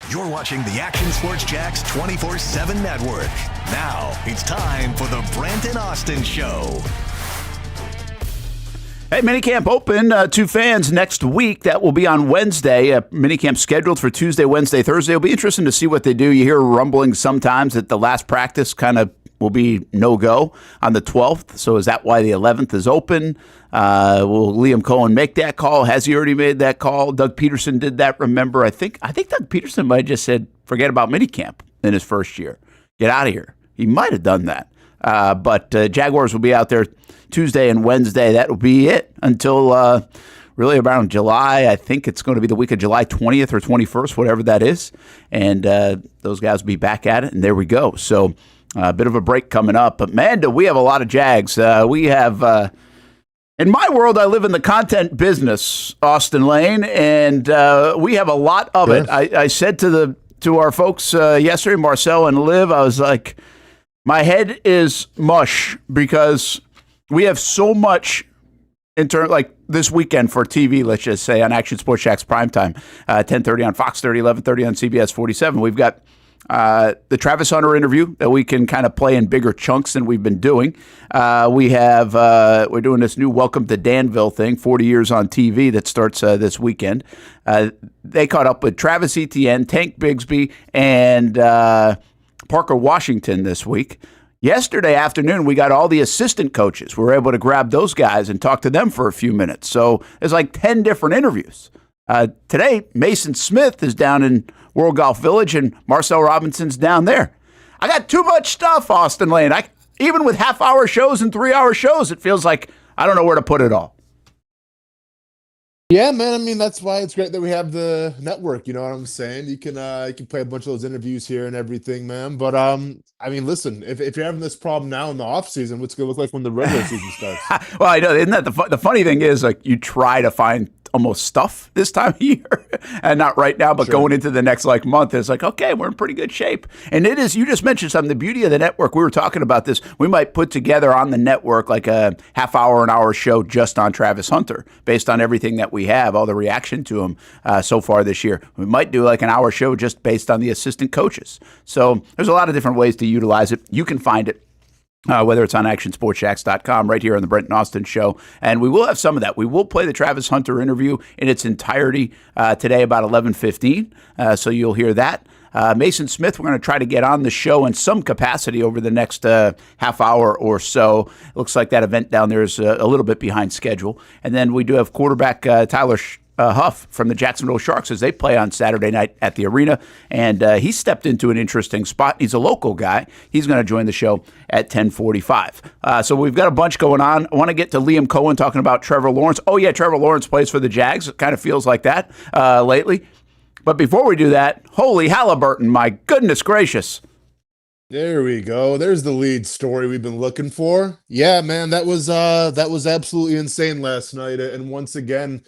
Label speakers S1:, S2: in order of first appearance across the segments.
S1: You're watching the Action Sports Jax 24/7 network. Now it's time for the Brent and Austen Show.
S2: Hey, minicamp open to fans next week. That will be on Wednesday. Minicamp scheduled for Tuesday, Wednesday, Thursday. It'll be interesting to see what they do. You hear rumblings sometimes that the last practice kind of will be no-go on the 12th. So is that why the 11th is open? Will Liam Coen make that call? Has he already made that call? Doug Peterson did that, remember? I think Doug Peterson might have just said, forget about minicamp in his first year. Get out of here. He might have done that. But Jaguars will be out there Tuesday and Wednesday. That will be it until really around July. I think it's going to be the week of July 20th or 21st, whatever that is. And those guys will be back at it, and there we go. So a bit of a break coming up. But, man, we have a lot of Jags. We have, in my world, I live in the content business, Austen Lane, and we have a lot of it. I said to our folks yesterday, Marcel and Liv, I was like, my head is mush because we have so much like this weekend for TV, let's just say, on Action Sports Jax primetime, 10:30 on Fox 30, 11:30 on CBS 47. We've got the Travis Hunter interview that we can kind of play in bigger chunks than we've been doing. We're doing this new Welcome to Danville thing, 40 years on TV, that starts this weekend. They caught up with Travis Etienne, Tank Bigsby, and Parker Washington this week. Yesterday afternoon, we got all the assistant coaches. We were able to grab those guys and talk to them for a few minutes. So there's like 10 different interviews. Today, Mason Smith is down in World Golf Village, and Marcel Robinson's down there. I got too much stuff, Austen Lane. Even with half-hour shows and 3-hour shows, it feels like I don't know where to put it all.
S3: Yeah, man. I mean, that's why it's great that we have the network. You know what I'm saying? You can play a bunch of those interviews here and everything, man. But I mean, listen, if you're having this problem now in the off season, what's it gonna look like when the regular season starts?
S2: Well, I know. Isn't that the funny thing is, like, you try to find almost stuff this time of year, and not right now, but sure, going into the next month, it's like, okay, we're in pretty good shape. And it is, you just mentioned something, the beauty of the network. We were talking about this. We might put together on the network like a half-hour, an hour show just on Travis Hunter, based on everything that we have, all the reaction to him so far this year. We might do like an hour show just based on the assistant coaches. So there's a lot of different ways to utilize it. You can find it. Whether it's on actionsportsjax.com, right here on the Brent and Austen Show. And we will have some of that. We will play the Travis Hunter interview in its entirety today about 11:15, so you'll hear that. Mason Smith, we're going to try to get on the show in some capacity over the next half hour or so. It looks like that event down there is a little bit behind schedule. And then we do have quarterback Tyler Huff from the Jacksonville Sharks as they play on Saturday night at the arena. And he stepped into an interesting spot. He's a local guy. He's going to join the show at 10:45. So we've got a bunch going on. I want to get to Liam Coen talking about Trevor Lawrence. Oh, yeah, Trevor Lawrence plays for the Jags. It kind of feels like that lately. But before we do that, holy Haliburton, my goodness gracious.
S3: There we go. There's the lead story we've been looking for. Yeah, man, that was absolutely insane last night. And once again,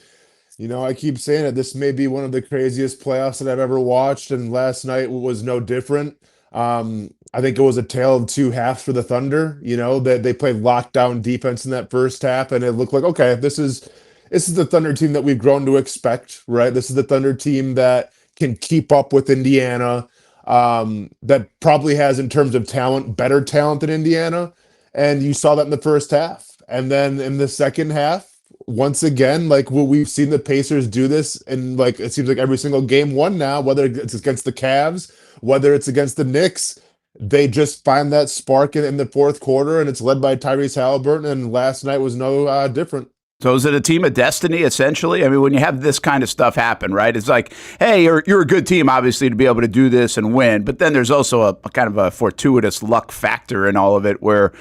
S3: you know, I keep saying it, this may be one of the craziest playoffs that I've ever watched, and last night was no different. I think it was a tale of two halves for the Thunder. You know, that they played lockdown defense in that first half, and it looked like, okay, this is the Thunder team that we've grown to expect, right? This is the Thunder team that can keep up with Indiana, that probably has, in terms of talent, better talent than Indiana, and you saw that in the first half. And then in the second half, once again, like what we've seen the Pacers do this, and like it seems like every single game one now, whether it's against the Cavs, whether it's against the Knicks, they just find that spark in the fourth quarter, and it's led by Tyrese Haliburton, and last night was no different.
S2: So is it a team of destiny, essentially? I mean, when you have this kind of stuff happen, right? It's like, hey, you're a good team, obviously, to be able to do this and win. But then there's also a kind of a fortuitous luck factor in all of it where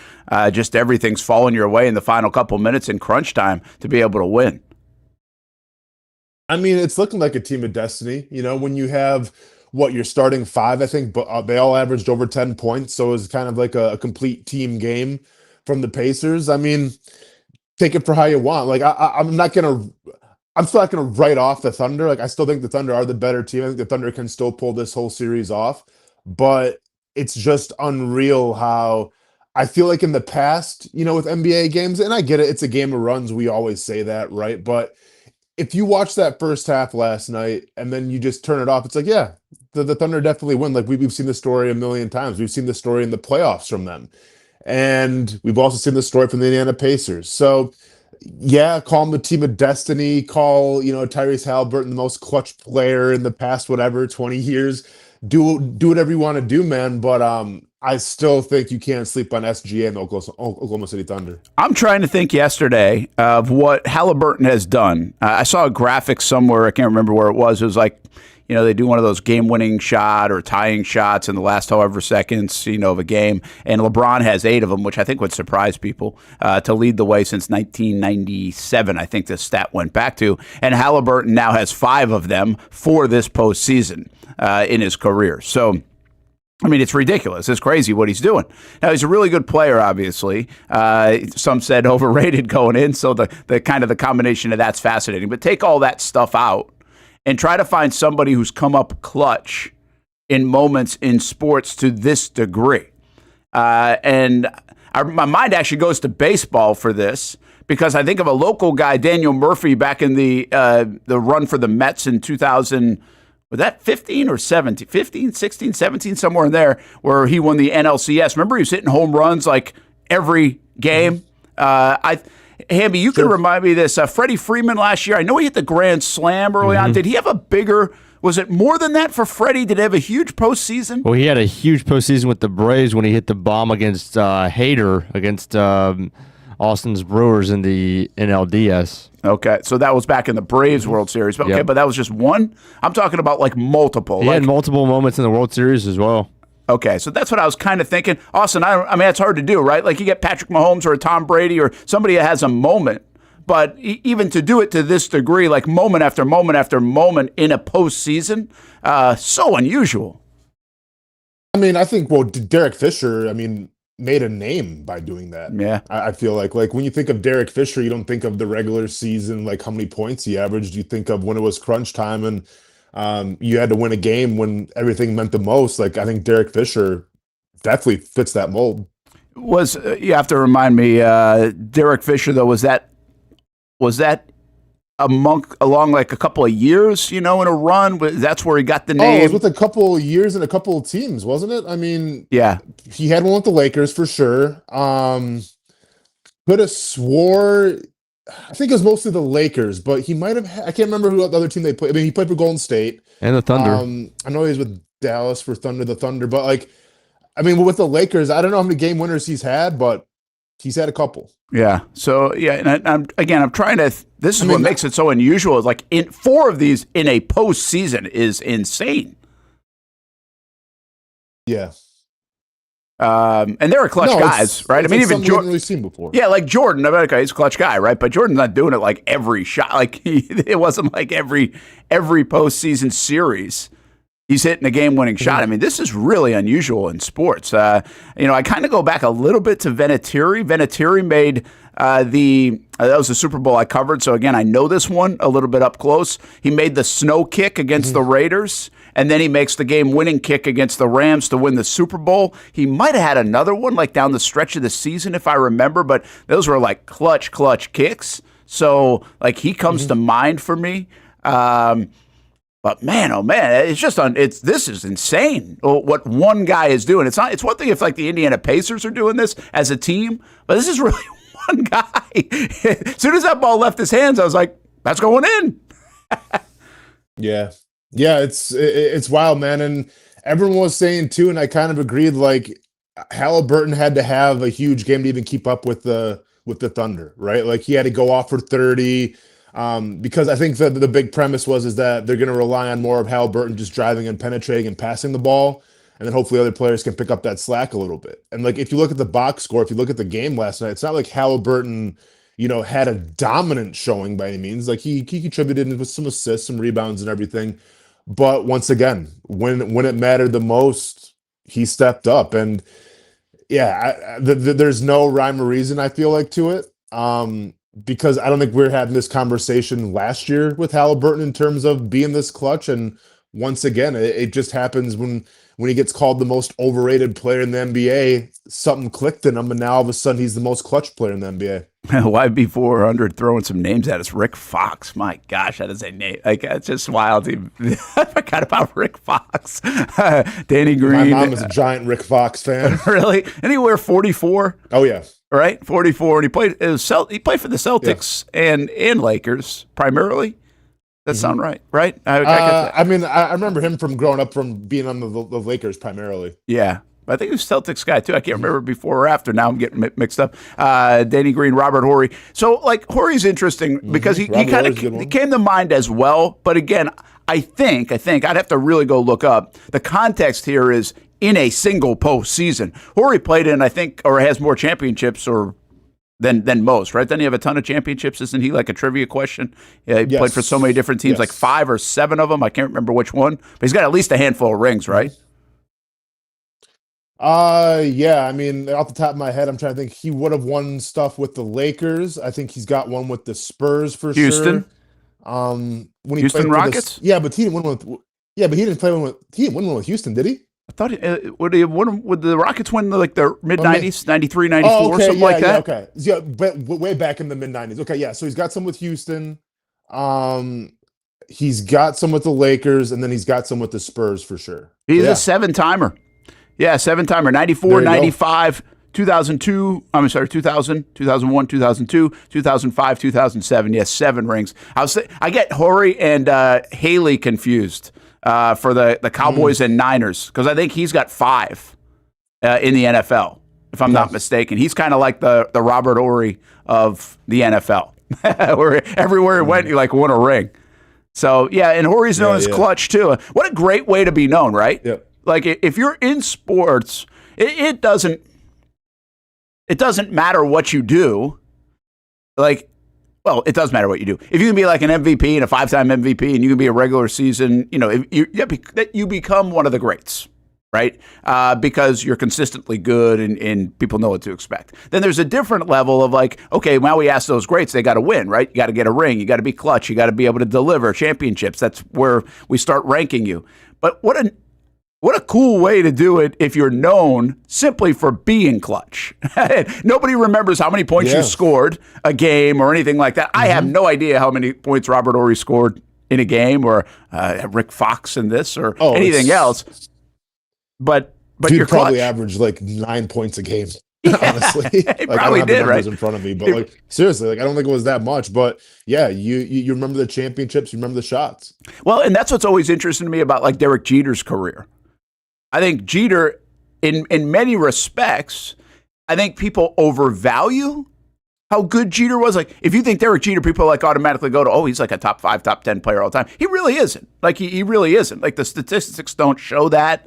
S2: just everything's falling your way in the final couple minutes in crunch time to be able to win.
S3: I mean, it's looking like a team of destiny. You know, when you have, your starting five, I think, but they all averaged over 10 points. So it was kind of like a complete team game from the Pacers. I mean, take it for how you want. Like I'm still not gonna write off the Thunder. Like I still think the Thunder are the better team. I think the Thunder can still pull this whole series off. But it's just unreal how I feel like in the past, you know, with NBA games, and I get it, it's a game of runs. We always say that, right? But if you watch that first half last night and then you just turn it off, it's like, yeah, the Thunder definitely win. Like we've seen the story a million times. We've seen the story in the playoffs from them. And we've also seen the story from the Indiana Pacers. So yeah, call them the team of destiny, call, Tyrese Haliburton the most clutch player in the past, whatever, 20 years. Do whatever you want to do, man. But I still think you can't sleep on SGA and the Oklahoma City Thunder.
S2: I'm trying to think yesterday of what Haliburton has done. I saw a graphic somewhere. I can't remember where it was. It was like, they do one of those game-winning shot or tying shots in the last however seconds, of a game. And LeBron has 8 of them, which I think would surprise people, to lead the way since 1997, I think this stat went back to. And Haliburton now has 5 of them for this postseason in his career. So, I mean, it's ridiculous. It's crazy what he's doing. Now, he's a really good player, obviously. Some said overrated going in, so the kind of the combination of that's fascinating. But take all that stuff out and try to find somebody who's come up clutch in moments in sports to this degree. My mind actually goes to baseball for this because I think of a local guy, Daniel Murphy, back in the run for the Mets in 2000. Was that 15 or 17? 15, 16, 17, somewhere in there, where he won the NLCS. Remember, he was hitting home runs like every game. Hamby, you can remind me of this. Freddie Freeman last year, I know he hit the Grand Slam early on. Did he have a bigger, was it more than that for Freddie? Did he have a huge postseason?
S4: Well, he had a huge postseason with the Braves when he hit the bomb against Hader, against Austin's Brewers in the NLDS.
S2: Okay, so that was back in the Braves World Series. But, okay, but that was just one? I'm talking about like multiple.
S4: He had multiple moments in the World Series as well.
S2: Okay, so that's what I was kind of thinking. Austin, I mean, it's hard to do, right? Like you get Patrick Mahomes or a Tom Brady or somebody that has a moment. But even to do it to this degree, like moment after moment after moment in a postseason, so unusual.
S3: I mean, I think, Derek Fisher, made a name by doing that.
S2: Yeah.
S3: I feel like when you think of Derek Fisher, you don't think of the regular season, like how many points he averaged. You think of when it was crunch time and you had to win a game when everything meant the most. Like, I think Derek Fisher definitely fits that mold.
S2: You have to remind me, Derek Fisher, though, was that along like a couple of years, in a run? That's where he got the name.
S3: Oh, it was with a couple of years and a couple of teams, wasn't it? I mean,
S2: yeah,
S3: he had one with the Lakers for sure. Could have swore, I think it was mostly the Lakers, but he might have, I can't remember who the other team they played. I mean, he played for Golden State.
S4: And the Thunder.
S3: I know he was with Dallas for the Thunder, but with the Lakers, I don't know how many game winners he's had, but he's had a couple.
S2: Yeah. So, and I'm trying to, this is what makes it so unusual. Is like 4 of these in a postseason is insane.
S3: Yeah.
S2: And they're clutch guys, right?
S3: It's even Jordan, really seen before.
S2: Yeah, like Jordan. He's a clutch guy, right? But Jordan's not doing it like every shot. Like it wasn't like every postseason series he's hitting a game-winning shot. I mean, this is really unusual in sports. I kind of go back a little bit to Vinatieri. Vinatieri made that was the Super Bowl I covered. So again, I know this one a little bit up close. He made the snow kick against the Raiders, and then he makes the game-winning kick against the Rams to win the Super Bowl. He might have had another one like down the stretch of the season, if I remember, but those were like clutch kicks. So like he comes to mind for me. But man, oh man, it's just this is insane what one guy is doing. It's one thing if like the Indiana Pacers are doing this as a team, but this is really one guy. As soon as that ball left his hands, I was like, that's going in.
S3: Yeah, it's wild, man. And everyone was saying too, and I kind of agreed. Like Haliburton had to have a huge game to even keep up with the Thunder, right? Like he had to go off for 30. Because I think the big premise is that they're going to rely on more of Haliburton just driving and penetrating and passing the ball, and then hopefully other players can pick up that slack a little bit. And like if you look at the box score, if you look at the game last night, it's not like Haliburton, had a dominant showing by any means. Like he contributed with some assists, some rebounds, and everything. But once again, when it mattered the most, he stepped up. And yeah, there's no rhyme or reason I feel like to it. Because I don't think we were having this conversation last year with Haliburton in terms of being this clutch. And once again, it just happens when he gets called the most overrated player in the NBA, something clicked in him, and now all of a sudden he's the most clutch player in the NBA.
S2: YB400 throwing some names at us. Rick Fox. My gosh, that is a name. Like, it's just wild. I forgot about Rick Fox. Danny Green.
S3: My mom is a giant Rick Fox fan.
S2: Really? And he wear 44.
S3: Oh, yeah.
S2: Right? 44. And he played for the Celtics and Lakers primarily. That sound right? Right?
S3: I mean, I remember him from growing up from being on the Lakers primarily.
S2: Yeah. I think he was Celtics guy, too. I can't remember before or after. Now I'm getting mixed up. Danny Green, Robert Horry. So, like, Horry's interesting because he kind of came to mind as well. But again, I think I'd have to really go look up. The context here is in a single postseason. Horry played in, I think, or has more championships than most, right? Doesn't he have a ton of championships? Isn't he like a trivia question? Yeah, he played for so many different teams, like 5 or 7 of them. I can't remember which one. But he's got at least a handful of rings, right?
S3: Yeah. I mean, off the top of my head, I'm trying to think. He would have won stuff with the Lakers. I think he's got one with the Spurs for
S2: Houston.
S3: sure. When he
S2: Houston
S3: played
S2: Rockets?
S3: but he didn't win one with. Yeah, but he didn't win one with Houston, did he?
S2: I thought would the Rockets win like the mid-90s, 93, 94, something like that?
S3: Okay. Yeah, but way back in the mid-90s. Okay, yeah. So he's got some with Houston. He's got some with the Lakers, and then he's got some with the Spurs for sure.
S2: He's a 7-timer. Yeah, 7-timer. 94, 95, 2002. I'm sorry, 2000, 2001, 2002, 2005, 2007. Yes, 7 rings. I get Horry and Haley confused for the Cowboys and Niners because I think he's got 5 in the NFL, if I'm not mistaken. He's kind of like the Robert Horry of the NFL, where everywhere he went, he like won a ring. So, yeah, and Horry's known as clutch, too. What a great way to be known, right?
S3: Yep.
S2: Like, if you're in sports, it doesn't matter what you do. Like, well, it does matter what you do. If you can be like an MVP and a 5-time MVP and you can be a regular season, you become one of the greats, right? Because you're consistently good and people know what to expect. Then there's a different level of like, okay, now we ask those greats, they got to win, right? You got to get a ring. You got to be clutch. You got to be able to deliver championships. That's where we start ranking you. But what a cool way to do it if you're known simply for being clutch. Nobody remembers how many points you scored a game or anything like that. I have no idea how many points Robert Horry scored in a game or Rick Fox in this or anything else. But you're
S3: probably
S2: clutch.
S3: averaged like 9 points a game. Honestly,
S2: he probably did, right?
S3: In front of me, but like seriously, like I don't think it was that much. But yeah, you remember the championships, you remember the shots.
S2: Well, and that's what's always interesting to me about like Derek Jeter's career. I think Jeter, in many respects, I think people overvalue how good Jeter was. Like, if you think Derek Jeter, people like automatically go to, he's like a top 5, top 10 player all the time. He really isn't. Like, he really isn't. Like, the statistics don't show that.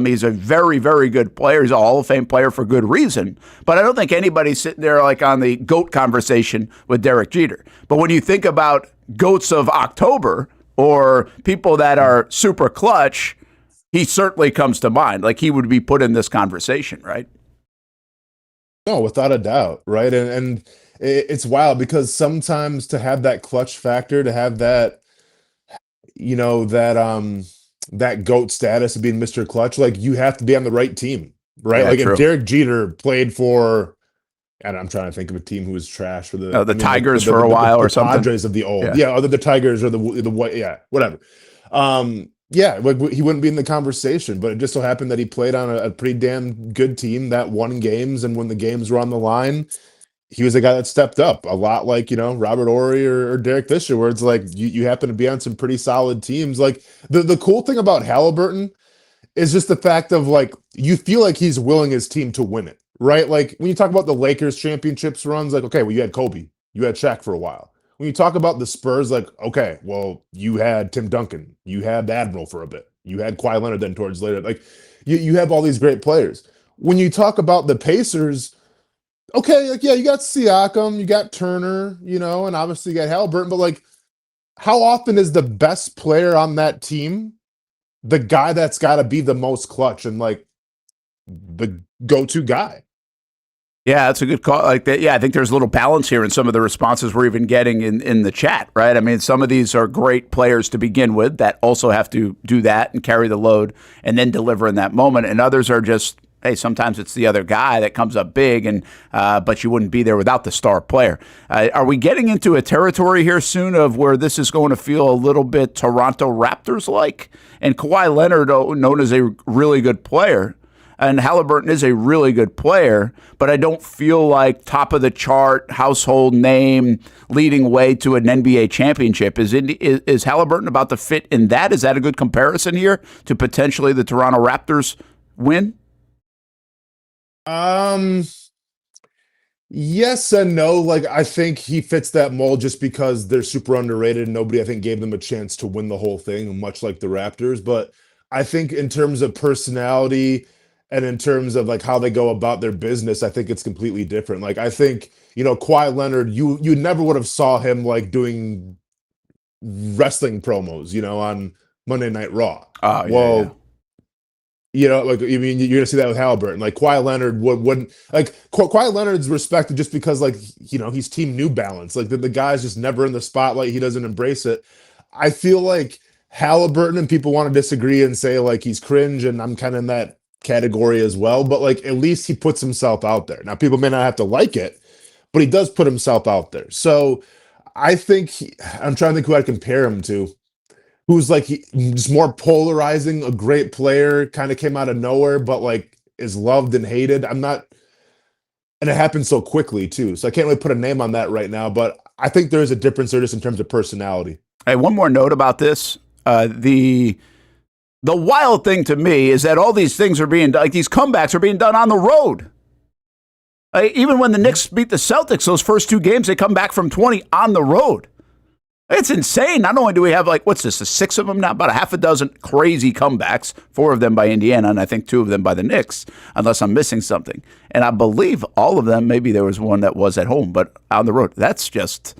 S2: He's a very, very good player. He's a Hall of Fame player for good reason. But I don't think anybody's sitting there like on the GOAT conversation with Derek Jeter. But when you think about GOATs of October or people that are super clutch, he certainly comes to mind. Like, he would be put in this conversation, right?
S3: No, without a doubt, right? And it's wild because sometimes to have that clutch factor, to have that, that GOAT status of being Mr. Clutch, like you have to be on the right team, right?
S2: Yeah,
S3: like
S2: true.
S3: If Derek Jeter played for, and I'm trying to think of a team who was trash for the
S2: Tigers for a while or something.
S3: Padres of the old, other the Tigers or the white, whatever. Yeah, like he wouldn't be in the conversation, but it just so happened that he played on a pretty damn good team that won games, and when the games were on the line, he was a guy that stepped up a lot, like Robert Horry or Derek Fisher, where it's like you happen to be on some pretty solid teams. Like the cool thing about Haliburton is just the fact of like you feel like he's willing his team to win it, right? Like when you talk about the Lakers championships runs, like okay, well you had Kobe, you had Shaq for a while. When you talk about the Spurs, like, okay, well, you had Tim Duncan, you had the Admiral for a bit, you had Kawhi Leonard then towards later. Like, you have all these great players. When you talk about the Pacers, okay, like, yeah, you got Siakam, you got Turner, and obviously you got Haliburton, but like, how often is the best player on that team the guy that's got to be the most clutch and like the go-to guy?
S2: Yeah, that's a good call. Like that, yeah, I think there's a little balance here in some of the responses we're even getting in the chat, right? I mean, some of these are great players to begin with that also have to do that and carry the load and then deliver in that moment, and others are just, hey, sometimes it's the other guy that comes up big, and but you wouldn't be there without the star player. Are we getting into a territory here soon of where this is going to feel a little bit Toronto Raptors-like? And Kawhi Leonard, known as a really good player, and Haliburton is a really good player, but I don't feel like top of the chart, household name, leading way to an NBA championship. Is Haliburton about to fit in that? Is that a good comparison here to potentially the Toronto Raptors win?
S3: Yes and no. Like, I think he fits that mold just because they're super underrated and nobody, I think, gave them a chance to win the whole thing, much like the Raptors. But I think in terms of personality and in terms of like how they go about their business, I think it's completely different. Like, I think, Kawhi Leonard, you never would have saw him like doing wrestling promos, on Monday Night Raw.
S2: Oh, yeah,
S3: Well,
S2: yeah.
S3: Like, I mean, you're gonna see that with Haliburton. Like, Kawhi Leonard wouldn't like Kawhi Leonard's respected just because, like, he's Team New Balance. Like, the guy's just never in the spotlight. He doesn't embrace it. I feel like Haliburton, and people want to disagree and say like he's cringe, and I'm kind of in that category as well. But like, at least he puts himself out there. Now, people may not have to like it, but he does put himself out there. So I think I'm trying to think who I'd compare him to. Who's like just more polarizing, a great player, kind of came out of nowhere, but like is loved and hated. I'm not, and it happened so quickly too. So I can't really put a name on that right now, but I think there is a difference there just in terms of personality.
S2: Hey, one more note about this. The wild thing to me is that all these things are being done, like these comebacks are being done on the road. Even when the Knicks beat the Celtics, those first two games, they come back from 20 on the road. It's insane. Not only do we have, like, what's this, the 6 of them now? About a half a dozen crazy comebacks, 4 of them by Indiana, and I think 2 of them by the Knicks, unless I'm missing something. And I believe all of them, maybe there was one that was at home, but on the road. That's just,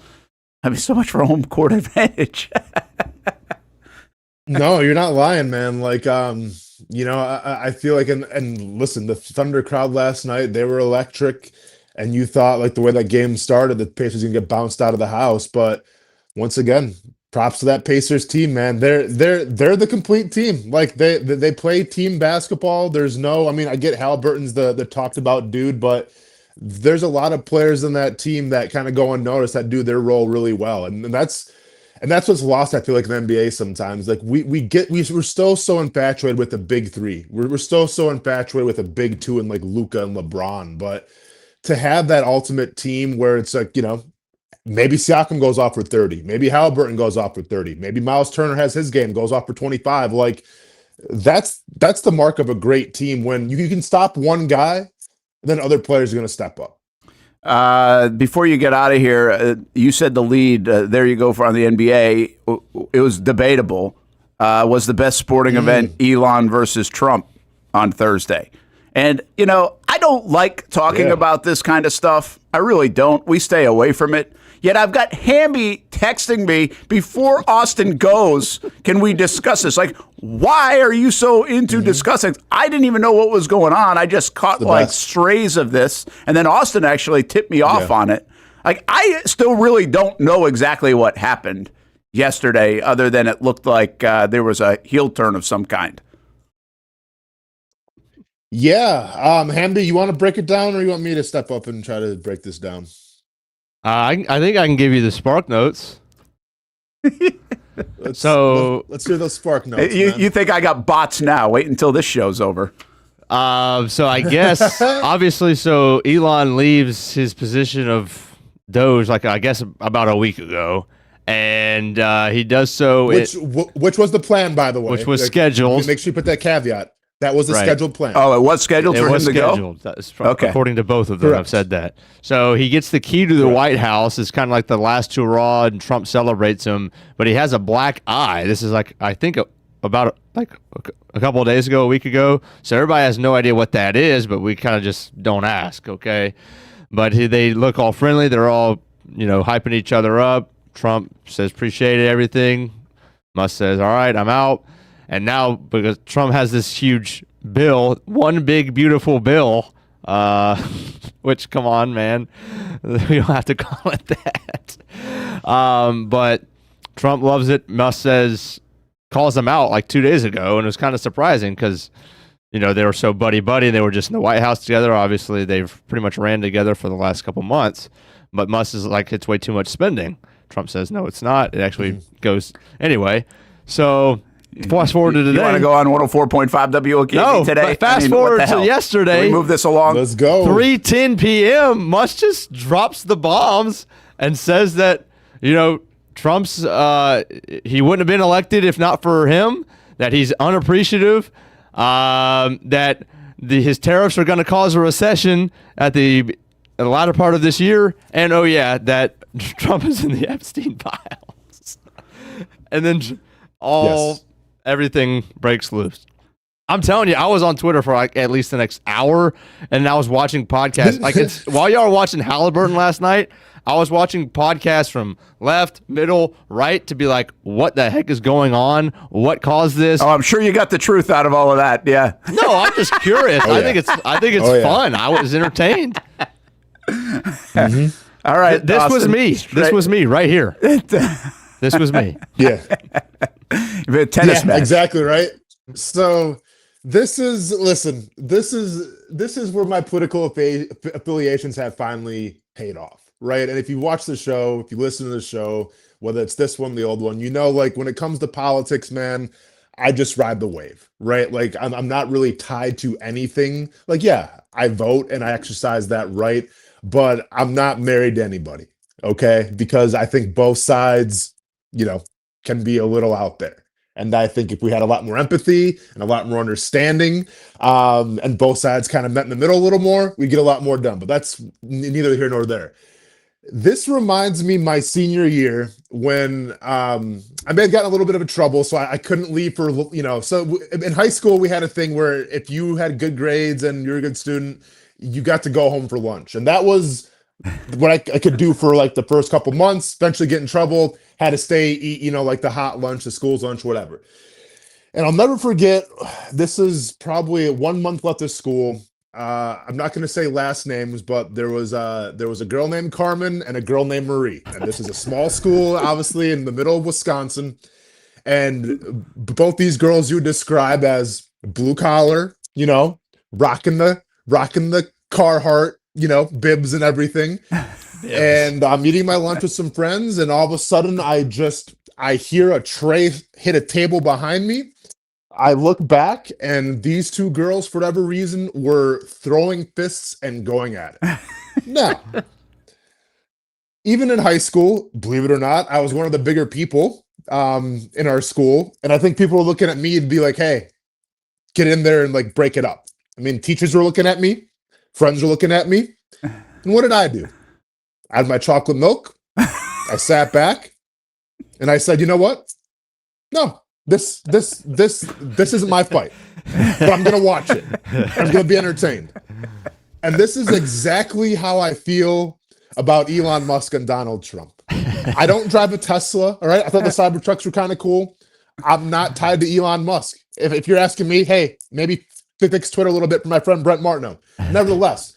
S2: so much for home court advantage.
S3: No, you're not lying, man. Like, I feel like, and listen, the Thunder crowd last night, they were electric, and you thought, like, the way that game started, the Pacers gonna get bounced out of the house, but once again, props to that Pacers team, man. They're the complete team. Like, they play team basketball. There's no, I mean, I get Haliburton's the talked about dude, but there's a lot of players in that team that kind of go unnoticed that do their role really well, and that's what's lost, I feel like, in the NBA sometimes. Like, we're still so infatuated with the big three. We're still so infatuated with a big two and like Luka and LeBron, but to have that ultimate team where it's like, maybe Siakam goes off for 30. Maybe Haliburton goes off for 30. Maybe Miles Turner has his game, goes off for 25. Like, that's the mark of a great team, when you can stop one guy, then other players are going to step up.
S2: Before you get out of here, you said the lead, there you go, for on the NBA. It was debatable. Was the best sporting event Elon versus Trump on Thursday? And, I don't like talking about this kind of stuff. I really don't. We stay away from it. Yet I've got Hamby texting me before Austen goes, can we discuss this? Like, why are you so into discussing? I didn't even know what was going on. I just caught like strays of this. And then Austen actually tipped me off on it. Like, I still really don't know exactly what happened yesterday, other than it looked like there was a heel turn of some kind.
S3: Yeah. Hamby, you want to break it down, or you want me to step up and try to break this down?
S4: I think I can give you the spark notes.
S3: Let's hear those spark notes.
S2: You think I got bots now? Wait until this show's over.
S4: So I guess obviously, so Elon leaves his position of Doge, like, I guess about a week ago, and he does so.
S3: Which was the plan, by the way?
S4: Which was scheduled.
S3: Make sure you put that caveat. That was the scheduled plan.
S2: Oh, it was scheduled for him to go?
S4: Okay. According to both of them, I've said that. So he gets the key to the White House. It's kind of like the last hurrah, and Trump celebrates him. But he has a black eye. This is like, I think, about like a couple of days ago, a week ago. So everybody has no idea what that is, but we kind of just don't ask, okay? But they look all friendly. They're all, hyping each other up. Trump says, appreciate everything. Musk says, all right, I'm out. And now, because Trump has this huge bill, one big, beautiful bill, which, come on, man. We don't have to call it that. But Trump loves it. Musk calls them out like 2 days ago, and it was kind of surprising because, they were so buddy-buddy. They were just in the White House together. Obviously, they've pretty much ran together for the last couple months. But Musk is like, it's way too much spending. Trump says, no, it's not. It actually goes anyway. So fast forward to today.
S2: You want to go on 104.5 WOKV
S4: no,
S2: today?
S4: Fast forward to yesterday.
S2: Can we move this along?
S3: Let's go.
S4: 3:10 p.m. Musk just drops the bombs and says that, Trump's, he wouldn't have been elected if not for him, that he's unappreciative, that his tariffs are going to cause a recession at the latter part of this year, and that Trump is in the Epstein files. And then everything breaks loose. I'm telling you, I was on Twitter for like at least the next hour, and I was watching podcasts. Like while y'all were watching Haliburton last night, I was watching podcasts from left, middle, right to be like, what the heck is going on? What caused this?
S2: Oh, I'm sure you got the truth out of all of that. Yeah.
S4: No, I'm just curious. I think it's fun. I was entertained.
S2: All right.
S4: This was me. This was me right here. This was me.
S3: Yeah.
S2: Tennis match.
S3: Exactly right. So this is where my political affiliations have finally paid off. Right. And if you watch the show, if you listen to the show, whether it's this one, the old one, like when it comes to politics, man, I just ride the wave. Right. Like I'm not really tied to anything. Like, yeah, I vote and I exercise that right. But I'm not married to anybody. Okay. Because I think both sides, can be a little out there. And I think if we had a lot more empathy and a lot more understanding, and both sides kind of met in the middle a little more, we get a lot more done. But that's neither here nor there. This reminds me my senior year when I may have gotten a little bit of a trouble, so I couldn't leave for, so in high school, we had a thing where if you had good grades and you're a good student, you got to go home for lunch. And that was what I could do for like the first couple months, eventually get in trouble, had to stay, eat, like the hot lunch, the school's lunch, whatever. And I'll never forget, this is probably 1 month left of school. I'm not going to say last names, but there was a girl named Carmen and a girl named Marie. And this is a small school, obviously, in the middle of Wisconsin. And both these girls you describe as blue collar, rocking the Carhartt, bibs and everything. And I'm eating my lunch with some friends, and all of a sudden I hear a tray hit a table behind me. I look back, and these two girls, for whatever reason, were throwing fists and going at it. Now, even in high school, believe it or not, I was one of the bigger people in our school, and I think people were looking at me and be like, hey, get in there and like break it up. I mean, teachers were looking at me, friends were looking at me, and what did I do? I had my chocolate milk, I sat back, and I said, you know what? No. This isn't my fight, but I'm going to watch it. I'm going to be entertained. And this is exactly how I feel about Elon Musk and Donald Trump. I don't drive a Tesla. All right. I thought the Cybertrucks were kind of cool. I'm not tied to Elon Musk. If you're asking me, hey, maybe fix Twitter a little bit for my friend Brent Martineau. Nevertheless,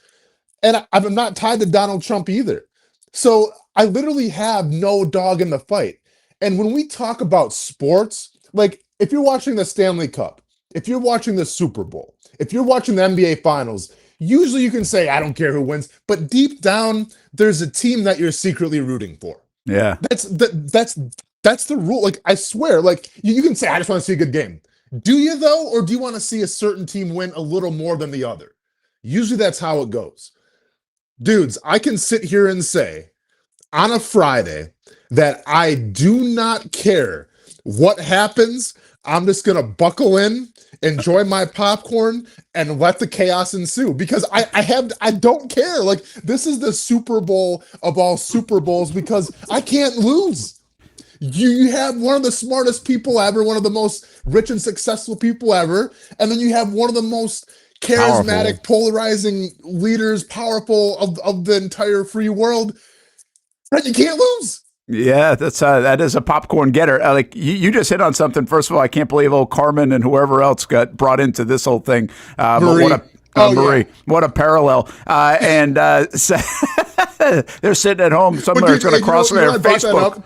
S3: and I'm not tied to Donald Trump either. So I literally have no dog in the fight. And when we talk about sports, like, if you're watching the Stanley Cup, if you're watching the Super Bowl, if you're watching the NBA Finals, usually you can say, I don't care who wins, but deep down, there's a team that you're secretly rooting for.
S2: Yeah.
S3: That's the rule. Like, I swear, like, you can say, I just want to see a good game. Do you, though? Or do you want to see a certain team win a little more than the other? Usually that's how it goes. Dudes, I can sit here and say on a Friday that I do not care what happens. I'm just going to buckle in, enjoy my popcorn, and let the chaos ensue because I don't care. Like, this is the Super Bowl of all Super Bowls because I can't lose. You have one of the smartest people ever, one of the most rich and successful people ever, and then you have one of the most charismatic, polarizing leaders, powerful of the entire free world. But you can't lose.
S2: Yeah, that is a popcorn getter. Like you just hit on something. First of all, I can't believe old Carmen and whoever else got brought into this whole thing. But Marie. Yeah. What a parallel. So they're sitting at home. Somebody's going to cross their Facebook.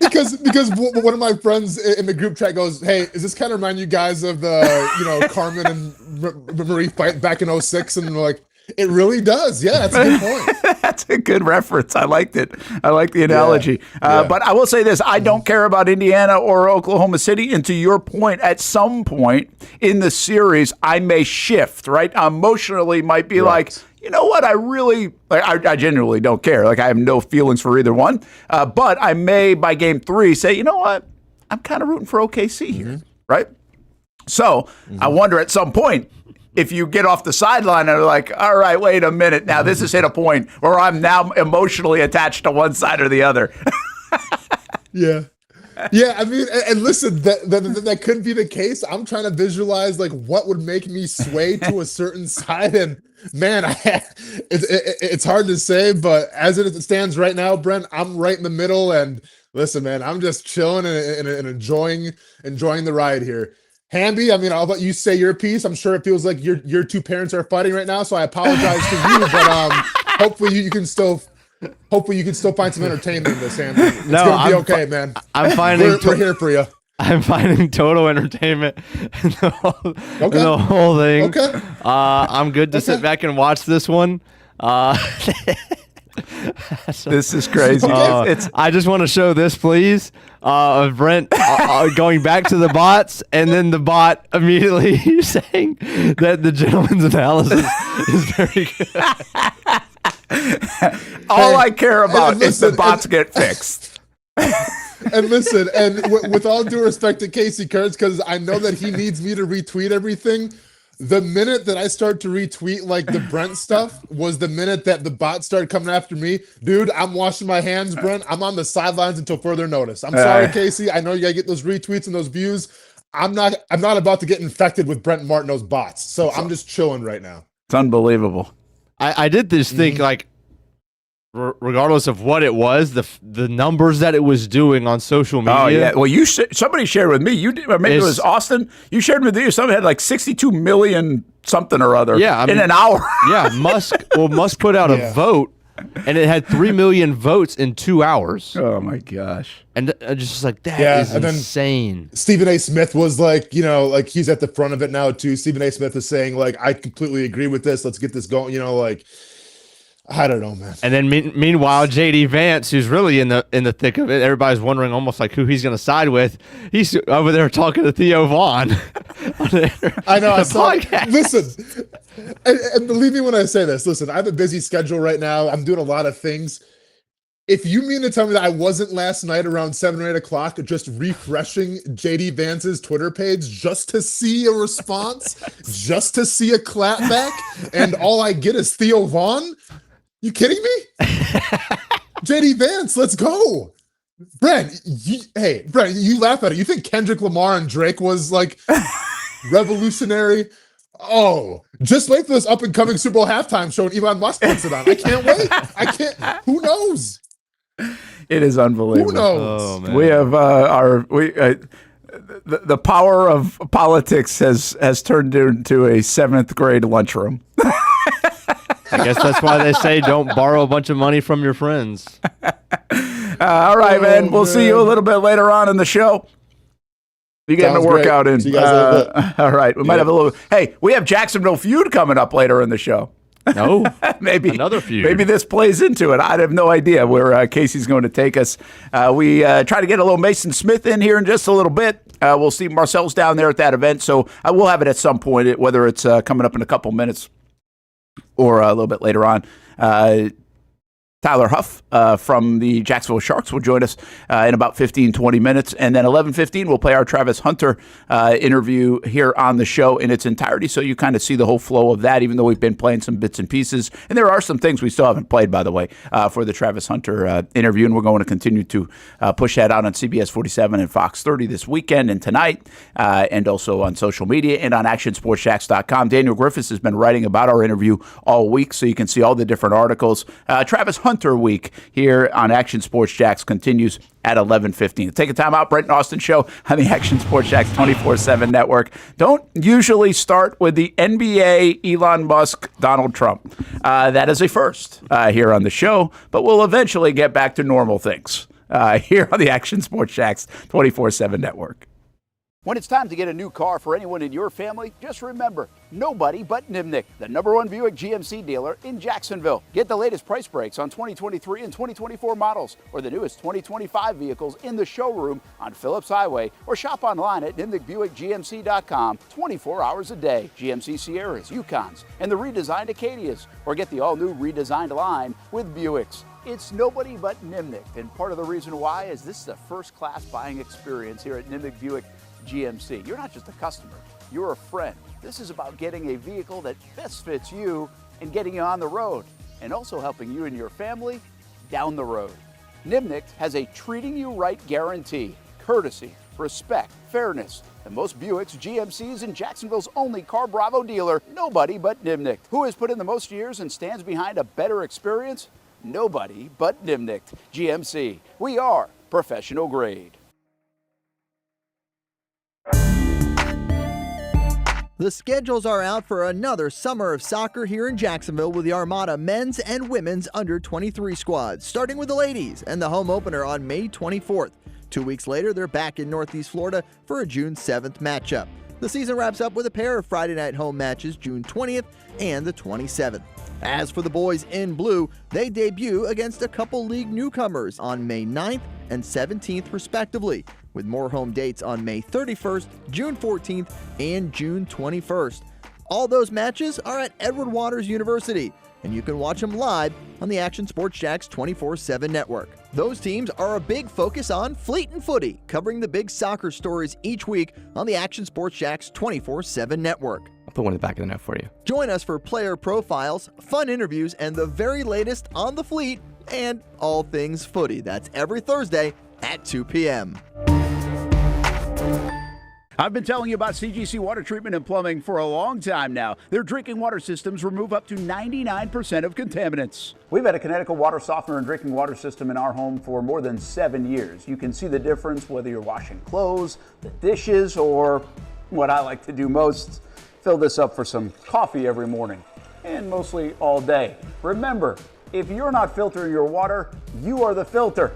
S3: because one of my friends in the group chat goes, "Hey, does this kind of remind you guys of the Carmen and Marie fight back in 2006?" And we're like, it really does. Yeah, that's a good point.
S2: That's a good reference. I liked it. I like the analogy. Yeah. But I will say this. I don't care about Indiana or Oklahoma City. And to your point, at some point in the series, I may shift, right? Emotionally might be like, you know what? I genuinely don't care. Like, I have no feelings for either one. But I may, by game 3, say, you know what? I'm kind of rooting for OKC here, right? So I wonder at some point, if you get off the sideline and are like, all right, wait a minute. Now this has hit a point where I'm now emotionally attached to one side or the other.
S3: Yeah. Yeah, I mean, and listen, that could be the case. I'm trying to visualize like what would make me sway to a certain side, and man, it's hard to say. But as it stands right now, Brent, I'm right in the middle. And listen, man, I'm just chilling and enjoying the ride here. Hamby, I mean, I'll let you say your piece. I'm sure it feels like your two parents are fighting right now, so I apologize to you. But hopefully you can still find some entertainment in this, Hamby. It's gonna be okay, man.
S4: I'm finding
S3: we're here for you.
S4: I'm finding total entertainment in the whole thing. Okay. I'm good to sit back and watch this one.
S2: This is crazy.
S4: I just want to show this, please, of Brent going back to the bots, and then the bot immediately saying that the gentleman's analysis is very good.
S2: All I care about is the bots get fixed.
S3: And listen, and with all due respect to Casey Kurtz, because I know that he needs me to retweet everything, the minute that I start to retweet like the Brent stuff was the minute that the bots started coming after me. Dude, I'm washing my hands, Brent. I'm on the sidelines until further notice. I'm sorry, Casey. I know you gotta get those retweets and those views. I'm not about to get infected with Brent Martineau's bots. So I'm just chilling right now.
S2: It's unbelievable.
S4: I did this think like, regardless of what it was, the numbers that it was doing on social media.
S2: Oh yeah. Well, somebody shared with me. You did, or maybe it was Austin. You shared with me. Somebody had like 62 million something or other. Yeah, in an hour.
S4: Yeah, Musk put out a vote, and it had 3 million votes in 2 hours.
S2: Oh my gosh!
S4: And just like that is insane.
S3: Stephen A. Smith was like, like he's at the front of it now too. Stephen A. Smith is saying like, I completely agree with this. Let's get this going. Like. I don't know, man.
S4: And then meanwhile, JD Vance, who's really in the thick of it, everybody's wondering almost like who he's going to side with. He's over there talking to Theo Vaughn.
S3: I know. I saw. Listen, and believe me when I say this. Listen, I have a busy schedule right now. I'm doing a lot of things. If you mean to tell me that I wasn't last night around 7 or 8 o'clock just refreshing JD Vance's Twitter page just to see a response, just to see a clapback, and all I get is Theo Vaughn? You kidding me? JD Vance, let's go. Brent, you laugh at it. You think Kendrick Lamar and Drake was like revolutionary? Oh, just wait for this up and coming Super Bowl halftime show and Elon Musk puts it on. I can't wait. Who knows?
S2: It is unbelievable.
S3: Who knows?
S2: Oh, man. We have the power of politics has turned into a 7th grade lunchroom.
S4: I guess that's why they say don't borrow a bunch of money from your friends.
S2: All right, man. We'll see you a little bit later on in the show. You getting a workout in.
S3: See you guys a little bit.
S2: All right. We might have a little. Hey, we have Jacksonville feud coming up later in the show.
S4: No,
S2: maybe
S4: another feud.
S2: Maybe this plays into it. I have no idea where Casey's going to take us. We try to get a little Mason Smith in here in just a little bit. We'll see Marcel's down there at that event, so I will have it at some point, whether it's coming up in a couple minutes or a little bit later on. Tyler Huff from the Jacksonville Sharks will join us in about 15, 20 minutes. And then 11:15, we'll play our Travis Hunter interview here on the show in its entirety. So you kind of see the whole flow of that, even though we've been playing some bits and pieces. And there are some things we still haven't played, by the way, for the Travis Hunter interview. And we're going to continue to push that out on CBS 47 and Fox 30 this weekend and tonight, and also on social media and on actionsportsjacks.com. Daniel Griffiths has been writing about our interview all week, so you can see all the different articles. Travis Hunter punter week here on Action Sports Jacks continues at 11:15. Take a time out, Brent and Austen show on the Action Sports Jacks 24/7 network. Don't usually start with the NBA, Elon Musk, Donald Trump. That is a first here on the show, but we'll eventually get back to normal things here on the Action Sports Jacks 24/7 network. When it's time to get a new car for anyone in your family, just remember, nobody but Nimnick, the #1 Buick GMC dealer in Jacksonville. Get the latest price breaks on 2023 and 2024 models or the newest 2025 vehicles in the showroom on Phillips Highway or shop online at nimnickbuickgmc.com 24 hours a day. GMC Sierras, Yukons, and the redesigned Acadias, or get the all-new redesigned line with Buicks. It's nobody but Nimnick, and part of the reason why is this is a first-class buying experience here at Nimnick Buick GMC. You're not just a customer, you're a friend. This is about getting a vehicle that best fits you and getting you on the road, and also helping you and your family down the road. Nimnick has a treating you right guarantee, courtesy, respect, fairness. The most Buicks, GMCs, and Jacksonville's only Car Bravo dealer, nobody but Nimnick. Who has put in the most years and stands behind a better experience? Nobody but Nimnick. GMC. We are professional grade.
S5: The schedules are out for another summer of soccer here in Jacksonville with the Armada men's and women's under-23 squads, starting with the ladies and the home opener on May 24th. 2 weeks later, they're back in Northeast Florida for a June 7th matchup. The season wraps up with a pair of Friday night home matches June 20th and the 27th. As for the boys in blue, they debut against a couple league newcomers on May 9th and 17th respectively, with more home dates on May 31st, June 14th, and June 21st. All those matches are at Edward Waters University, and you can watch them live on the Action Sports Jacks 24/7 network. Those teams are a big focus on Fleet and Footy, covering the big soccer stories each week on the Action Sports Jacks 24/7 network.
S6: I'll put one in the back of the note for you.
S5: Join us for player profiles, fun interviews, and the very latest on the Fleet and all things footy. That's every Thursday at 2 p.m.
S2: I've been telling you about CGC Water Treatment and Plumbing for a long time now. Their drinking water systems remove up to 99% of contaminants. We've had a Canady water softener and drinking water system in our home for more than 7 years. You can see the difference whether you're washing clothes, the dishes, or what I like to do most, fill this up for some coffee every morning, and mostly all day. Remember, if you're not filtering your water, you are the filter.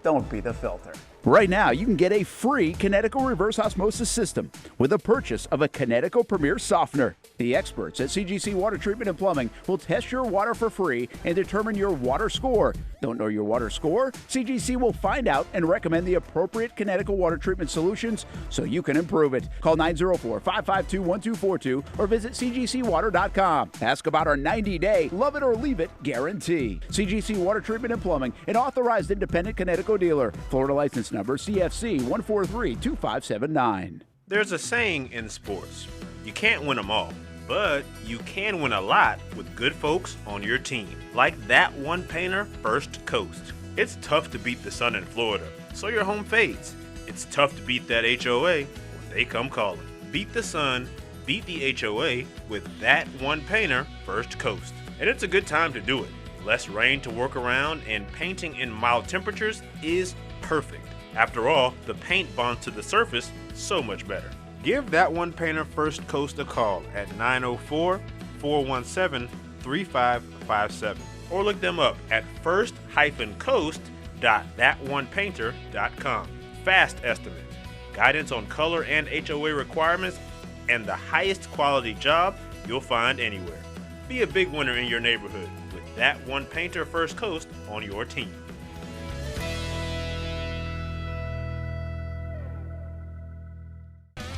S2: Don't be the filter. Right now, you can get a free Canady reverse osmosis system with a purchase of a Canady Premier Softener. The experts at CGC Water Treatment and Plumbing will test your water for free and determine your water score. Don't know your water score? CGC will find out and recommend the appropriate Canady water treatment solutions so you can improve it. Call 904-552-1242 or visit cgcwater.com. Ask about our 90-day love it or leave it guarantee. CGC Water Treatment and Plumbing, an authorized independent Canady dealer. Florida license number CFC 1432579.
S7: There's a saying in sports, you can't win them all, but you can win a lot with good folks on your team. Like that one painter, First Coast. It's tough to beat the sun in Florida, so your home fades. It's tough to beat that HOA when they come calling. Beat the sun, beat the HOA with that one painter, First Coast. And it's a good time to do it. Less rain to work around, and painting in mild temperatures is perfect. After all, the paint bonds to the surface so much better. Give that one painter First Coast a call at 904-417-3557 or look them up at first-coast.thatonepainter.com. Fast estimate, guidance on color and HOA requirements, and the highest quality job you'll find anywhere. Be a big winner in your neighborhood with that one painter First Coast on your team.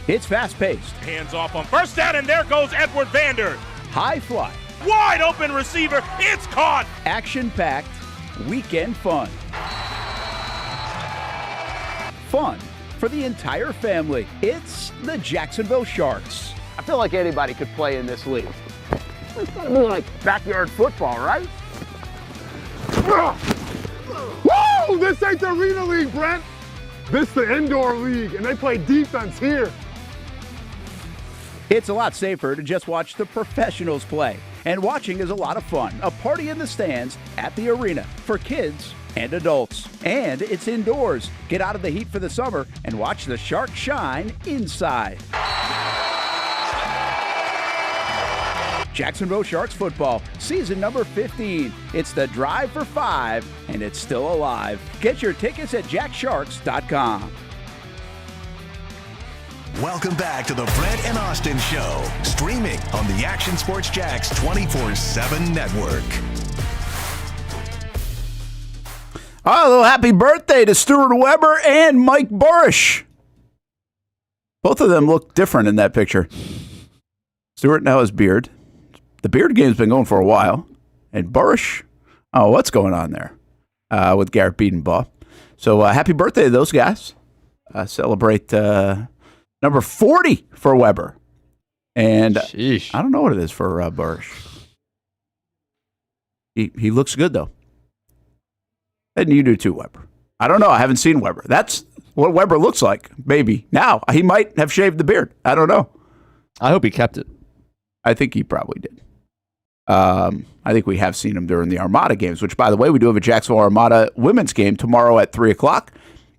S2: It's fast-paced,
S8: Hands off on first down, and there goes Edward Vander.
S2: high-fly,
S8: Wide open receiver. It's caught.
S2: action-packed, weekend fun. Fun for the entire family. It's the Jacksonville Sharks. I feel like anybody could play in this league. It's gotta be like backyard football, right?
S3: Whoa! This ain't the Arena League, Brent. This is the indoor league, and they play defense here.
S2: It's a lot safer to just watch the professionals play. And watching is a lot of fun. A party in the stands at the arena for kids and adults. And it's indoors. Get out of the heat for the summer and watch the Sharks shine inside. Jacksonville Sharks football, season number 15. It's the Drive for 5, and it's still alive. Get your tickets at jacksharks.com.
S1: Welcome back to the Brent and Austin Show, streaming on the Action Sports Jax 24/7 network.
S2: Oh, a little happy birthday to Stuart Weber and Mike Burish. Both of them look different in that picture. Stuart now has beard. The beard game's been going for a while. And Burish, what's going on there with Garrett Biedenbaugh? So happy birthday to those guys. Celebrate number 40 for Weber. And
S4: Sheesh.
S2: I don't know what it is for Burish. He looks good, though. And you do too, Weber. I don't know. I haven't seen Weber. That's what Weber looks like, maybe. Now, he might have shaved the beard. I don't know.
S4: I hope he kept it.
S2: I think he probably did. I think we have seen him during the Armada games, which, by the way, we do have a Jacksonville Armada women's game tomorrow at 3 o'clock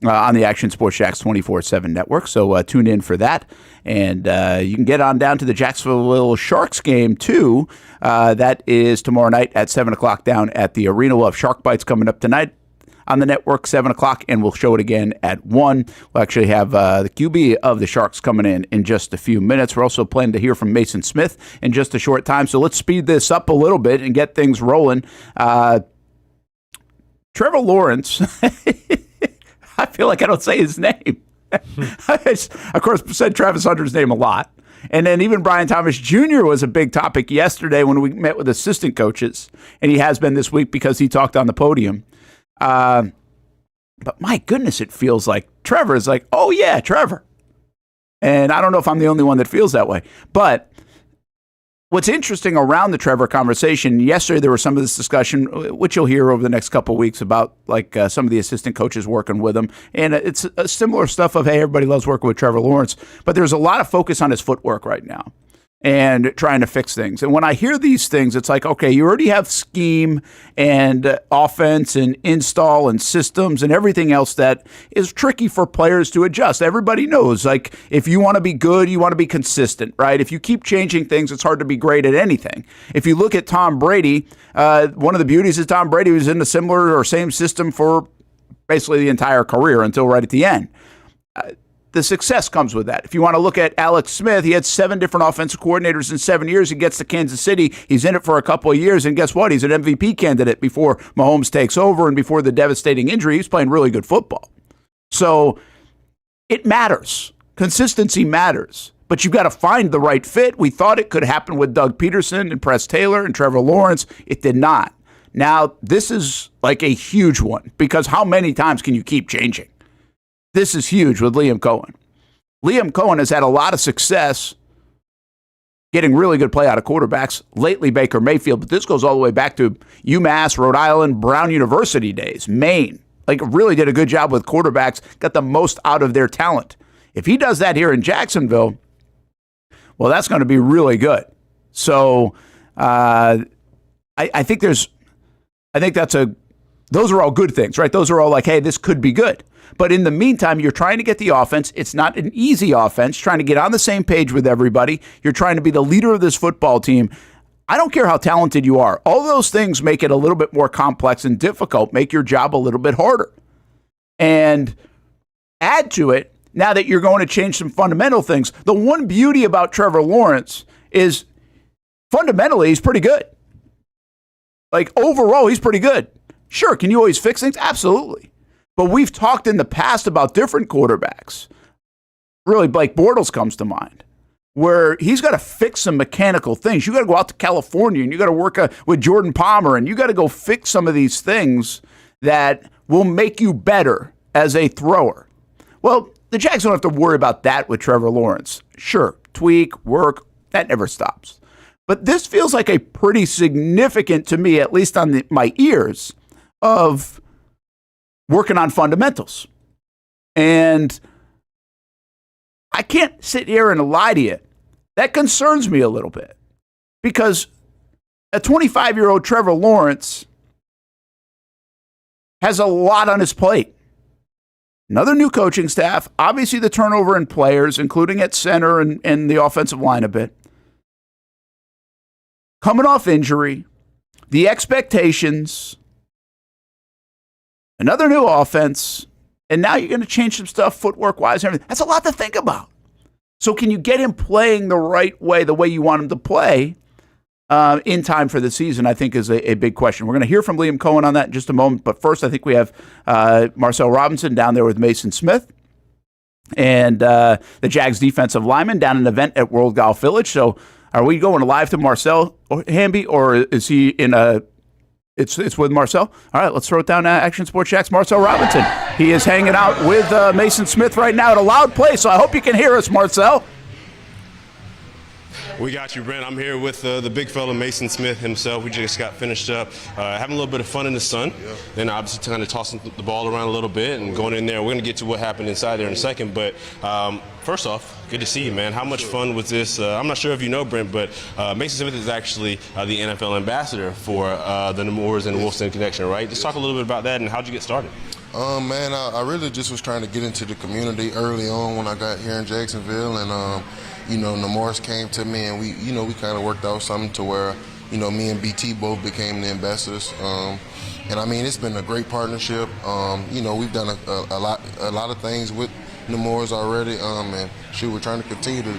S2: on the Action Sports Jax 24/7 network. So tune in for that. And you can get on down to the Jacksonville Sharks game, too. That is tomorrow night at 7 o'clock down at the arena. We'll have Shark Bites coming up tonight on the network, 7 o'clock, and we'll show it again at 1. We'll actually have the QB of the Sharks coming in just a few minutes. We're also planning to hear from Mason Smith in just a short time, so let's speed this up a little bit and get things rolling. Trevor Lawrence, I feel like I don't say his name. Of course, said Travis Hunter's name a lot. And then even Brian Thomas Jr. was a big topic yesterday when we met with assistant coaches, and he has been this week because he talked on the podium. But my goodness, it feels like Trevor is like, oh yeah, Trevor. And I don't know if I'm the only one that feels that way. But what's interesting around the Trevor conversation, yesterday there was some of this discussion, which you'll hear over the next couple of weeks about like some of the assistant coaches working with him. And it's a similar stuff of, hey, everybody loves working with Trevor Lawrence. But there's a lot of focus on his footwork right now and trying to fix things. And when I hear these things, it's like, okay, you already have scheme and offense and install and systems and everything else that is tricky for players to adjust. Everybody knows, like, if you want to be good, you want to be consistent, right? If you keep changing things, it's hard to be great at anything. If you look at Tom Brady, one of the beauties is Tom Brady was in a similar or same system for basically the entire career until right at the end. The success comes with that. If you want to look at Alex Smith, he had 7 different offensive coordinators in 7 years. He gets to Kansas City. He's in it for a couple of years. And guess what? He's an MVP candidate before Mahomes takes over and before the devastating injury. He's playing really good football. So it matters. Consistency matters. But you've got to find the right fit. We thought it could happen with Doug Peterson and Press Taylor and Trevor Lawrence. It did not. Now, this is like a huge one because how many times can you keep changing? This is huge with Liam Coen. Liam Coen has had a lot of success getting really good play out of quarterbacks. Lately, Baker Mayfield, but this goes all the way back to UMass, Rhode Island, Brown University days, Maine. Like, really did a good job with quarterbacks, got the most out of their talent. If he does that here in Jacksonville, well, that's going to be really good. So I think those are all good things, right? Those are all like, hey, this could be good. But in the meantime, you're trying to get the offense. It's not an easy offense, trying to get on the same page with everybody. You're trying to be the leader of this football team. I don't care how talented you are. All those things make it a little bit more complex and difficult, make your job a little bit harder. And add to it, now that you're going to change some fundamental things, the one beauty about Trevor Lawrence is fundamentally he's pretty good. Like, overall, he's pretty good. Sure, can you always fix things? Absolutely. But we've talked in the past about different quarterbacks. Really, Blake Bortles comes to mind, where he's got to fix some mechanical things. You got to go out to California and you got to work with Jordan Palmer and you got to go fix some of these things that will make you better as a thrower. Well, the Jags don't have to worry about that with Trevor Lawrence. Sure, tweak, work, that never stops. But this feels like a pretty significant, to me, at least on my ears, of working on fundamentals. And I can't sit here and lie to you. That concerns me a little bit because a 25-year-old Trevor Lawrence has a lot on his plate. Another new coaching staff, obviously the turnover in players, including at center and the offensive line a bit. Coming off injury, the expectations, another new offense, and now you're going to change some stuff footwork-wise and everything. That's a lot to think about. So can you get him playing the right way, the way you want him to play in time for the season, I think is a big question. We're going to hear from Liam Coen on that in just a moment. But first, I think we have Marcel Robinson down there with Mason Smith and the Jags defensive lineman down an event at World Golf Village. So are we going live to Marcel Hamby, or is he in a... It's with Marcel. All right, let's throw it down to Action Sports Jax. Marcel Robinson. He is hanging out with Mason Smith right now at a loud place, so I hope you can hear us, Marcel.
S6: We got you, Brent. I'm here with the big fella, Mason Smith himself. We just got finished up having a little bit of fun in the sun. Yeah. Then obviously kind of tossing the ball around a little bit and going in there. We're going to get to what happened inside there in a second. But first off, good to see you, man. How much fun was this? I'm not sure if you know, Brent, but Mason Smith is actually the NFL ambassador for the Nemours and Wolfson connection, right? Just talk a little bit about that and how'd you get started?
S9: Man, I really just was trying to get into the community early on when I got here in Jacksonville, and Nemours came to me, and we kind of worked out something to where, me and BT both became the ambassadors. And I mean, it's been a great partnership. We've done a lot of things with Nemours already, and we're trying to continue to,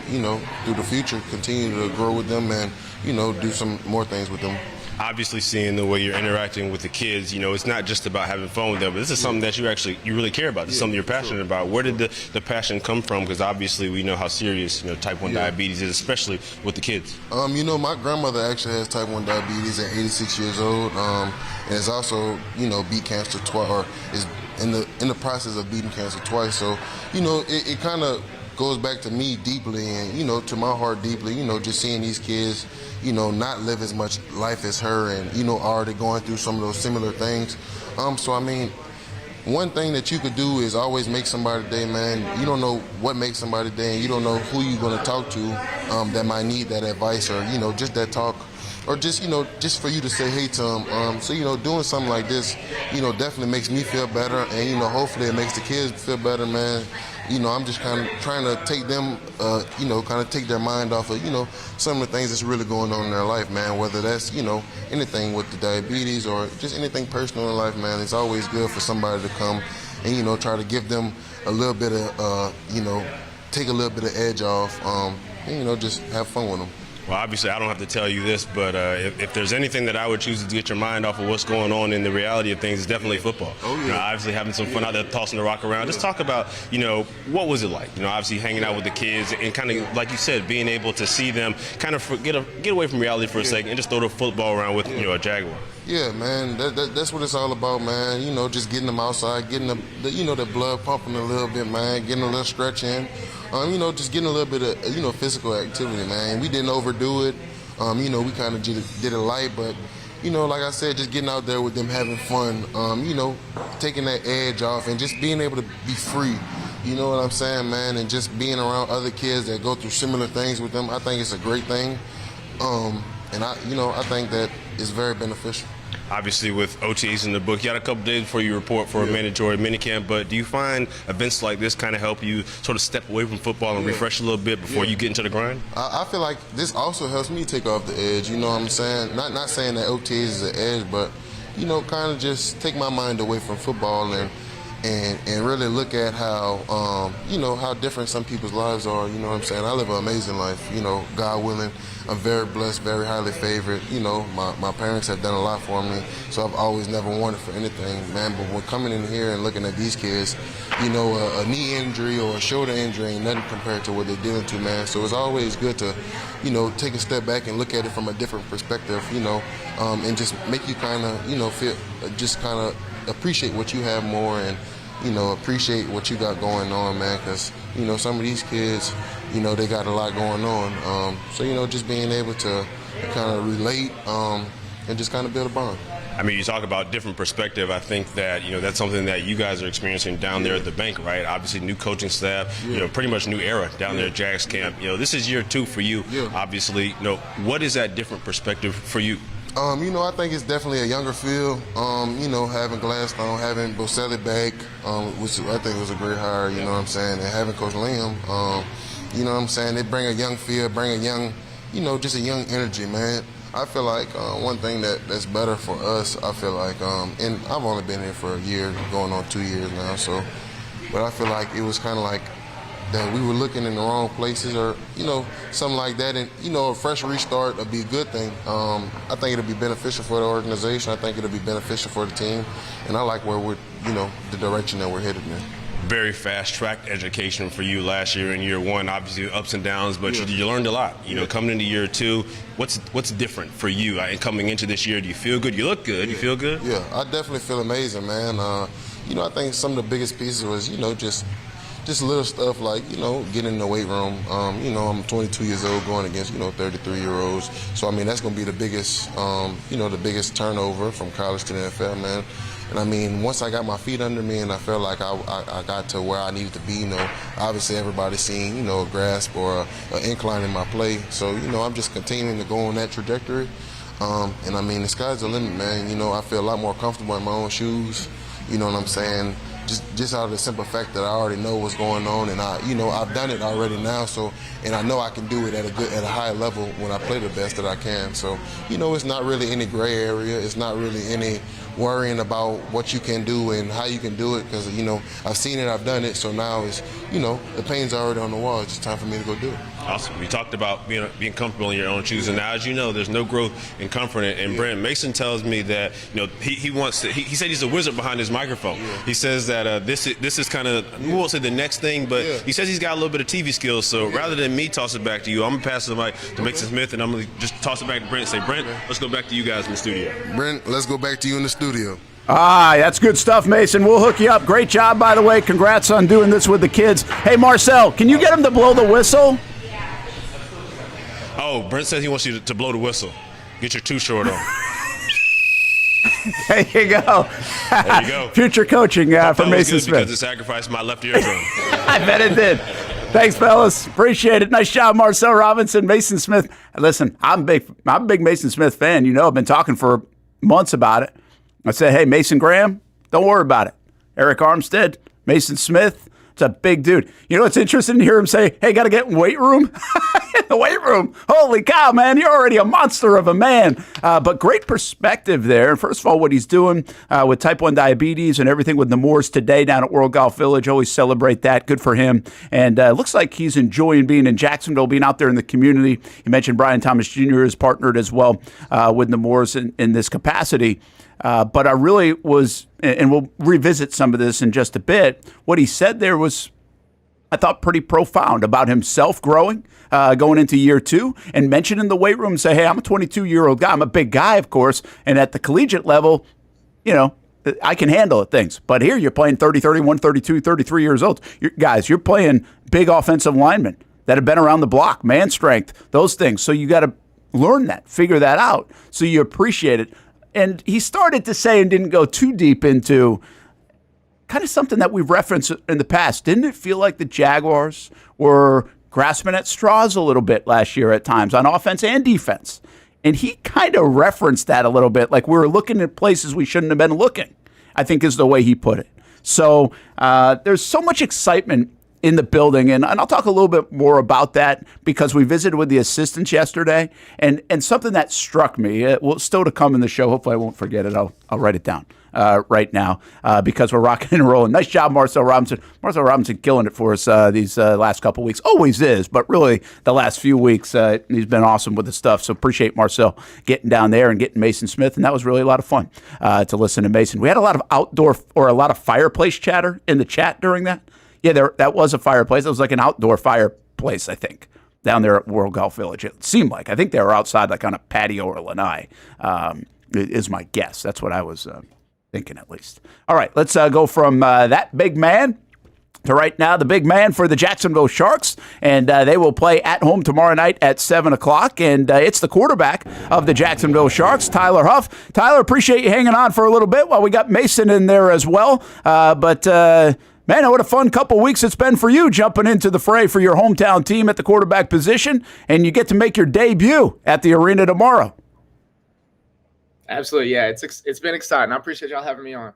S9: through the future, continue to grow with them and, do some more things with them.
S6: Obviously, seeing the way you're interacting with the kids, it's not just about having fun with them, but this is something that you really care about. This is something you're passionate about. Where did the passion come from? Because obviously we know how serious, type 1 diabetes is, especially with the kids.
S9: My grandmother actually has type 1 diabetes at 86 years old, and is also, beat cancer twice, or is in the process of beating cancer twice. So, it kind of goes back to me deeply and, to my heart deeply, just seeing these kids, not live as much life as her and, already going through some of those similar things. So, I mean, one thing that you could do is always make somebody's day, man. You don't know what makes somebody's day, and you don't know who you're going to talk to that might need that advice or, just that talk. Or just, just for you to say hey to them. So, doing something like this, definitely makes me feel better. And, hopefully it makes the kids feel better, man. I'm just kind of trying to take them, kind of take their mind off of, some of the things that's really going on in their life, man. Whether that's, anything with the diabetes or just anything personal in life, man. It's always good for somebody to come and, try to give them a little bit of, take a little bit of edge off, and, just have fun with them.
S6: Well, obviously, I don't have to tell you this, but if there's anything that I would choose to get your mind off of what's going on in the reality of things, it's definitely football.
S9: Oh, yeah.
S6: Obviously, having some fun out there, tossing the rock around. Just talk about, what was it like? Obviously, hanging out with the kids and kind of, like you said, being able to see them kind of get away from reality for a second and just throw the football around with, a Jaguar.
S9: Yeah, man, that's what it's all about, man. Just getting them outside, getting the blood pumping a little bit, man, getting a little stretch in. Just getting a little bit of, physical activity, man. We didn't overdo it. We kind of did it light, but, like I said, just getting out there with them, having fun, taking that edge off and just being able to be free. You know what I'm saying, man? And just being around other kids that go through similar things with them, I think it's a great thing. And I think that it's very beneficial.
S6: Obviously, with OTAs in the book, you had a couple days before you report for a mandatory minicamp, but do you find events like this kind of help you sort of step away from football and refresh a little bit before you get into the grind?
S9: I feel like this also helps me take off the edge, you know what I'm saying? Not saying that OTAs is an edge, but, kind of just take my mind away from football and really look at how, how different some people's lives are, you know what I'm saying? I live an amazing life, God willing. I'm very blessed, very highly favored. My parents have done a lot for me, so I've always never wanted for anything, man. But when coming in here and looking at these kids, a knee injury or a shoulder injury ain't nothing compared to what they're dealing to, man. So it's always good to, take a step back and look at it from a different perspective, and just make you kind of, feel, just kind of appreciate what you have more and, appreciate what you got going on, man, because, some of these kids, they got a lot going on. So, just being able to kind of relate and just kind of build a bond.
S6: I mean, you talk about different perspective. I think that, that's something that you guys are experiencing down there at the bank, right? Obviously, new coaching staff, pretty much new era down there at Jags camp. This is year 2 for you, obviously. What is that different perspective for you?
S9: I think it's definitely a younger field. Having Gladstone, having Boselli back, which I think was a great hire, you know what I'm saying, and having Coach Liam, you know what I'm saying, they bring a young field, bring a young, just a young energy, man. I feel like one thing that's better for us, I feel like, and I've only been here for a year, going on 2 years now, but I feel like it was kind of like that we were looking in the wrong places or, something like that. And, a fresh restart would be a good thing. I think it'll be beneficial for the organization. I think it'll be beneficial for the team. And I like where we're, the direction that we're headed in.
S6: Very fast-track education for you last year in year one. Obviously, ups and downs, but you learned a lot. Coming into year two, what's different for you? And coming into this year, do you feel good? You look good. You feel good?
S9: Yeah, I definitely feel amazing, man. I think some of the biggest pieces was, just little stuff like, getting in the weight room. I'm 22 years old going against, 33-year-olds. So, that's going to be the biggest, the biggest turnover from college to the NFL, man. And, once I got my feet under me and I felt like I got to where I needed to be, obviously everybody's seen, a grasp or an incline in my play. So, I'm just continuing to go on that trajectory. The sky's the limit, man. I feel a lot more comfortable in my own shoes. You know what I'm saying? Just out of the simple fact that I already know what's going on, and I've done it already now. So, and I know I can do it at a high level when I play the best that I can. So, it's not really any gray area. It's not really any worrying about what you can do and how you can do it because I've seen it, I've done it. So now it's the pain's already on the wall. It's just time for me to go do it.
S6: Awesome. You talked about being comfortable in your own shoes, and now, as you know, there's no growth in comfort. And Brent Mason tells me that he wants to. He said he's a wizard behind his microphone. Yeah. He says that this is kind of, we won't say the next thing, but he says he's got a little bit of TV skills. So rather than me toss it back to you, I'm gonna pass the mic to Mason Smith, and I'm gonna just toss it back to Brent and say, Brent, let's go back to you guys in the studio.
S9: Brent, let's go back to you in the studio.
S2: That's good stuff, Mason. We'll hook you up. Great job, by the way. Congrats on doing this with the kids. Hey, Marcel, can you get him to blow the whistle?
S6: Oh, Brent says he wants you to blow the whistle. Get your too short on.
S2: There you go.
S6: There you go.
S2: Future coaching for Mason Smith.
S6: Because it sacrificed my left eardrum.
S2: I bet it did. Thanks, fellas. Appreciate it. Nice job, Marcel Robinson, Mason Smith. Listen, I'm a big Mason Smith fan. I've been talking for months about it. I said, hey, Mason Graham, don't worry about it. Eric Armstead, Mason Smith, it's a big dude. It's interesting to hear him say, hey, got to get in weight room? In the weight room. Holy cow, man, you're already a monster of a man. But great perspective there. First of all, what he's doing with type 1 diabetes and everything with the Moors today down at World Golf Village. Always celebrate that. Good for him. And looks like he's enjoying being in Jacksonville, being out there in the community. You mentioned Brian Thomas Jr. is partnered as well with the Moors in this capacity. But I really was, and we'll revisit some of this in just a bit, what he said there was, I thought, pretty profound about himself growing, going into year two, and mentioned in the weight room, say, hey, I'm a 22-year-old guy. I'm a big guy, of course, and at the collegiate level, I can handle things. But here you're playing 30, 31, 32, 33 years old. You're playing big offensive linemen that have been around the block, man strength, those things. So you got to learn that, figure that out, so you appreciate it. And he started to say, and didn't go too deep into, kind of something that we've referenced in the past. Didn't it feel like the Jaguars were grasping at straws a little bit last year at times on offense and defense? And he kind of referenced that a little bit, like we were looking at places we shouldn't have been looking, I think is the way he put it. So there's so much excitement in the building, and I'll talk a little bit more about that because we visited with the assistants yesterday, and something that struck me, still to come in the show, hopefully I won't forget it, I'll write it down right now because we're rocking and rolling. Nice job, Marcel Robinson. Marcel Robinson killing it for us these last couple weeks. Always is, but really the last few weeks he's been awesome with the stuff, so appreciate Marcel getting down there and getting Mason Smith, and that was really a lot of fun to listen to Mason. We had a lot of outdoor or a lot of fireplace chatter in the chat during that. Yeah, that was a fireplace. It was like an outdoor fireplace, I think, down there at World Golf Village. It seemed like. I think they were outside like on a patio or lanai, is my guess. That's what I was thinking at least. All right, let's go from that big man to right now the big man for the Jacksonville Sharks. And they will play at home tomorrow night at 7 o'clock. And it's the quarterback of the Jacksonville Sharks, Tyler Huff. Tyler, appreciate you hanging on for a little bit while we got Mason in there as well. Man, what a fun couple weeks it's been for you jumping into the fray for your hometown team at the quarterback position, and you get to make your debut at the arena tomorrow.
S10: Absolutely, yeah. It's been exciting. I appreciate y'all having me on.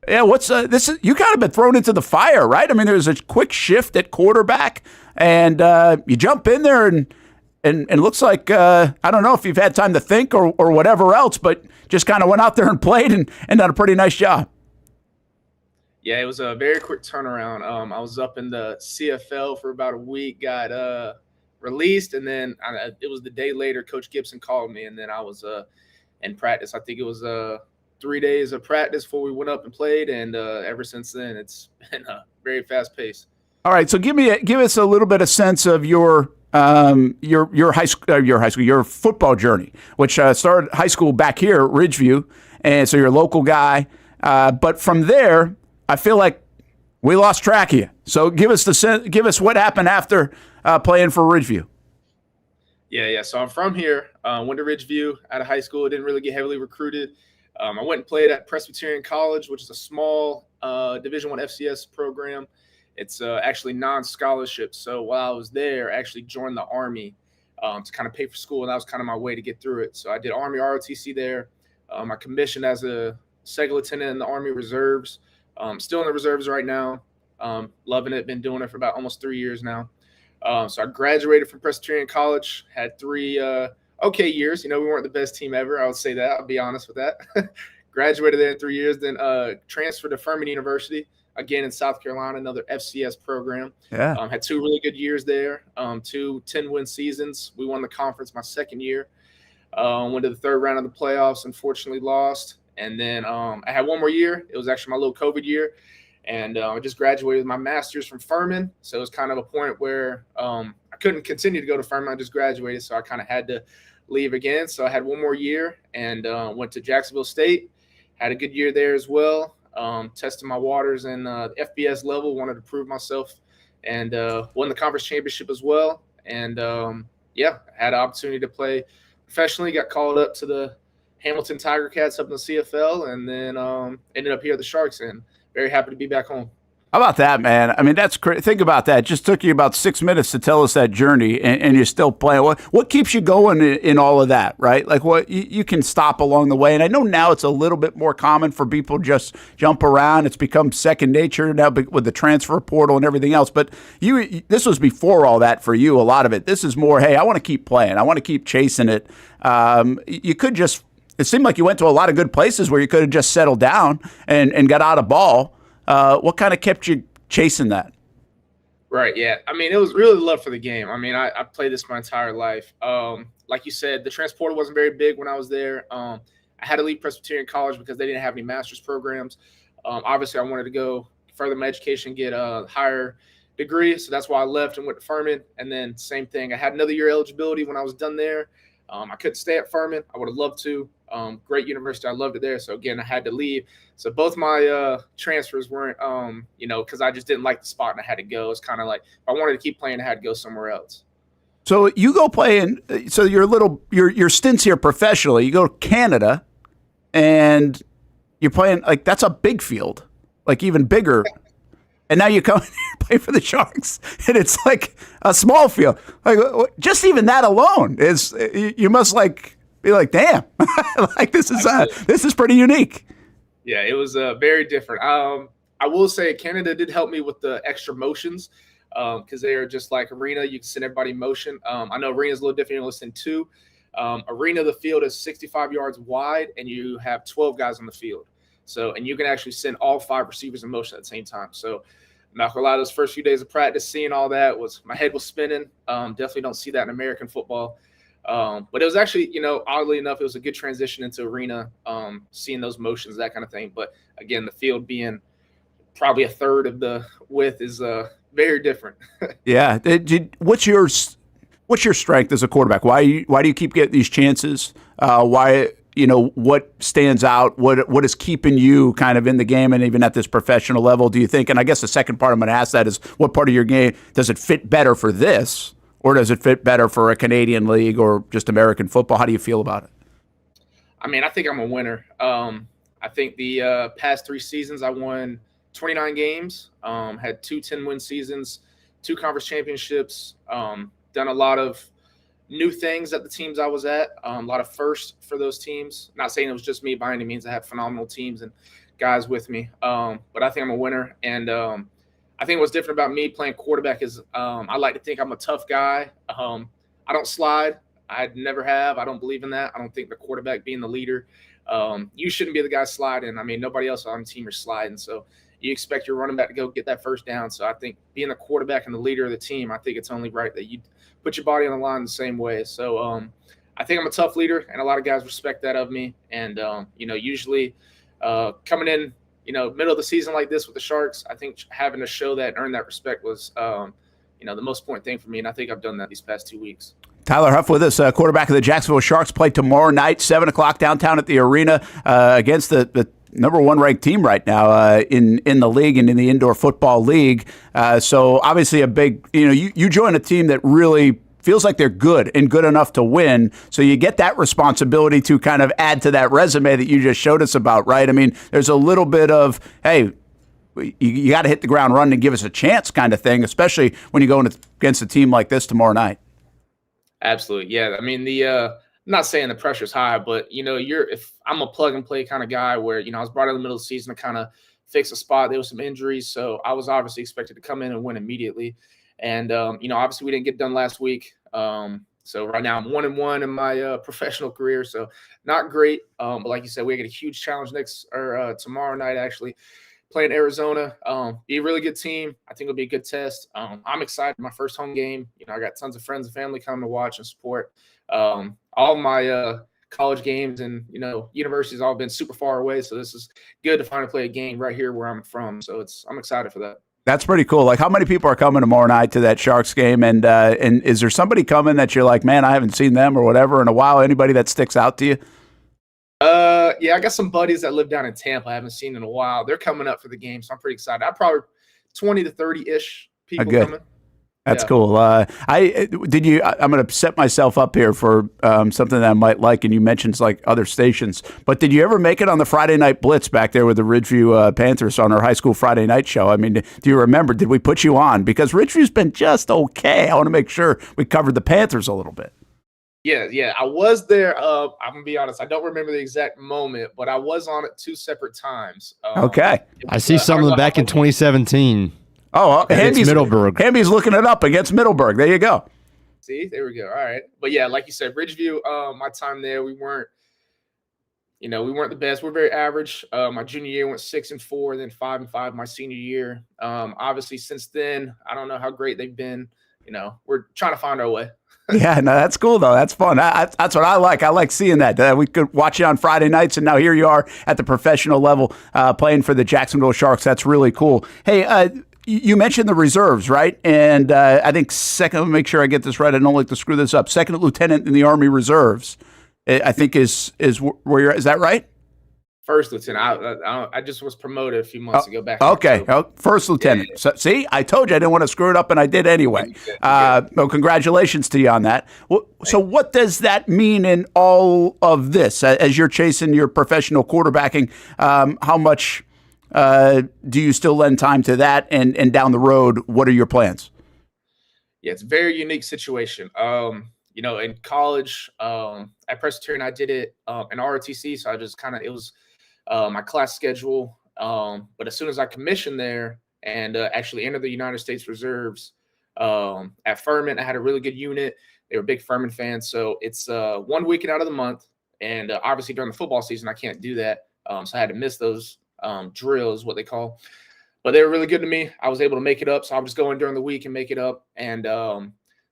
S2: Yeah, what's this? You kind of been thrown into the fire, right? I mean, there's a quick shift at quarterback, and you jump in there, and looks like I don't know if you've had time to think or whatever else, but just kind of went out there and played and done a pretty nice job.
S10: Yeah, it was a very quick turnaround. I was up in the CFL for about a week, got released, and then it was the day later. Coach Gibson called me, and then I was in practice. I think it was 3 days of practice before we went up and played, and ever since then, it's been a very fast pace.
S2: All right, so give us a little bit of sense of your football journey, which started high school back here at Ridgeview, and so you're a local guy. But from there, I feel like we lost track of you. So give us what happened after playing for Ridgeview.
S10: Yeah. So I'm from here. Went to Ridgeview out of high school. Didn't really get heavily recruited. I went and played at Presbyterian College, which is a small Division I FCS program. It's actually non-scholarship. So while I was there, I actually joined the Army to kind of pay for school, and that was kind of my way to get through it. So I did Army ROTC there. I commissioned as a second lieutenant in the Army Reserves. Still in the reserves right now. Loving it. Been doing it for about almost 3 years now. So I graduated from Presbyterian College, had 3 okay years. We weren't the best team ever. I would say that. I'll be honest with that. Graduated there in 3 years, then transferred to Furman University, again in South Carolina, another FCS program.
S2: Yeah.
S10: Had 2 really good years there, 2 10-win seasons. We won the conference my second year. Went to the third round of the playoffs, unfortunately lost. And then I had 1 more year. It was actually my little COVID year. And I just graduated with my master's from Furman. So it was kind of a point where I couldn't continue to go to Furman. I just graduated, so I kind of had to leave again. So I had 1 more year and went to Jacksonville State. Had a good year there as well. Tested my waters in the FBS level, wanted to prove myself, and won the conference championship as well. And, had an opportunity to play professionally, got called up to the Hamilton Tiger Cats up in the CFL, and then ended up here at the Sharks, and very happy to be back home.
S2: How about that, man? I mean, that's crazy. Think about that. It just took you about 6 minutes to tell us that journey, and you're still playing. What keeps you going in all of that, right? Like, what you can stop along the way. And I know now it's a little bit more common for people to just jump around. It's become second nature now with the transfer portal and everything else. But this was before all that for you, a lot of it. This is more, hey, I want to keep playing. I want to keep chasing it. You could just – it seemed like you went to a lot of good places where you could have just settled down and got out of ball. What kind of kept you chasing that?
S10: Right, yeah. I mean, it was really love for the game. I mean, I played this my entire life. Like you said, the transporter wasn't very big when I was there. I had to leave Presbyterian College because they didn't have any master's programs. Obviously, I wanted to go further my education, get a higher degree. So that's why I left and went to Furman. And then same thing. I had another year eligibility when I was done there. I couldn't stay at Furman. I would have loved to. Great university. I loved it there. So, again, I had to leave. So both my transfers weren't, because I just didn't like the spot and I had to go. It's kind of like if I wanted to keep playing, I had to go somewhere else.
S2: So you go play in – so your stints here professionally, you go to Canada and you're playing – like that's a big field, like even bigger. And now you come and play for the Sharks, and it's like a small field. Like just even that alone is you must be like, damn, like this is pretty unique.
S10: Yeah, it was very different. I will say Canada did help me with the extra motions because they are just like arena. You can send everybody in motion. I know arena is a little different. You listen to arena. The field is 65 yards wide, and you have 12 guys on the field. So, and you can actually send all 5 receivers in motion at the same time. So, I'm not gonna lie, those first few days of practice, seeing all that my head was spinning. Definitely don't see that in American football. But it was actually, oddly enough, it was a good transition into arena, seeing those motions, that kind of thing. But again, the field being probably a third of the width is very different. Yeah.
S2: What's your strength as a quarterback? Why do you keep getting these chances? What stands out? What is keeping you kind of in the game and even at this professional level, do you think? And I guess the second part I'm going to ask that is, what part of your game does it fit better for this, or does it fit better for a Canadian league or just American football? How do you feel about it?
S10: I mean, I think I'm a winner. I think the past 3 seasons I won 29 games, had 2 10-win seasons, 2 conference championships, done a lot of new things at the teams I was at. A lot of firsts for those teams. Not saying it was just me by any means. I had phenomenal teams and guys with me. But I think I'm a winner. And I think what's different about me playing quarterback is I like to think I'm a tough guy. I don't slide. I never have. I don't believe in that. I don't think the quarterback being the leader, you shouldn't be the guy sliding. I mean, nobody else on the team is sliding. So you expect your running back to go get that first down. So I think being the quarterback and the leader of the team, I think it's only right that you put your body on the line the same way. So I think I'm a tough leader, and a lot of guys respect that of me. And, usually coming in, middle of the season like this with the Sharks, I think having to show that and earn that respect was, the most important thing for me. And I think I've done that these past 2 weeks.
S2: Tyler Huff with us, quarterback of the Jacksonville Sharks, play tomorrow night, 7 o'clock downtown at the arena against the number one ranked team right now in the league and in the indoor football league. So obviously a big, you join a team that really feels like they're good and good enough to win. So you get that responsibility to kind of add to that resume that you just showed us about, right? I mean, there's a little bit of, hey, you got to hit the ground running and give us a chance kind of thing, especially when you go against a team like this tomorrow night.
S10: Absolutely. Yeah. I mean, I'm not saying the pressure's high, but if I'm a plug and play kind of guy where, I was brought in the middle of the season to kind of fix a spot. There was some injuries. So I was obviously expected to come in and win immediately. And, obviously we didn't get done last week. So right now I'm 1-1 in my professional career. So not great. But like you said, we get a huge challenge tomorrow night, actually playing Arizona. Be a really good team. I think it'll be a good test. I'm excited. My first home game. I got tons of friends and family coming to watch and support. All my college games and universities all been super far away. So this is good to finally play a game right here where I'm from. So I'm excited for that.
S2: That's pretty cool. Like, how many people are coming tomorrow night to that Sharks game? And is there somebody coming that you're like, man, I haven't seen them or whatever in a while? Anybody that sticks out to you?
S10: Yeah, I got some buddies that live down in Tampa I haven't seen in a while. They're coming up for the game, so I'm pretty excited. I probably 20 to 30-ish people coming.
S2: That's cool. I'm going to set myself up here for something that I might like, and you mentioned like other stations. But did you ever make it on the Friday Night Blitz back there with the Ridgeview Panthers on our high school Friday night show? I mean, do you remember? Did we put you on? Because Ridgeview's been just okay. I want to make sure we covered the Panthers a little bit.
S10: Yeah, I was there. I'm going to be honest. I don't remember the exact moment, but I was on it 2 separate times.
S2: Okay.
S4: I see some of them back in 2017.
S2: Oh,
S4: Middleburg.
S2: Hamby's looking it up against Middleburg. There you go.
S10: See, there we go. All right. But yeah, like you said, Ridgeview, my time there, we weren't the best. We're very average. My junior year went 6-4, then 5-5 my senior year. Obviously since then, I don't know how great they've been. We're trying to find our way.
S2: Yeah, no, that's cool, though. That's fun. That's what I like. I like seeing that. We could watch you on Friday nights, and now here you are at the professional level playing for the Jacksonville Sharks. That's really cool. Hey, you mentioned the reserves, right? And I think second, let me make sure I get this right. I don't like to screw this up. Second lieutenant in the Army Reserves, I think is where you're at. Is that right?
S10: First lieutenant. I just was promoted a few months ago back.
S2: Okay. First lieutenant. Yeah. So, see, I told you I didn't want to screw it up, and I did anyway. Well, congratulations to you on that. So what does that mean in all of this? As you're chasing your professional quarterbacking, how much do you still lend time to that? And down the road, what are your plans?
S10: Yeah, it's a very unique situation. In college, at Presbyterian, I did it in ROTC, so I just it was my class schedule. But as soon as I commissioned there and actually entered the United States Reserves at Furman, I had a really good unit. They were big Furman fans, so it's 1 weekend out of the month. And obviously during the football season, I can't do that, so I had to miss those drills, what they call. But they were really good to me. I was able to make it up, so I was going during the week and make it up. And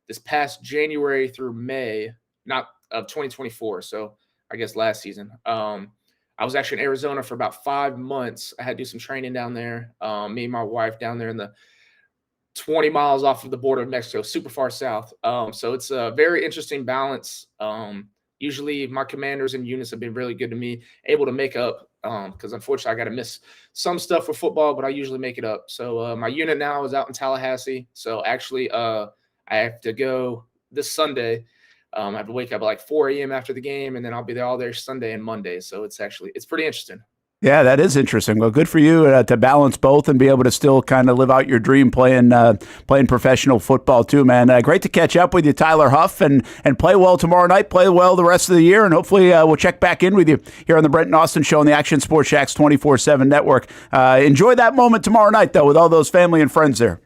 S10: this past January through May, not of 2024, so I guess last season, I was actually in Arizona for about 5 months. I had to do some training down there. Me and my wife down there in the 20 miles off of the border of Mexico, super far south. So it's a very interesting balance. Usually my commanders and units have been really good to me, able to make up because unfortunately I got to miss some stuff for football, but I usually make it up. So my unit now is out in Tallahassee. So actually I have to go this Sunday. I have to wake up at like 4 a.m. after the game, and then I'll be there all day Sunday and Monday. So it's pretty interesting.
S2: Yeah, that is interesting. Well, good for you to balance both and be able to still kind of live out your dream playing professional football too, man. Great to catch up with you, Tyler Huff, and play well tomorrow night, play well the rest of the year, and hopefully we'll check back in with you here on the Brent and Austen Show on the Action Sports Jax 24/7 network. Enjoy that moment tomorrow night, though, with all those family and friends there.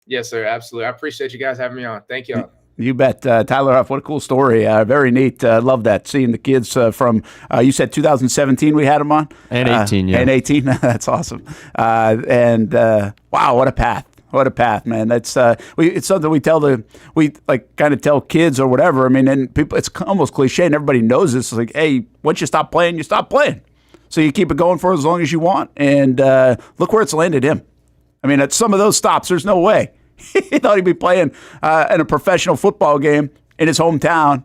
S10: Yes, sir. Absolutely. I appreciate you guys having me on. Thank you.
S2: You bet. Tyler Huff, what a cool story. Very neat. Love that. Seeing the kids from, you said 2017 we had them on?
S4: And 18, yeah.
S2: And 18. That's awesome. Wow, what a path. What a path, man. That's it's something we kind of tell kids or whatever. I mean, and people, it's almost cliche and everybody knows this. It's like, hey, once you stop playing, you stop playing. So you keep it going for as long as you want. And look where it's landed him. I mean, at some of those stops, there's no way. He thought he'd be playing in a professional football game in his hometown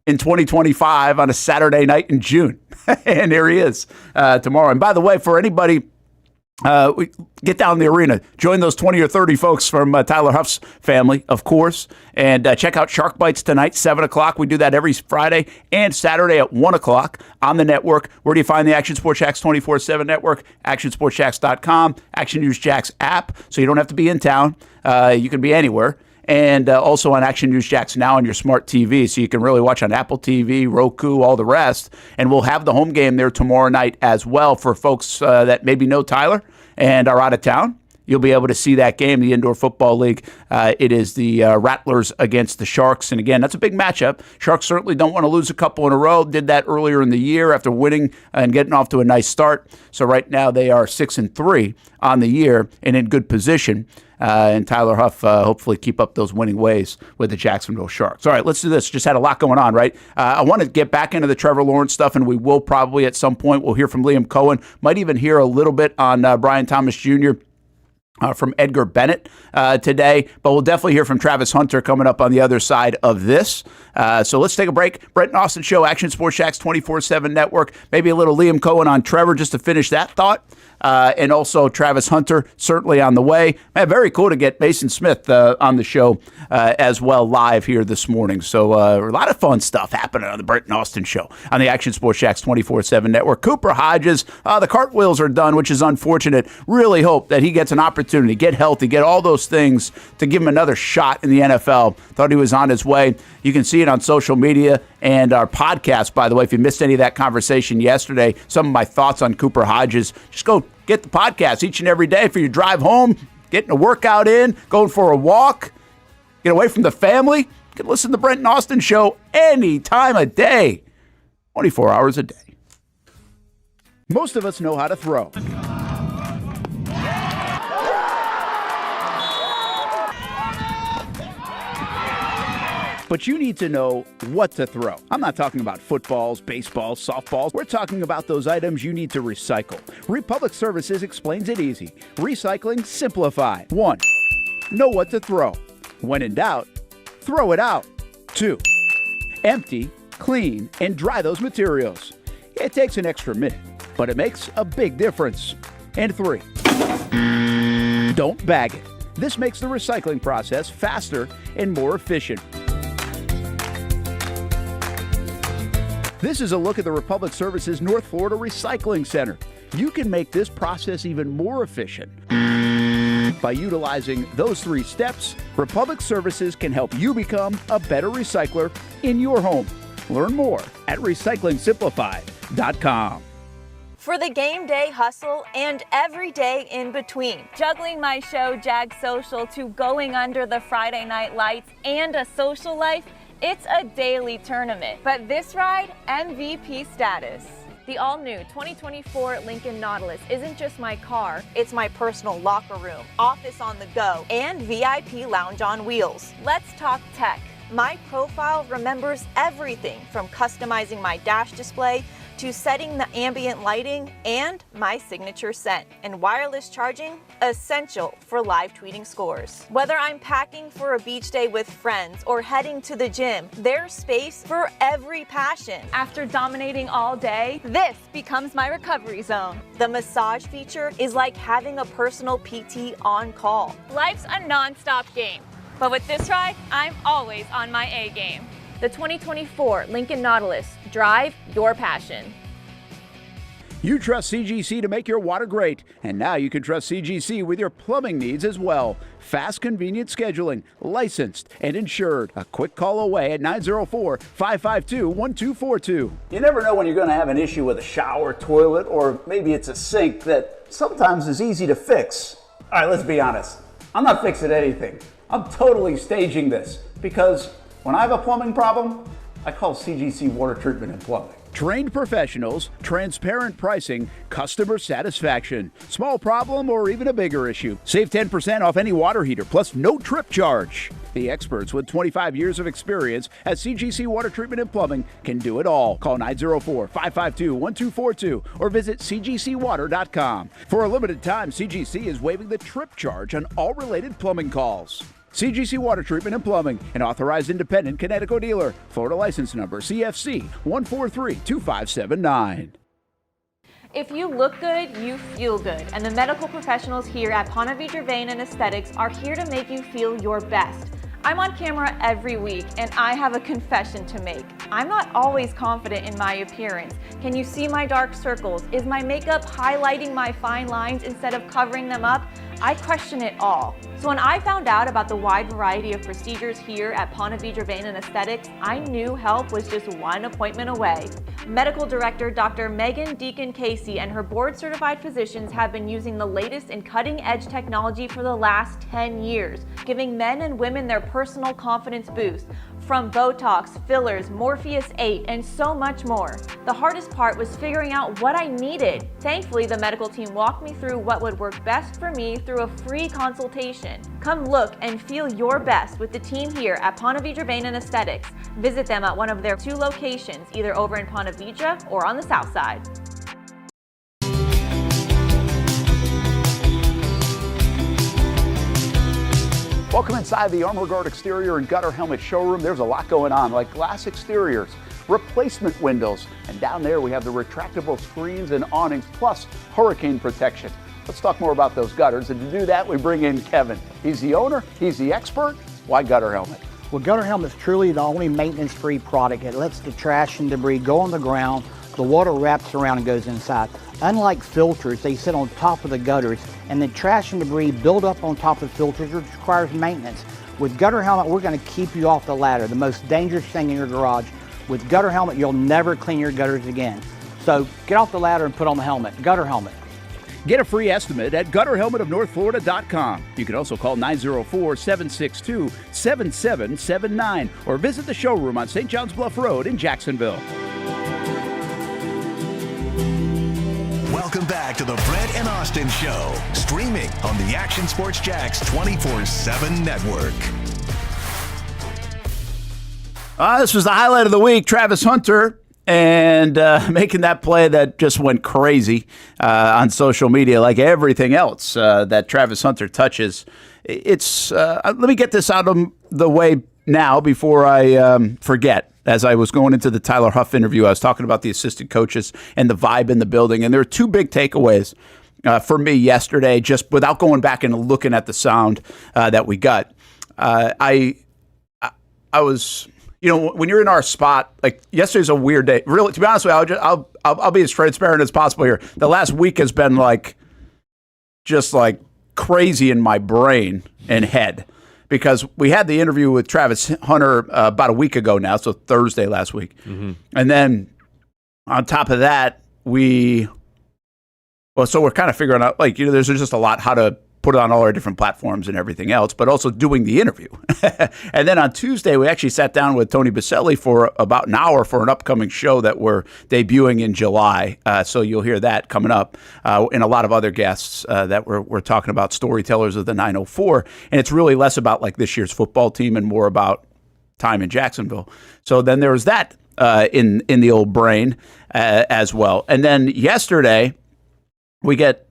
S2: in 2025 on a Saturday night in June. And here he is tomorrow. And by the way, for anybody, we get down in the arena, join those 20 or 30 folks from Tyler Huff's family, of course, and check out Shark Bites tonight, 7 o'clock. We do that every Friday and Saturday at 1 o'clock on the network. Where do you find the Action Sports Jax 24/7 network? ActionSportsJax.com, Action News Jax app, so you don't have to be in town. You can be anywhere. And also on Action News Jax now on your smart TV, so you can really watch on Apple TV, Roku, all the rest. And we'll have the home game there tomorrow night as well for folks that maybe know Tyler and are out of town. You'll be able to see that game, the Indoor Football League. It is the Rattlers against the Sharks. And again, that's a big matchup. Sharks certainly don't want to lose a couple in a row. Did that earlier in the year after winning and getting off to a nice start. So right now they are 6-3 on the year and in good position. And Tyler Huff hopefully keep up those winning ways with the Jacksonville Sharks. All right, let's do this. Just had a lot going on, right? I want to get back into the Trevor Lawrence stuff, and we will probably at some point. We'll hear from Liam Coen. Might even hear a little bit on Brian Thomas Jr., from Edgar Bennett today, but we'll definitely hear from Travis Hunter coming up on the other side of this. So let's take a break. Brent and Austen Show, Action Sports Jax 24/7 network. Maybe a little Liam Coen on Trevor just to finish that thought. And also Travis Hunter certainly on the way. Man, very cool to get Mason Smith on the show as well live here this morning. So a lot of fun stuff happening on the Brent and Austen Show on the Action Sports Jax 24/7 network. Cooper Hodges, the cartwheels are done, which is unfortunate. Really hope that he gets an opportunity, get healthy, get all those things to give him another shot in the NFL. Thought he was on his way. You can see it on social media and our podcast, by the way. If you missed any of that conversation yesterday, some of my thoughts on Cooper Hodges, just go get the podcast each and every day for your drive home, getting a workout in, going for a walk, get away from the family. You can listen to the Brent and Austen Show any time of day, 24 hours a day. Most of us know how to throw. But you need to know what to throw. I'm not talking about footballs, baseballs, softballs. We're talking about those items you need to recycle. Republic Services explains it easy. Recycling simplified. 1. Know what to throw. When in doubt, throw it out. 2. Empty, clean, and dry those materials. It takes an extra minute, but it makes a big difference. And 3. Don't bag it. This makes the recycling process faster and more efficient. This is a look at the Republic Services North Florida Recycling Center. You can make this process even more efficient. By utilizing those 3 steps, Republic Services can help you become a better recycler in your home. Learn more at recyclingsimplified.com.
S11: For the game day hustle and every day in between, juggling my show Jags Social to going under the Friday night lights and a social life, it's a daily tournament, but this ride, MVP status. The all-new 2024 Lincoln Nautilus isn't just my car, it's my personal locker room, office on the go, and VIP lounge on wheels. Let's talk tech. My profile remembers everything from customizing my dash display to setting the ambient lighting and my signature scent. And wireless charging, essential for live tweeting scores. Whether I'm packing for a beach day with friends or heading to the gym, there's space for every passion. After dominating all day, this becomes my recovery zone. The massage feature is like having a personal PT on call. Life's a non-stop game, but with this ride, I'm always on my A game. The 2024 Lincoln Nautilus. Drive your passion.
S2: You trust CGC to make your water great, and now you can trust CGC with your plumbing needs as well. Fast, convenient scheduling, licensed and insured. A quick call away at 904-552-1242.
S12: You never know when you're going to have an issue with a shower, toilet, or maybe it's a sink that sometimes is easy to fix. All right, let's be honest. I'm not fixing anything. I'm totally staging this because when I have a plumbing problem, I call CGC Water Treatment and Plumbing.
S2: Trained professionals, transparent pricing, customer satisfaction. Small problem or even a bigger issue. Save 10% off any water heater plus no trip charge. The experts with 25 years of experience at CGC Water Treatment and Plumbing can do it all. Call 904-552-1242 or visit cgcwater.com. For a limited time, CGC is waiving the trip charge on all related plumbing calls. CGC Water Treatment and Plumbing, an authorized independent Connecticut dealer. Florida license number CFC 1432579.
S11: If you look good, you feel good. And the medical professionals here at Ponte Vedra Vein and Aesthetics are here to make you feel your best. I'm on camera every week, and I have a confession to make. I'm not always confident in my appearance. Can you see my dark circles? Is my makeup highlighting my fine lines instead of covering them up? I question it all. So when I found out about the wide variety of procedures here at Ponte Vedra Vein and Aesthetics, I knew help was just one appointment away. Medical Director Dr. Megan Deacon Casey and her board-certified physicians have been using the latest in cutting-edge technology for the last 10 years, giving men and women their personal confidence boost. From Botox, fillers, Morpheus 8, and so much more. The hardest part was figuring out what I needed. Thankfully, the medical team walked me through what would work best for me through a free consultation. Come look and feel your best with the team here at Ponte Vedra Vein and Aesthetics. Visit them at one of their 2 locations, either over in Ponte Vedra or on the south side.
S2: Welcome inside the Armor Guard exterior and gutter helmet showroom. There's a lot going on, like glass exteriors, replacement windows, and down there we have the retractable screens and awnings, plus hurricane protection. Let's talk more about those gutters, and to do that, we bring in Kevin. He's the owner, he's the expert. Why Gutter Helmet?
S13: Well, Gutter Helmet is truly the only maintenance-free product. It lets the trash and debris go on the ground, the water wraps around and goes inside. Unlike filters, they sit on top of the gutters, and the trash and debris build up on top of filters, which requires maintenance. With Gutter Helmet, we're going to keep you off the ladder, the most dangerous thing in your garage. With Gutter Helmet, you'll never clean your gutters again. So get off the ladder and put on the helmet. Gutter Helmet.
S2: Get a free estimate at gutterhelmetofnorthflorida.com. You can also call 904-762-7779 or visit the showroom on St. John's Bluff Road in Jacksonville.
S1: Welcome back to the Brent and Austen Show, streaming on the Action Sports Jax 24/7 network.
S2: This was the highlight of the week, Travis Hunter, and making that play that just went crazy on social media, like everything else that Travis Hunter touches. It's let me get this out of the way now before I forget. As I was going into the Tyler Huff interview, I was talking about the assistant coaches and the vibe in the building, and there are 2 big takeaways for me yesterday, just without going back and looking at the sound that we got. I was, you know, when you're in our spot, like yesterday's a weird day. Really, to be honest with you, I'll be as transparent as possible here. The last week has been just crazy in my brain and head. Because we had the interview with Travis Hunter about a week ago now, so Thursday last week. Mm-hmm. And then on top of that, so we're kind of figuring out, there's just a lot how to put it on all our different platforms and everything else, but also doing the interview. And then on Tuesday, we actually sat down with Tony Baselli for about an hour for an upcoming show that we're debuting in July. So you'll hear that coming up, and a lot of other guests that we're talking about, storytellers of the 904. And it's really less about this year's football team and more about time in Jacksonville. So then there was that in the old brain as well. And then yesterday, we get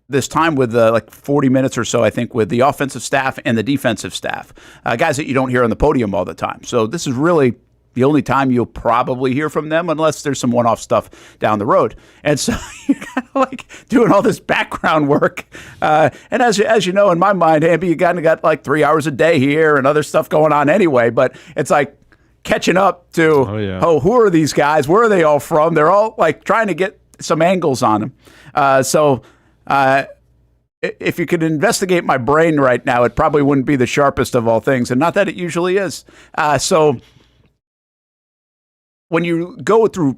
S2: this time with 40 minutes or so, I think, with the offensive staff and the defensive staff, guys that you don't hear on the podium all the time. So this is really the only time you'll probably hear from them, unless there's some one-off stuff down the road. And so you're kind of doing all this background work. And as you know, in my mind, Hamby, you kind of got 3 hours a day here and other stuff going on anyway. But it's catching up to, who are these guys? Where are they all from? They're all trying to get some angles on him. If you could investigate my brain right now, it probably wouldn't be the sharpest of all things, and not that it usually is. So when you go through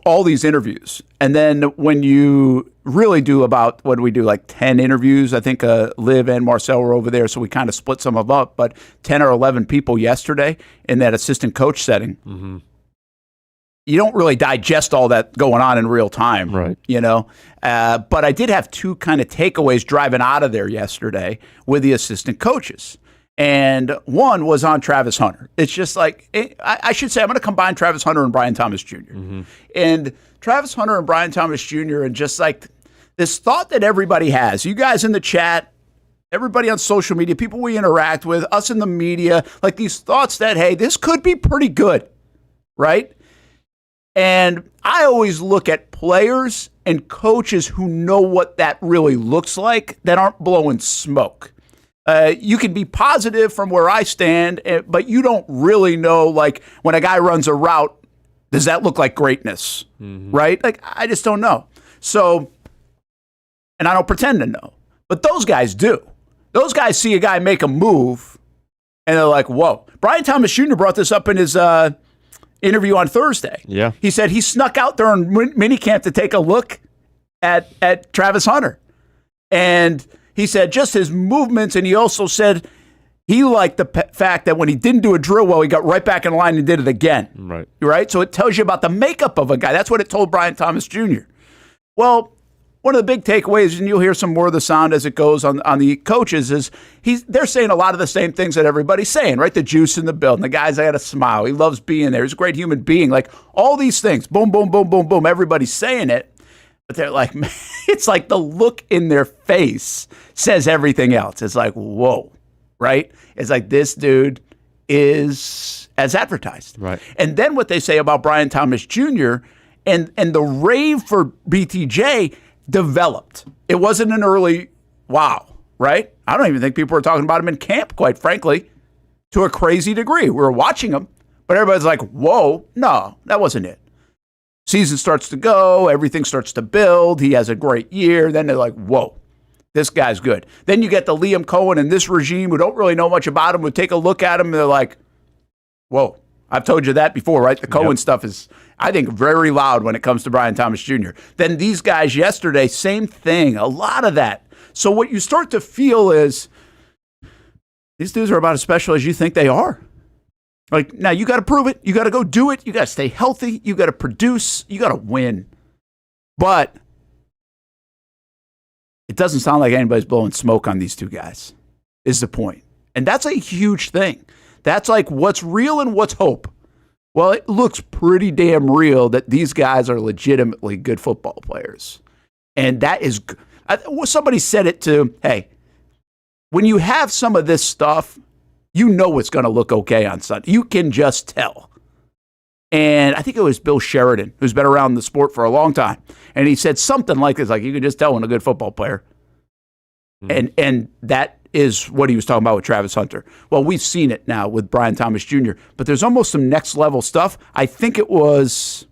S2: all these interviews, and then when you really do about, what do we do, like 10 interviews? I think Liv and Marcel were over there, so we kind of split some of up, but 10 or 11 people yesterday in that assistant coach setting.
S4: Mm-hmm.
S2: You don't really digest all that going on in real time,
S4: right?
S2: But I did have two kind of takeaways driving out of there yesterday with the assistant coaches. And one was on Travis Hunter. It's just like, I should say, I'm going to combine Travis Hunter and Brian Thomas Jr.
S4: Mm-hmm.
S2: And Travis Hunter and Brian Thomas Jr. and just like this thought that everybody has, you guys in the chat, everybody on social media, people we interact with, us in the media, like these thoughts that, hey, this could be pretty good, right? And I always look at players and coaches who know what that really looks like, that aren't blowing smoke. You can be positive from where I stand, but you don't really know, like, when a guy runs a route, does that look like greatness, right? Like, I just don't know. So, and I don't pretend to know. But those guys do. Those guys see a guy make a move, and they're like, whoa. Brian Thomas Jr. brought this up in his interview on Thursday.
S4: Yeah.
S2: He said he snuck out during minicamp to take a look at Travis Hunter. And he said just his movements, and he also said he liked the fact that when he didn't do a drill well, he got right back in line and did it again.
S4: Right.
S2: Right? So it tells you about the makeup of a guy. That's what it told Brian Thomas Jr. Well, one of the big takeaways, and you'll hear some more of the sound as it goes on the coaches, is they're saying a lot of the same things that everybody's saying, right? The juice in the building. The guy's got a smile. He loves being there. He's a great human being. Like, all these things. Boom, boom, boom, boom, boom. Everybody's saying it. But they're like, man, it's like the look in their face says everything else. It's like, whoa, right? It's like, this dude is as advertised.
S4: Right.
S2: And then what they say about Brian Thomas Jr. and the rave for BTJ developed. It wasn't an early wow, right? I don't even think people were talking about him in camp, quite frankly, to a crazy degree. We were watching him, but everybody's like, whoa, no, that wasn't it. Season starts to go, everything starts to build, he has a great year, then they're like, whoa, this guy's good. Then you get the Liam Coen and this regime who don't really know much about him, who take a look at him and they're like, whoa, I've told you that before, right? The Coen stuff is, I think, very loud when it comes to Brian Thomas Jr. Then these guys yesterday, same thing, a lot of that. So what you start to feel is these dudes are about as special as you think they are. Like, now you got to prove it. You got to go do it. You got to stay healthy. You got to produce. You got to win. But it doesn't sound like anybody's blowing smoke on these two guys, is the point. And that's a huge thing. That's like what's real and what's hope. Well, it looks pretty damn real that these guys are legitimately good football players. And that is, somebody said it too, hey, when you have some of this stuff, you know it's going to look okay on Sunday. You can just tell. And I think it was Bill Sheridan, who's been around the sport for a long time. And he said something like this, like, you can just tell when a good football player. And that is what he was talking about with Travis Hunter. Well, we've seen it now with Brian Thomas Jr., but there's almost some next level stuff. I think it was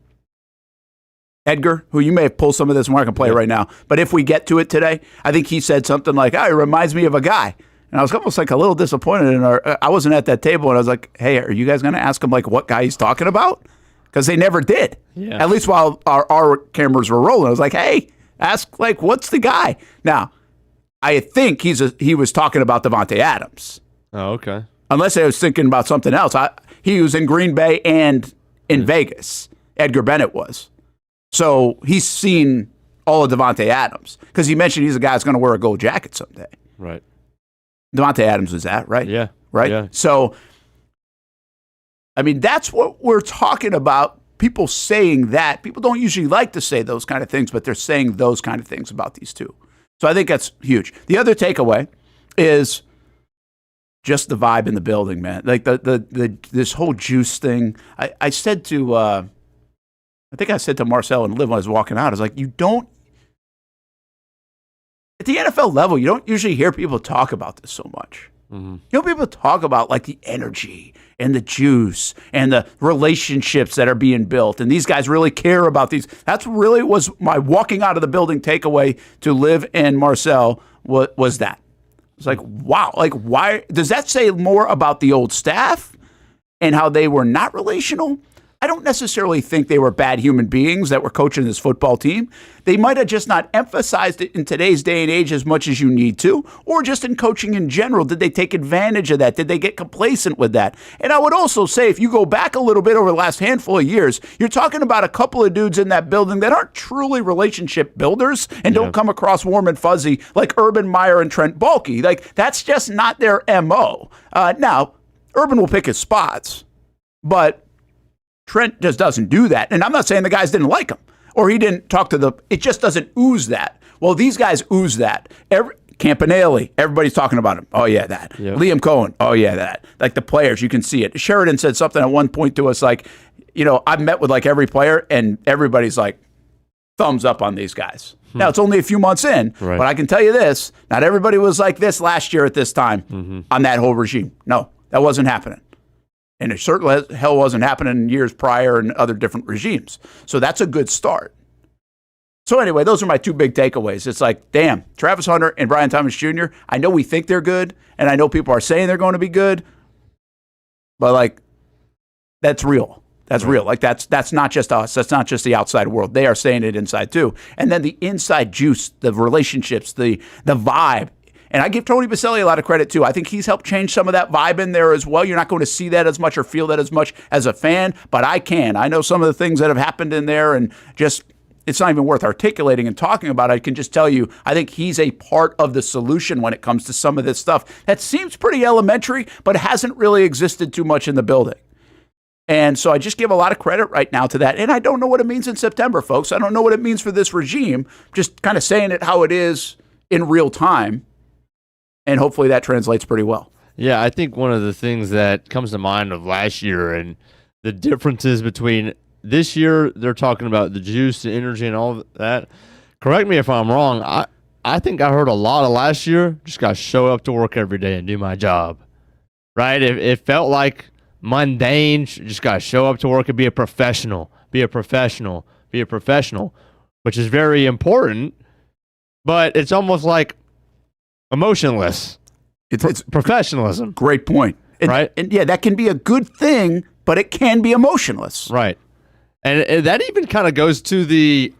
S2: Edgar, who you may have pulled some of this, and we're not going to play it right now. But if we get to it today, I think he said something like, oh, it reminds me of a guy. And I was almost like a little disappointed. I wasn't at that table, and I was like, hey, are you guys going to ask him like what guy he's talking about? Because they never did. Yeah. At least while our cameras were rolling. I was like, hey, ask, like, what's the guy? Now, I think he was talking about Devontae Adams.
S4: Oh, okay.
S2: Unless I was thinking about something else. He was in Green Bay and in Vegas. Edgar Bennett was. So he's seen all of Devontae Adams. Because he mentioned he's a guy that's going to wear a gold jacket someday.
S4: Right.
S2: Devontae Adams was that, right?
S4: Yeah.
S2: Right?
S4: Yeah.
S2: So, I mean, that's what we're talking about. People saying that. People don't usually like to say those kind of things, but they're saying those kind of things about these two. So I think that's huge. The other takeaway is just the vibe in the building, man. Like this whole juice thing. I said to, I think I said to Marcel and Liv when I was walking out, I was like, you don't, at the NFL level, you don't usually hear people talk about this so much. People talk about like the energy and the juice and the relationships that are being built, and these guys really care about these. That's really was my walking out of the building takeaway to Liv and Marcel was that. It's like, wow, like why does that say more about the old staff and how they were not relational? I don't necessarily think they were bad human beings that were coaching this football team. They might have just not emphasized it in today's day and age as much as you need to, or just in coaching in general. Did they take advantage of that? Did they get complacent with that? And I would also say, if you go back a little bit over the last handful of years, you're talking about a couple of dudes in that building that aren't truly relationship builders and don't come across warm and fuzzy like Urban Meyer and Trent Baalke. Like, that's just not their MO. Now, Urban will pick his spots, but Trent just doesn't do that. And I'm not saying the guys didn't like him or he didn't talk to the, it just doesn't ooze that. Well, these guys ooze that. Campanelli, everybody's talking about him. Oh, yeah, that. Yep. Liam Coen, oh, yeah, that. Like the players, you can see it. Sheridan said something at one point to us like, I've met with like every player and everybody's like, thumbs up on these guys. Now, it's only a few months in, but I can tell you this, not everybody was like this last year at this time on that whole regime. No, that wasn't happening. And it certainly hell wasn't happening years prior and other different regimes. So that's a good start. So anyway, those are my two big takeaways. It's like, damn, Travis Hunter and Brian Thomas Jr., I know we think they're good, and I know people are saying they're going to be good, but like, that's real. That's real. Like, that's not just us. That's not just the outside world. They are saying it inside too. And then the inside juice, the relationships, the vibe. And I give Tony Baselli a lot of credit, too. I think he's helped change some of that vibe in there as well. You're not going to see that as much or feel that as much as a fan, but I can. I know some of the things that have happened in there, and just it's not even worth articulating and talking about. I can just tell you, I think he's a part of the solution when it comes to some of this stuff that seems pretty elementary, but hasn't really existed too much in the building. And so I just give a lot of credit right now to that. And I don't know what it means in September, folks. I don't know what it means for this regime. Just kind of saying it how it is in real time. And hopefully that translates pretty well.
S4: Yeah, I think one of the things that comes to mind of last year and the differences between this year, they're talking about the juice, the energy, and all of that. Correct me if I'm wrong. I think I heard a lot of last year, just got to show up to work every day and do my job. Right? It felt like mundane, just got to show up to work and be a professional, which is very important. But it's almost like emotionless. It's professionalism.
S2: Great point.
S4: Right?
S2: And yeah, that can be a good thing, but it can be emotionless.
S4: Right. And that even kind of goes to the,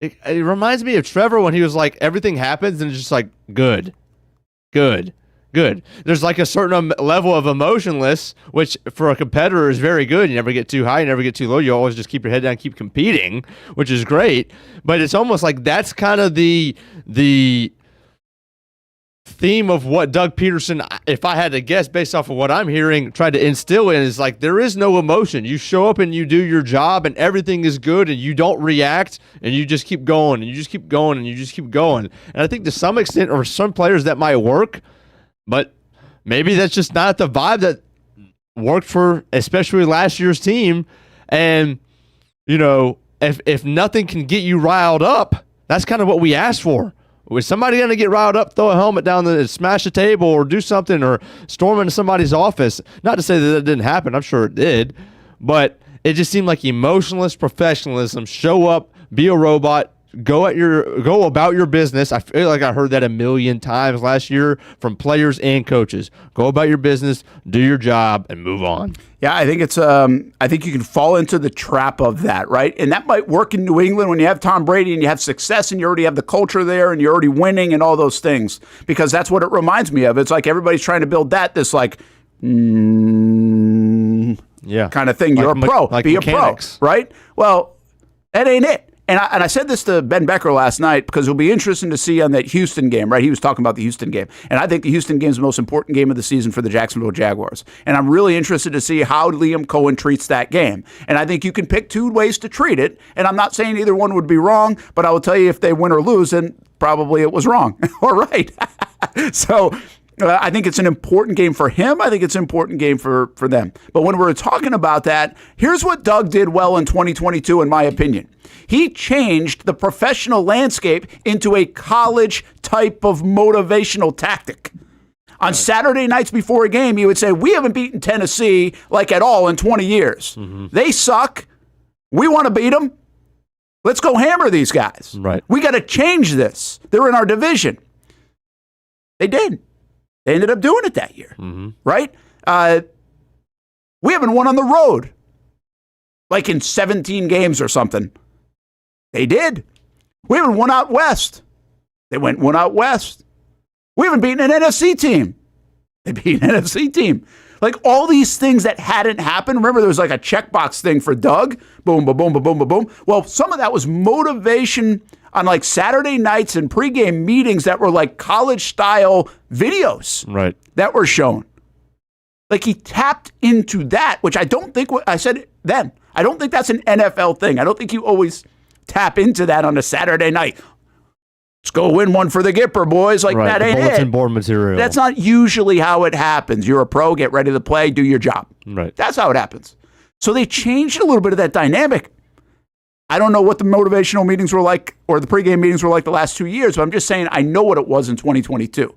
S4: it reminds me of Trevor when he was like, everything happens and it's just like, good. There's like a certain level of emotionless, which for a competitor is very good. You never get too high, you never get too low. You always just keep your head down, keep competing, which is great. But it's almost like that's kind of the theme of what Doug Peterson, if I had to guess based off of what I'm hearing, tried to instill in is like there is no emotion. You show up and you do your job and everything is good and you don't react and you just keep going and you just keep going and you just keep going. And I think to some extent, or some players that might work, but maybe that's just not the vibe that worked for especially last year's team. And, if nothing can get you riled up, that's kind of what we asked for. Was somebody going to get riled up, throw a helmet down, smash a table, or do something, or storm into somebody's office? Not to say that didn't happen. I'm sure it did. But it just seemed like emotionless professionalism. Show up, be a robot, go about your business. I feel like I heard that a million times last year from players and coaches. Go about your business, do your job, and move on.
S2: Yeah, I think it's. I think you can fall into the trap of that, right? And that might work in New England when you have Tom Brady and you have success and you already have the culture there and you're already winning and all those things. Because that's what it reminds me of. It's like everybody's trying to build this like, kind of thing. You're a pro.
S4: Like
S2: be
S4: mechanics.
S2: A pro, right? Well, that ain't it. And I said this to Ben Becker last night because it'll be interesting to see on that Houston game, right? He was talking about the Houston game. And I think the Houston game is the most important game of the season for the Jacksonville Jaguars. And I'm really interested to see how Liam Coen treats that game. And I think you can pick two ways to treat it. And I'm not saying either one would be wrong, but I will tell you if they win or lose, then probably it was wrong. All right. So I think it's an important game for him. I think it's an important game for them. But when we're talking about that, here's what Doug did well in 2022, in my opinion. He changed the professional landscape into a college type of motivational tactic. On Saturday nights before a game, he would say, we haven't beaten Tennessee like at all in 20 years. They suck. We want to beat them. Let's go hammer these guys.
S4: Right.
S2: We got to change this. They're in our division. They did. They ended up doing it that year, right? We haven't won on the road, like in 17 games or something. They did. We haven't won out west. They won out west. We haven't beaten an NFC team. They beat an NFC team. Like all these things that hadn't happened. Remember, there was like a checkbox thing for Doug. Boom, boom, boom, boom, boom, boom, boom. Well, some of that was motivation on like Saturday nights and pregame meetings that were like college-style videos that were shown. Like he tapped into that, which I don't think, I said then, I don't think that's an NFL thing. I don't think you always tap into that on a Saturday night. Let's go win one for the Gipper, boys. Like that ain't
S4: bulletin
S2: it.
S4: board material.
S2: That's not usually how it happens. You're a pro, get ready to play, do your job.
S4: Right.
S2: That's how it happens. So they changed a little bit of that dynamic. I don't know what the motivational meetings were like or the pregame meetings were like the last 2 years, but I'm just saying I know what it was in 2022.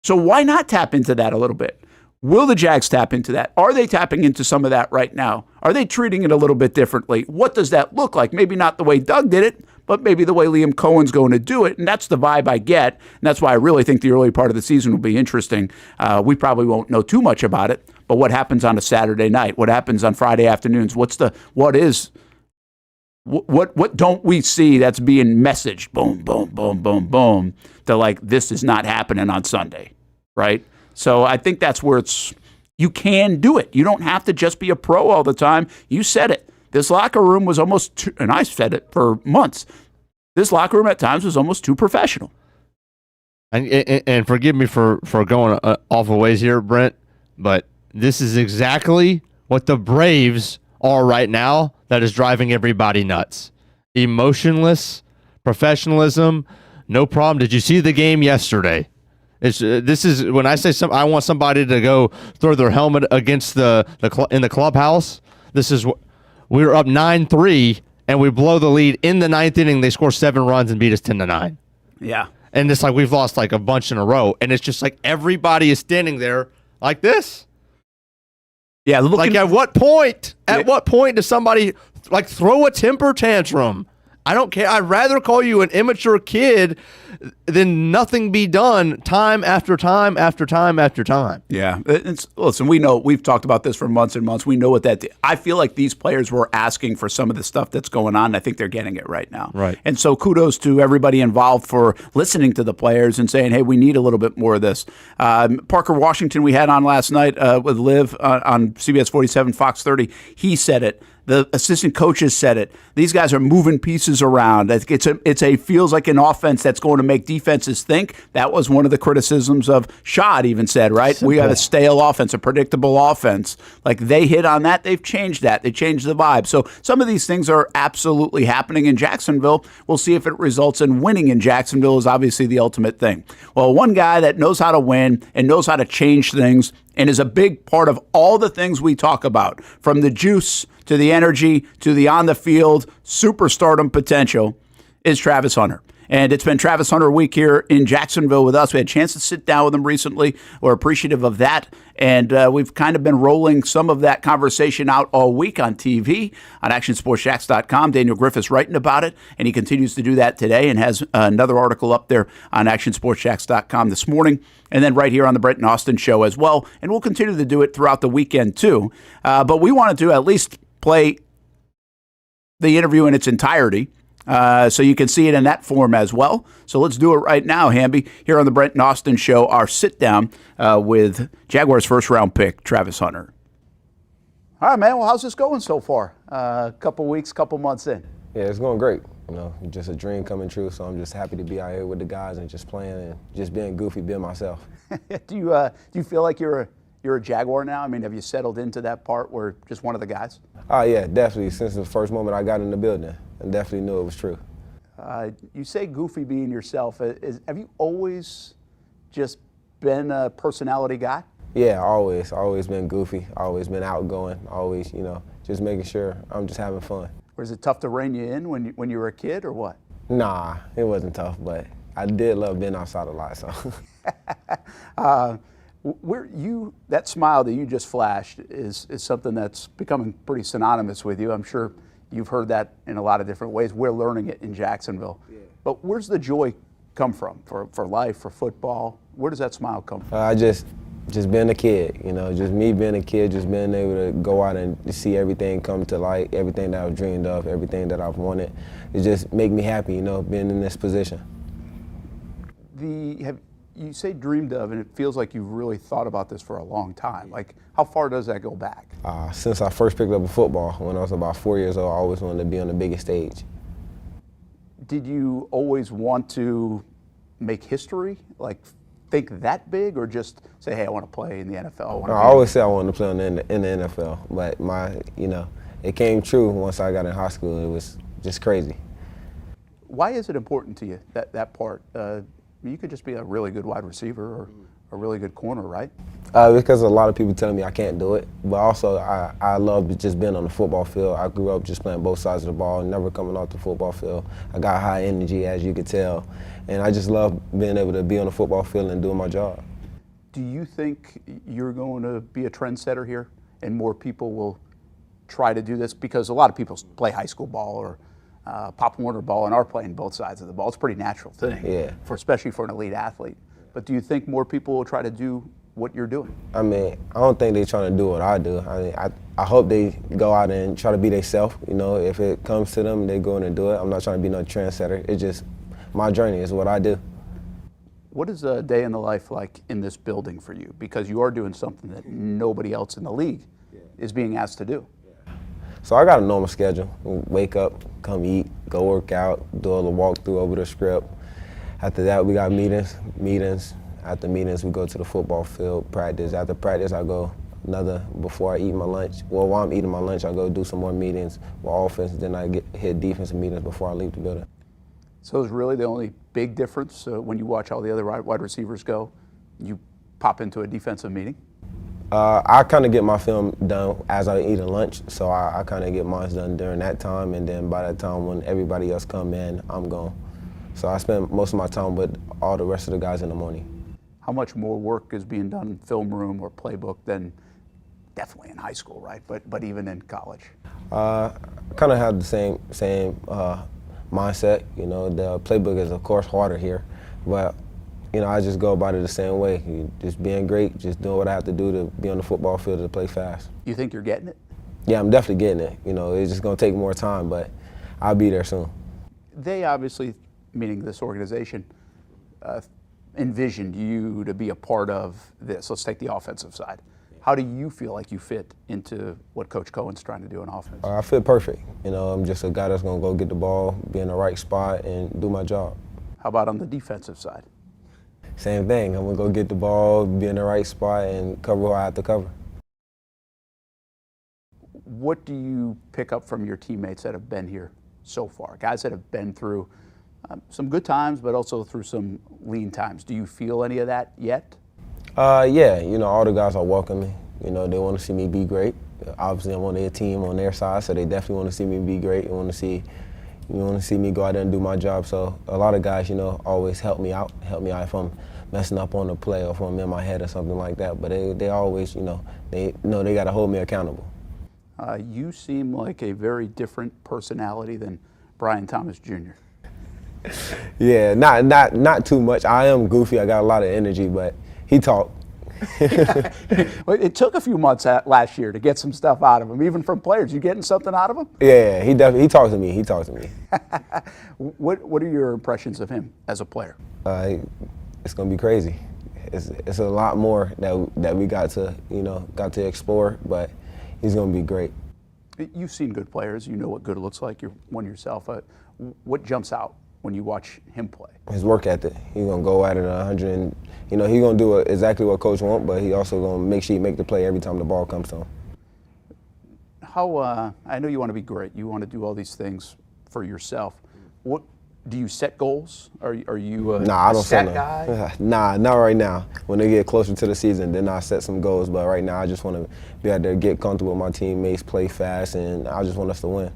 S2: So why not tap into that a little bit? Will the Jags tap into that? Are they tapping into some of that right now? Are they treating it a little bit differently? What does that look like? Maybe not the way Doug did it, but maybe the way Liam Cohen's going to do it. And that's the vibe I get. And that's why I really think the early part of the season will be interesting. We probably won't know too much about it, but what happens on a Saturday night? What happens on Friday afternoons? What don't we see that's being messaged? Boom, boom, boom, boom, boom. To like, this is not happening on Sunday, right? So I think that's where you can do it. You don't have to just be a pro all the time. You said it. This locker room was almost and I said it for months, this locker room at times was almost too professional.
S4: And forgive me for going off a ways here, Brent, but this is exactly what the Braves are right now that is driving everybody nuts. Emotionless, professionalism, no problem. Did you see the game yesterday? This is when I say I want somebody to go throw their helmet against in the clubhouse. This is we were up 9-3 and we blow the lead in the ninth inning. They score 7 runs and beat us 10-9.
S2: Yeah,
S4: and it's like we've lost like a bunch in a row, and it's just like everybody is standing there like this.
S2: Yeah,
S4: like at what point? At what point does somebody like throw a temper tantrum? I don't care. I'd rather call you an immature kid than nothing be done time after time after time after time.
S2: Yeah. Listen, we've talked about this for months and months. We know what that did. I feel like these players were asking for some of the stuff that's going on. And I think they're getting it right now.
S4: Right.
S2: And so kudos to everybody involved for listening to the players and saying, hey, we need a little bit more of this. Parker Washington we had on last night with Liv on CBS 47, Fox 30. He said it. The assistant coaches said it. These guys are moving pieces around. It feels like an offense that's going to make defenses think. That was one of the criticisms of Shad even said, right? Simple. We got a stale offense, a predictable offense. Like they hit on that. They've changed that. They changed the vibe. So some of these things are absolutely happening in Jacksonville. We'll see if it results in winning in Jacksonville is obviously the ultimate thing. Well, one guy that knows how to win and knows how to change things and is a big part of all the things we talk about, from the juice to the energy to the on-the-field superstardom potential, is Travis Hunter. And it's been Travis Hunter week here in Jacksonville with us. We had a chance to sit down with him recently. We're appreciative of that. And we've kind of been rolling some of that conversation out all week on TV, on ActionSportsJacks.com. Daniel Griffith's writing about it, and he continues to do that today and has another article up there on ActionSportsJacks.com this morning, and then right here on the Brent and Austen Show as well. And we'll continue to do it throughout the weekend too. But we wanted to at least play the interview in its entirety. So you can see it in that form as well. So let's do it right now, Hamby, here on the Brent and Austen Show, our sit-down with Jaguars first-round pick, Travis Hunter. All right, man. Well, how's this going so far? Couple weeks, couple months in.
S14: Yeah, it's going great. Just a dream coming true, so I'm just happy to be out here with the guys and just playing and just being goofy, being myself.
S2: Do you feel like you're a Jaguar now? I mean, have you settled into that part where just one of the guys?
S14: Oh, yeah, definitely. Since the first moment I got in the building, I definitely knew it was true.
S2: You say goofy being yourself. Have you always just been a personality guy?
S14: Yeah, always. Always been goofy. Always been outgoing. Always, just making sure I'm just having fun.
S2: Was it tough to rein you in when you were a kid or what?
S14: Nah, it wasn't tough, but I did love being outside a lot, so.
S2: That smile that you just flashed is something that's becoming pretty synonymous with you. I'm sure you've heard that in a lot of different ways. We're learning it in Jacksonville. Yeah. But where's the joy come from for life, for football? Where does that smile come from?
S14: Just being a kid, just me being a kid, just being able to go out and see everything come to light, everything that I've dreamed of, everything that I've wanted. It just make me happy, being in this position.
S2: You say dreamed of, and it feels like you've really thought about this for a long time. Like, how far does that go back?
S14: Since I first picked up a football, when I was about 4 years old, I always wanted to be on the biggest stage.
S2: Did you always want to make history? Like, think that big, or just say, hey, I want to play in the NFL?
S14: I always said I wanted to play in the NFL, but it came true once I got in high school. It was just crazy.
S2: Why is it important to you, that part? You could just be a really good wide receiver or a really good corner, right?
S14: Because a lot of people telling me I can't do it, but also I love just being on the football field. I grew up just playing both sides of the ball, never coming off the football field. I got high energy, as you could tell, and I just love being able to be on the football field and doing my job.
S2: Do you think you're going to be a trendsetter here, and more people will try to do this? Because a lot of people play high school ball or Pop Warner ball and are playing both sides of the ball. It's a pretty natural thing, especially for an elite athlete. But do you think more people will try to do what you're doing?
S14: I don't think they're trying to do what I do. I hope they go out and try to be themselves. If it comes to them, they go in and do it. I'm not trying to be no trendsetter. It's just my journey is what I do.
S2: What is a day in the life like in this building for you? Because you are doing something that nobody else in the league is being asked to do.
S14: So I got a normal schedule. Wake up, come eat, go work out, do a little walkthrough over the script. After that, we got meetings. After meetings, we go to the football field, practice. After practice, I go before I eat my lunch. Well, while I'm eating my lunch, I go do some more meetings with offense. Then I hit defensive meetings before I leave the building.
S2: So is really the only big difference when you watch all the other wide receivers go, you pop into a defensive meeting?
S14: I kind of get my film done as I eat a lunch, so I kind of get mine done during that time, and then by that time when everybody else come in, I'm gone. So I spend most of my time with all the rest of the guys in the morning.
S2: How much more work is being done in film room or playbook than definitely in high school, right? But even in college?
S14: Kind of have the same mindset. The playbook is of course harder here, but I just go about it the same way. Just being great, just doing what I have to do to be on the football field to play fast.
S2: You think you're getting it?
S14: Yeah, I'm definitely getting it. It's just going to take more time, but I'll be there soon.
S2: They obviously, meaning this organization, envisioned you to be a part of this. Let's take the offensive side. How do you feel like you fit into what Coach Coen's trying to do in offense?
S14: I fit perfect. I'm just a guy that's going to go get the ball, be in the right spot, and do my job.
S2: How about on the defensive side?
S14: Same thing. I'm going to go get the ball, be in the right spot, and cover what I have to cover.
S2: What do you pick up from your teammates that have been here so far? Guys that have been through some good times, but also through some lean times. Do you feel any of that yet?
S14: Yeah. All the guys are welcoming. They want to see me be great. Obviously, I'm on their team, on their side, so they definitely want to see me be great. They want to see me go out there and do my job. So a lot of guys, always help me out if I'm messing up on the play or if I'm in my head or something like that. But they always, they got to hold me accountable.
S2: You seem like a very different personality than Brian Thomas Jr.
S14: Yeah, not too much. I am goofy. I got a lot of energy, but he talked.
S2: Well, it took a few months last year to get some stuff out of him, even from players. You getting something out of him?
S14: Yeah, he talked to me.
S2: What are your impressions of him as a player?
S14: It's gonna be crazy. It's a lot more that we got to explore, but he's gonna be great.
S2: You've seen good players. You know what good looks like. You're one yourself. What jumps out when you watch him play? His
S14: work ethic. He's gonna go at it 100. And, he's gonna do exactly what coach wants, but he also gonna make sure he make the play every time the ball comes to him.
S2: I know you want to be great. You want to do all these things for yourself. What do you set goals? Are you a
S14: I don't
S2: stat
S14: set
S2: guy?
S14: Nah, not right now. When they get closer to the season, then I set some goals. But right now, I just want to be able to get comfortable with my teammates, play fast, and I just want us to win.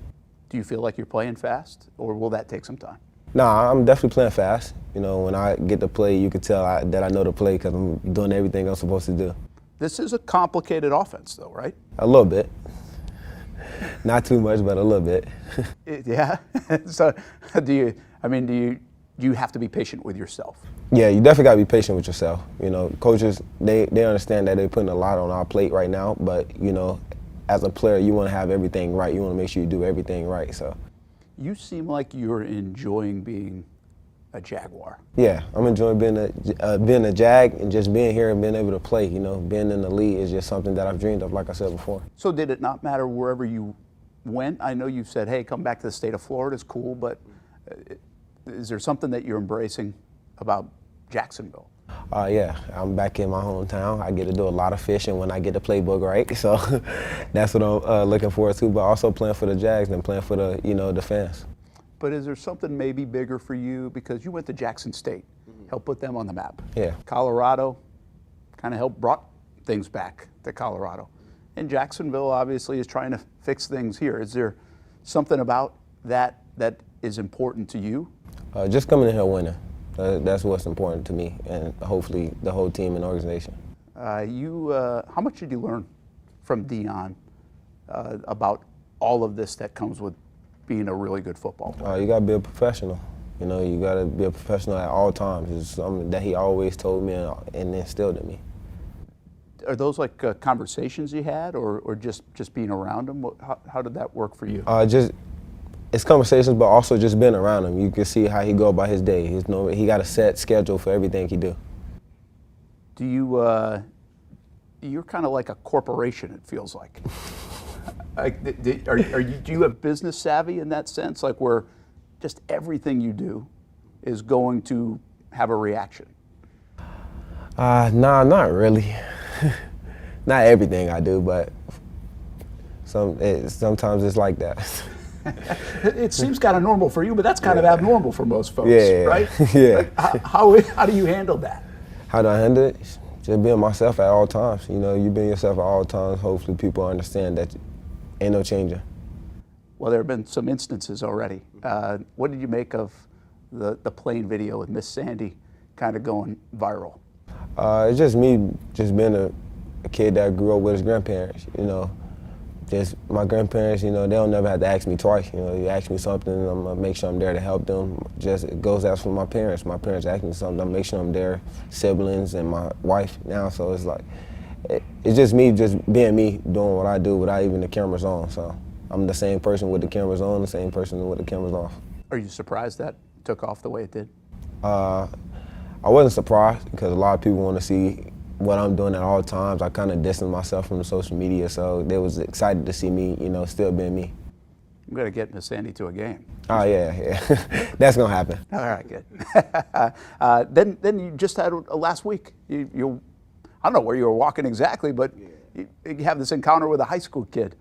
S2: Do you feel like you're playing fast, or will that take some time?
S14: Nah, I'm definitely playing fast. You know, when I get to play, you can tell that I know to play because I'm doing everything I'm supposed to do.
S2: This is a complicated offense, though, right?
S14: A little bit. Not too much, but a little bit.
S2: Yeah. So, do you have to be patient with yourself?
S14: Yeah, you definitely got to be patient with yourself. You know, coaches, they understand that they're putting a lot on our plate right now, but, you know, as a player, you want to have everything right. You want to make sure you do everything right, so.
S2: You seem like you're enjoying being a Jaguar.
S14: Yeah, I'm enjoying being a Jag and just being here and being able to play. You know, being in the league is just something that I've dreamed of, like I said before.
S2: So did it not matter wherever you went? I know you said, hey, come back to the state of Florida, it's cool, but is there something that you're embracing about Jacksonville?
S14: Yeah, I'm back in my hometown. I get to do a lot of fishing when I get the playbook right, so that's what I'm looking forward to, but also playing for the Jags and playing for the, you know, the fans.
S2: But is there something maybe bigger for you? Because you went to Jackson State, helped put them on the map.
S14: Yeah.
S2: Colorado kind of helped brought things back to Colorado. And Jacksonville obviously is trying to fix things here. Is there something about that that is important to you?
S14: Just coming in here winning. That's what's important to me, and hopefully the whole team and organization.
S2: How much did you learn from Dion about all of this that comes with being a really good football player?
S14: You got to be a professional. You know, you got to be a professional at all times. It's something that he always told me and instilled in me.
S2: Are those like conversations you had, or just being around him? How did that work for you?
S14: It's conversations, but also just being around him. You can see how he go about his day. He got a set schedule for everything he do.
S2: Do you? You're kind of like a corporation. It feels like. Do you have business savvy in that sense, like where just everything you do is going to have a reaction?
S14: Nah, not really. Not everything I do, but sometimes it's like that.
S2: It seems kind of normal for you, but that's kind of abnormal for most folks, right?
S14: Yeah.
S2: Like, how do you handle that?
S14: How do I handle it? Just being myself at all times. You know, you being yourself at all times. Hopefully people understand that ain't no changing.
S2: Well, there have been some instances already. What did you make of the plane video with Miss Sandy kind of going viral?
S14: It's just me just being a kid that grew up with his grandparents, you know. Just my grandparents, you know, they don't never have to ask me twice. You know, you ask me something, I'm gonna make sure I'm there to help them. Just it goes out for my parents. My parents ask me something, I'm make sure I'm there. Siblings and my wife now, so it's like, it's just me just being me, doing what I do without even the cameras on. So I'm the same person with the cameras on, the same person with the cameras off.
S2: Are you surprised that took off the way it did?
S14: I wasn't surprised because a lot of people want to see what I'm doing at all times. I kind of distanced myself from the social media, so they was excited to see me, you know, still being me.
S2: I'm going to get Miss Sandy to a game.
S14: Oh, yeah. That's going to happen.
S2: All right, good. Then you just had last week. You I don't know where you were walking exactly, but you have this encounter with a high school kid.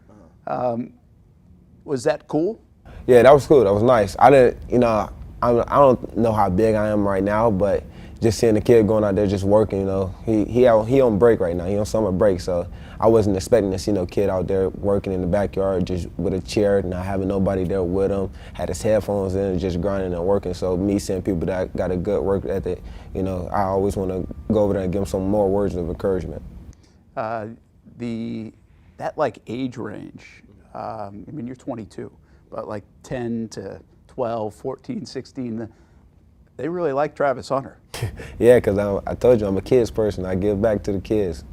S2: Was that cool?
S14: Yeah, that was cool. That was nice. I didn't, you know, I don't know how big I am right now, but just seeing the kid going out there just working, you know, he on break right now. He on summer break, so I wasn't expecting to see no kid out there working in the backyard just with a chair, not having nobody there with him, had his headphones in, just grinding and working. So me seeing people that got a good work ethic, you know, I always want to go over there and give them some more words of encouragement.
S2: That like age range, I mean, you're 22, but like 10 to 12, 14, 16, they really like Travis Hunter.
S14: Yeah, because I told you I'm a kids person. I give back to the kids.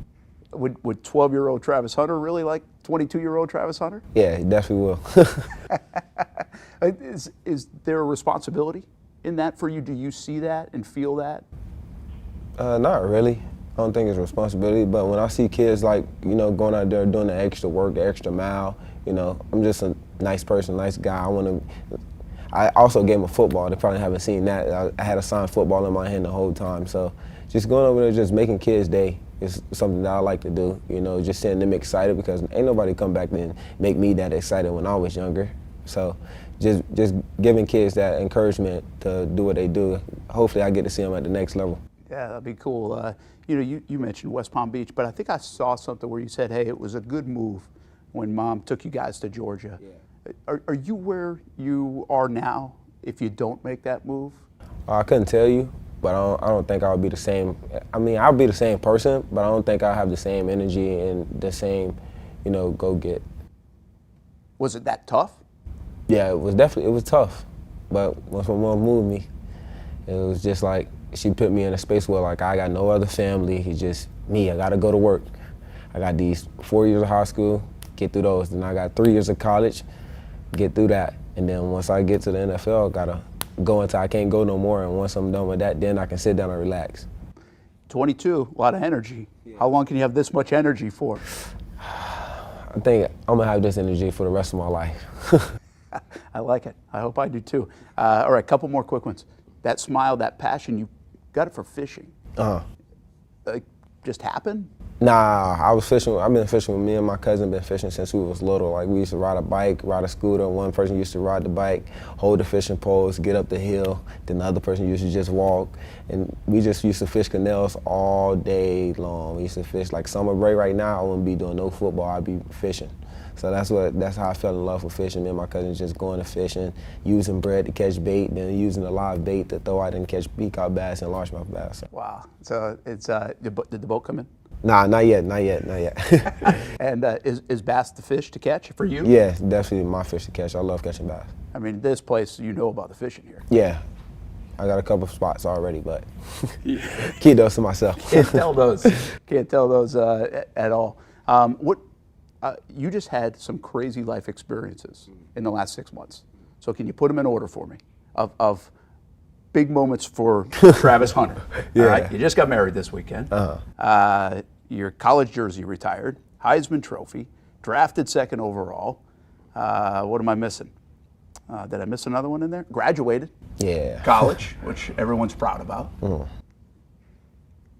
S2: Would 12-year-old Travis Hunter really like 22-year-old Travis Hunter?
S14: Yeah, he definitely will.
S2: Is there a responsibility in that for you? Do you see that and feel that?
S14: Not really. I don't think it's a responsibility, but when I see kids like, you know, going out there doing the extra work, the extra mile, you know, I'm just a nice person, nice guy. I also gave him a football. They probably haven't seen that. I had a signed football in my hand the whole time. So just going over there, just making kids' day is something that I like to do. You know, just seeing them excited because ain't nobody come back and make me that excited when I was younger. So just giving kids that encouragement to do what they do. Hopefully I get to see them at the next level.
S2: Yeah, that'd be cool. You know, you mentioned West Palm Beach, but I think I saw something where you said, hey, it was a good move when Mom took you guys to Georgia. Yeah. Are you where you are now if you don't make that move?
S14: I couldn't tell you, but I don't think I would be the same. I mean, I'll be the same person, but I don't think I'll have the same energy and the same, go get.
S2: Was it that tough?
S14: Yeah, it was tough. But once my mom moved me, it was just like she put me in a space where like I got no other family. It's just me. I got to go to work. I got these 4 years of high school, get through those. Then I got 3 years of college, get through that. And then once I get to the NFL, I got to go until I can't go no more. And once I'm done with that, then I can sit down and relax.
S2: 22, a lot of energy. Yeah. How long can you have this much energy for?
S14: I think I'm going to have this energy for the rest of my life.
S2: I like it. I hope I do too. All right, couple more quick ones. That smile, that passion, you got it for fishing. Just happened?
S14: Nah, I was fishing. I've been fishing with me and my cousin. Been fishing since we was little. Like we used to ride a bike, ride a scooter. One person used to ride the bike, hold the fishing poles, get up the hill. Then the other person used to just walk. And we just used to fish canals all day long. We used to fish like summer break. Right now, I wouldn't be doing no football. I'd be fishing. So that's how I fell in love with fishing. Me and my cousin just going to fishing, using bread to catch bait, then using a live bait to throw out and catch peacock bass and largemouth bass.
S2: Wow. So it's did the boat come in?
S14: Nah, not yet.
S2: And is bass the fish to catch for you?
S14: Yeah, definitely my fish to catch. I love catching bass.
S2: I mean, this place, you know about the fishing here.
S14: Yeah. I got a couple of spots already, but keep those to myself.
S2: Can't tell those at all. You just had some crazy life experiences in the last 6 months. So can you put them in order for me of big moments for Travis Hunter?
S14: Yeah.
S2: All right? You just got married this weekend. Your college jersey retired, Heisman Trophy, drafted second overall. What am I missing? Did I miss another one in there? Graduated.
S14: Yeah.
S2: College, which everyone's proud about.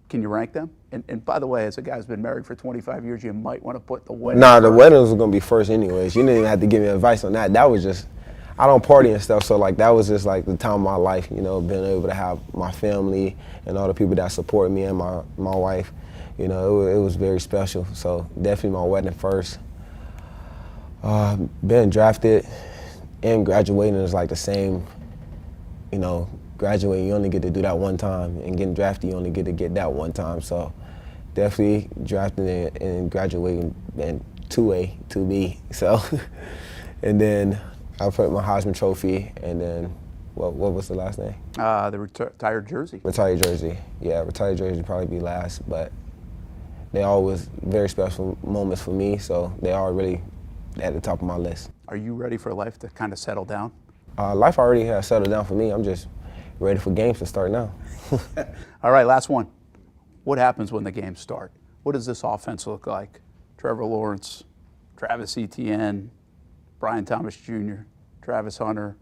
S2: Can you rank them? And by the way, as a guy who's been married for 25 years, you might want to put the wedding.
S14: Nah, the wedding was going to be first anyways. You didn't even have to give me advice on that. That was just, I don't party and stuff, so like that was just like the time of my life, being able to have my family and all the people that support me and my wife. It was very special. So definitely my wedding first. Being drafted and graduating is like the same, graduating, you only get to do that one time, and getting drafted, you only get to get that one time. So definitely drafting and graduating and 2A, 2B. So, and then I put my Heisman Trophy, and then what was the last name?
S2: The retired jersey.
S14: Retired jersey. Yeah, retired jersey would probably be last, but they all was very special moments for me, so they are really at the top of my list.
S2: Are you ready for life to kind of settle down?
S14: Life already has settled down for me. I'm just ready for games to start now.
S2: All right, last one. What happens when the games start? What does this offense look like? Trevor Lawrence, Travis Etienne, Brian Thomas Jr., Travis Hunter.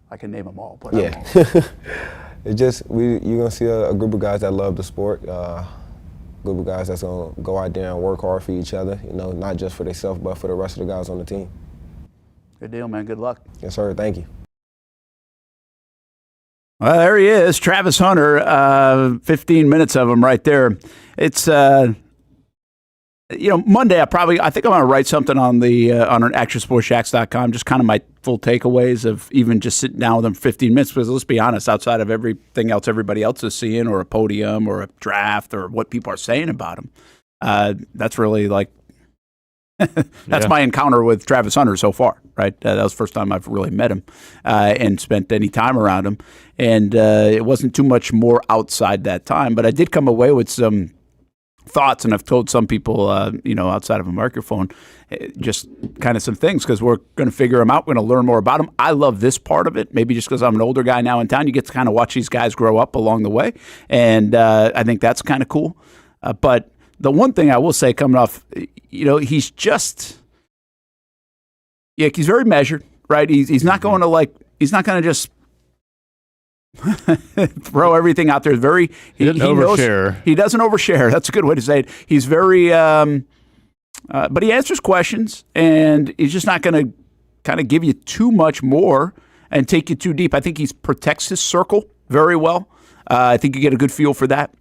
S2: I can name them all. But
S14: yeah. It's just, you're going to see a group of guys that love the sport, a group of guys that's going to go out there and work hard for each other, not just for themselves, but for the rest of the guys on the team.
S2: Good deal, man. Good luck.
S14: Yes, sir. Thank you.
S2: Well, there he is, Travis Hunter. 15 minutes of him right there. It's Monday. I think I'm going to write something on on ActionSportsJacks.com. Just kind of my full takeaways of even just sitting down with them for 15 minutes. Because let's be honest, outside of everything else everybody else is seeing, or a podium, or a draft, or what people are saying about him, that's really like that's my encounter with Travis Hunter so far, right? That was the first time I've really met him and spent any time around him. And it wasn't too much more outside that time. But I did come away with some thoughts, and I've told some people, outside of a microphone, just kind of some things, because we're going to figure them out. We're going to learn more about them. I love this part of it, maybe just because I'm an older guy now in town. You get to kind of watch these guys grow up along the way. And I think that's kind of cool. But the one thing I will say coming off, he's just, he's very measured, right? He's not going to he's not going to just throw everything out there. He doesn't overshare. He doesn't overshare. That's a good way to say it. He's very, but he answers questions, and he's just not going to kind of give you too much more and take you too deep. I think he protects his circle very well. I think you get a good feel for that.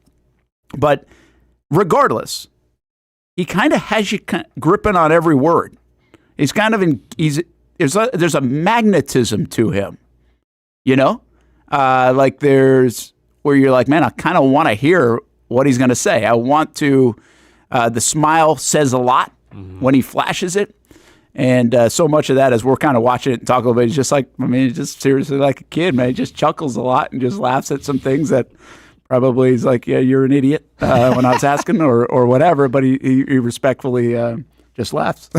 S2: But regardless, he kind of has you gripping on every word. He's kind of there's a magnetism to him. Like there's where you're like, man, I kind of want to hear what he's going to say. I want to, the smile says a lot when he flashes it. And so much of that as we're kind of watching it and talking a little bit, he's just like, he's just seriously like a kid, man. He just chuckles a lot and just laughs at some things that probably he's like, yeah, you're an idiot when I was asking or whatever. But he respectfully just laughs.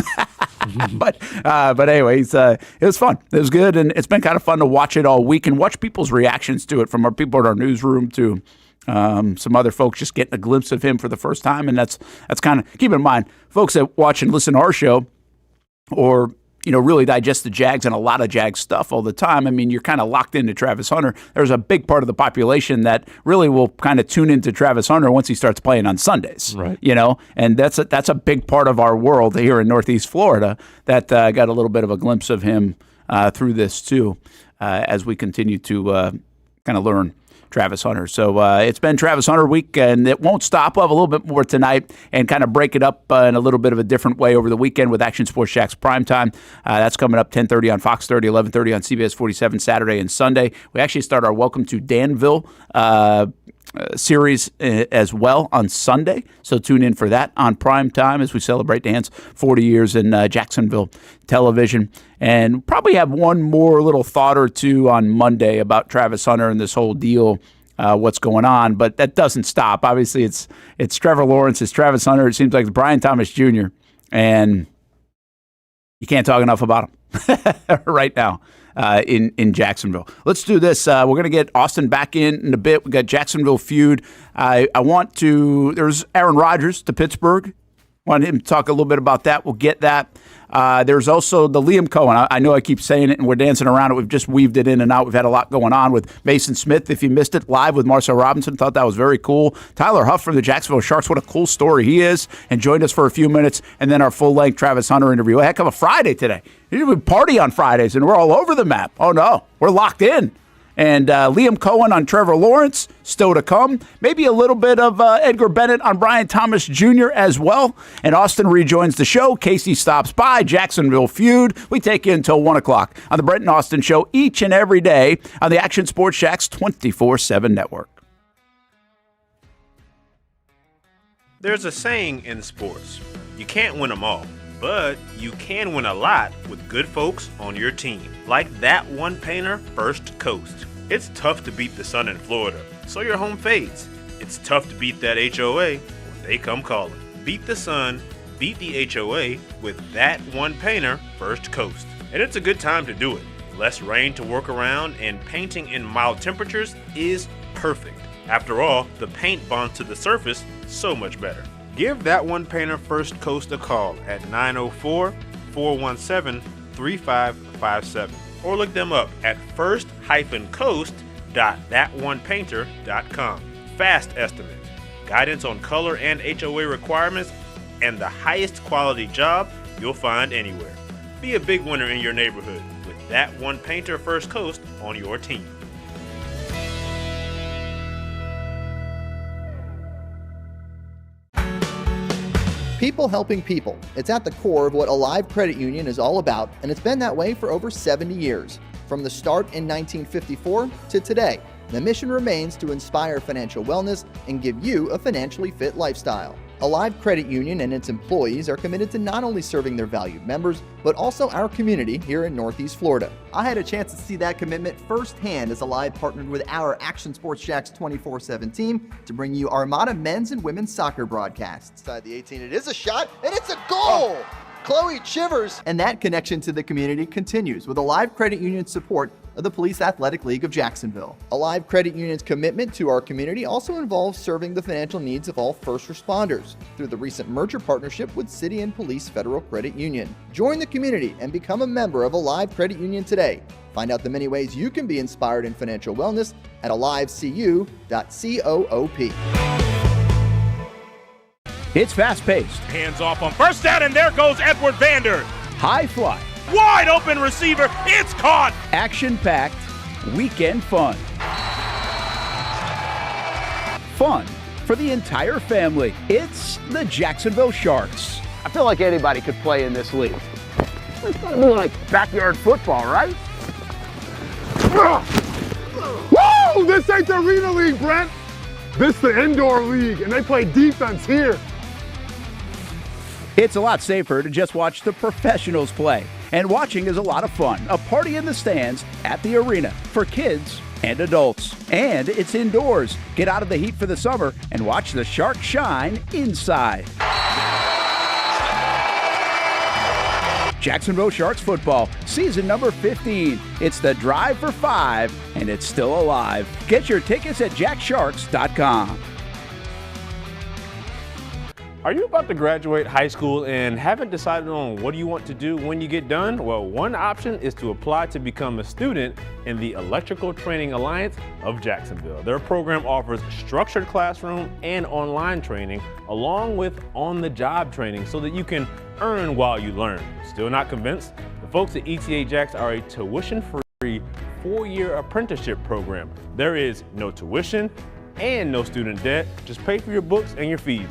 S2: But anyway, it was fun. It was good. And it's been kind of fun to watch it all week and watch people's reactions to it, from our people in our newsroom to some other folks just getting a glimpse of him for the first time. And that's kind of, keep in mind, folks that watch and listen to our show or really digest the Jags and a lot of Jags stuff all the time. I mean, you're kind of locked into Travis Hunter. There's a big part of the population that really will kind of tune into Travis Hunter once he starts playing on Sundays.
S4: Right.
S2: And that's a big part of our world here in Northeast Florida that got a little bit of a glimpse of him through this too, as we continue to kind of learn Travis Hunter. So it's been Travis Hunter week, and it won't stop. We'll have a little bit more tonight and kind of break it up in a little bit of a different way over the weekend with Action Sports Jax Primetime. That's coming up 10:30 on Fox 30, 11:30 on CBS 47 Saturday and Sunday. We actually start our Welcome to Danville series as well on Sunday. So tune in for that on Primetime as we celebrate Dan's 40 years in Jacksonville television. And probably have one more little thought or two on Monday about Travis Hunter and this whole deal, what's going on. But that doesn't stop. Obviously, it's Trevor Lawrence, it's Travis Hunter. It seems like it's Brian Thomas Jr. And you can't talk enough about him right now in Jacksonville. Let's do this. We're going to get Austen back in a bit. We got Jacksonville feud. There's Aaron Rodgers to Pittsburgh. Want him to talk a little bit about that. We'll get that. There's also the Liam Coen. I know I keep saying it and we're dancing around it. We've just weaved it in and out. We've had a lot going on with Mason Smith. If you missed it, live with Marcel Robinson. Thought that was very cool. Tyler Huff from the Jacksonville Sharks. What a cool story he is. And joined us for a few minutes. And then our full-length Travis Hunter interview. A heck of a Friday today. We party on Fridays and we're all over the map. Oh, no. We're locked in. And Liam Coen on Trevor Lawrence, still to come. Maybe a little bit of Edgar Bennett on Brian Thomas Jr. as well. And Austen rejoins the show. Casey stops by. Jacksonville feud. We take you until 1 o'clock on the Brent and Austen Show each and every day on the Action Sports Jax 24/7 network.
S7: There's a saying in sports, you can't win them all, but you can win a lot with good folks on your team. Like that one painter, First Coast. It's tough to beat the sun in Florida, so your home fades. It's tough to beat that HOA when they come calling. Beat the sun, beat the HOA with that one painter, First Coast. And it's a good time to do it. Less rain to work around, and painting in mild temperatures is perfect. After all, the paint bonds to the surface so much better. Give that one painter First Coast a call at 904-417-3557 or look them up at first-coast.thatonepainter.com. Fast estimate, guidance on color and HOA requirements, and the highest quality job you'll find anywhere. Be a big winner in your neighborhood with that one painter First Coast on your team.
S5: People helping people. It's at the core of what Alive Credit Union is all about, and it's been that way for over 70 years. From the start in 1954 to today, the mission remains to inspire financial wellness and give you a financially fit lifestyle. Alive Credit Union and its employees are committed to not only serving their valued members, but also our community here in Northeast Florida. I had a chance to see that commitment firsthand as Alive partnered with our Action Sports Jax 24/7 team to bring you Armada men's and women's soccer broadcasts. Inside the 18, it is a shot, and it's a goal! Chloe Chivers! And that connection to the community continues with Alive Credit Union's support of the Police Athletic League of Jacksonville. Alive Credit Union's commitment to our community also involves serving the financial needs of all first responders through the recent merger partnership with City and Police Federal Credit Union. Join the community and become a member of Alive Credit Union today. Find out the many ways you can be inspired in financial wellness at alivecu.coop.
S2: It's fast-paced.
S8: Hands off on first down, and there goes Edward Vander.
S2: High fly.
S8: Wide open receiver. It's caught.
S2: Action-packed weekend fun. Fun for the entire family. It's the Jacksonville Sharks. I feel like anybody could play in this league. It's gonna be like backyard football, right?
S15: this ain't the Arena League, Brent. This is the Indoor League, and they play defense here.
S2: It's a lot safer to just watch the professionals play. And watching is a lot of fun. A party in the stands at the arena for kids and adults. And it's indoors. Get out of the heat for the summer and watch the Sharks shine inside. Jacksonville Sharks football, season number 15. It's the drive for 5, and it's still alive. Get your tickets at jacksharks.com.
S7: Are you about to graduate high school and haven't decided on what you want to do when you get done? Well, one option is to apply to become a student in the Electrical Training Alliance of Jacksonville. Their program offers structured classroom and online training, along with on-the-job training so that you can earn while you learn. Still not convinced? The folks at ETA Jacks are a tuition-free 4-year apprenticeship program. There is no tuition and no student debt. Just pay for your books and your fees.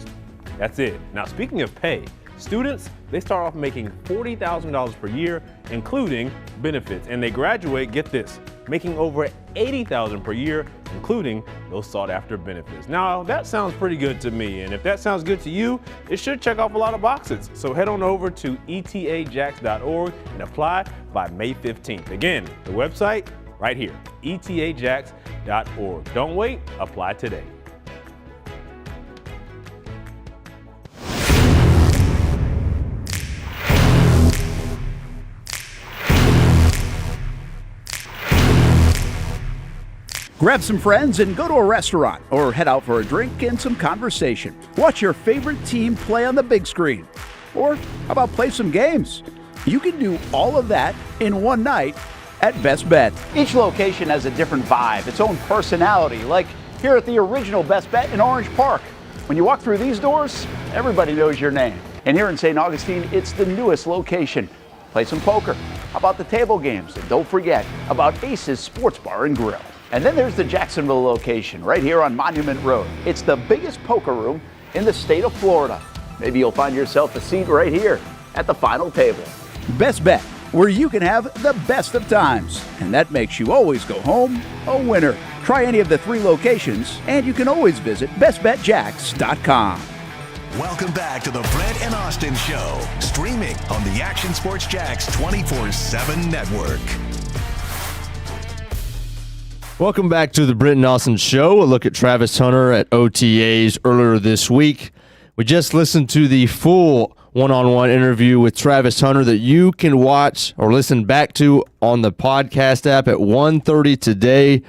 S7: That's it. Now, speaking of pay, students, they start off making $40,000 per year, including benefits, and they graduate, get this, making over $80,000 per year, including those sought-after benefits. Now, that sounds pretty good to me, and if that sounds good to you, it should check off a lot of boxes. So head on over to etajacks.org and apply by May 15th. Again, the website right here, etajacks.org. Don't wait, apply today.
S2: Grab some friends and go to a restaurant or head out for a drink and some conversation. Watch your favorite team play on the big screen. Or how about play some games? You can do all of that in one night at Best Bet.
S12: Each location has a different vibe, its own personality, like here at the original Best Bet in Orange Park. When you walk through these doors, everybody knows your name. And here in St. Augustine, it's the newest location. Play some poker. How about the table games? And don't forget about Ace's Sports Bar and Grill. And then there's the Jacksonville location right here on Monument Road. It's the biggest poker room in the state of Florida. Maybe you'll find yourself a seat right here at the final table.
S2: Best Bet, where you can have the best of times. And that makes you always go home a winner. Try any of the 3 locations, and you can always visit bestbetjacks.com.
S1: Welcome back to the Brent and Austin Show, streaming on the Action Sports Jacks 24/7 network.
S4: Welcome back to the Brent and Austin Show. A look at Travis Hunter at OTAs earlier this week. We just listened to the full one-on-one interview with Travis Hunter that you can watch or listen back to on the podcast app at 1:30 today.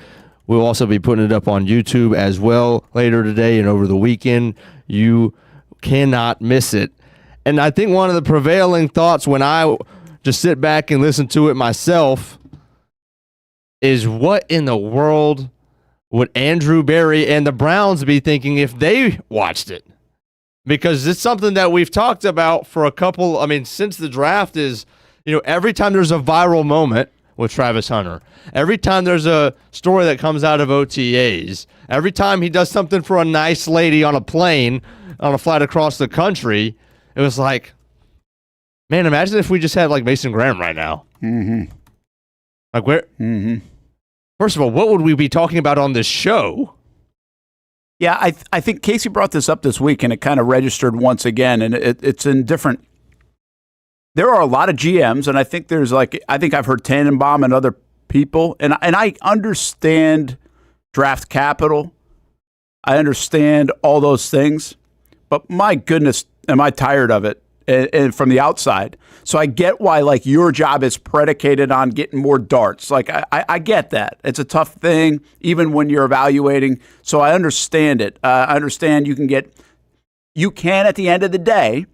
S4: We'll also be putting it up on YouTube as well later today and over the weekend. You cannot miss it. And I think one of the prevailing thoughts when I just sit back and listen to it myself is, what in the world would Andrew Berry and the Browns be thinking if they watched it? Because it's something that we've talked about for a couple, since the draft is, every time there's a viral moment with Travis Hunter, every time there's a story that comes out of OTAs, every time he does something for a nice lady on a plane on a flight across the country, it was like, man, imagine if we just had like Mason Graham right now.
S2: Mm-hmm.
S4: Like where?
S2: Mm-hmm.
S4: First of all, what would we be talking about on this show?
S2: Yeah, I think Casey brought this up this week, and it kind of registered once again, and it's in different. There are a lot of GMs, and I think I've heard Tannenbaum and other people, and I understand draft capital. I understand all those things, but my goodness, am I tired of it? And from the outside. So I get why, like, your job is predicated on getting more darts. Like, I get that. It's a tough thing, even when you're evaluating. So I understand it. I understand you can, at the end of the day,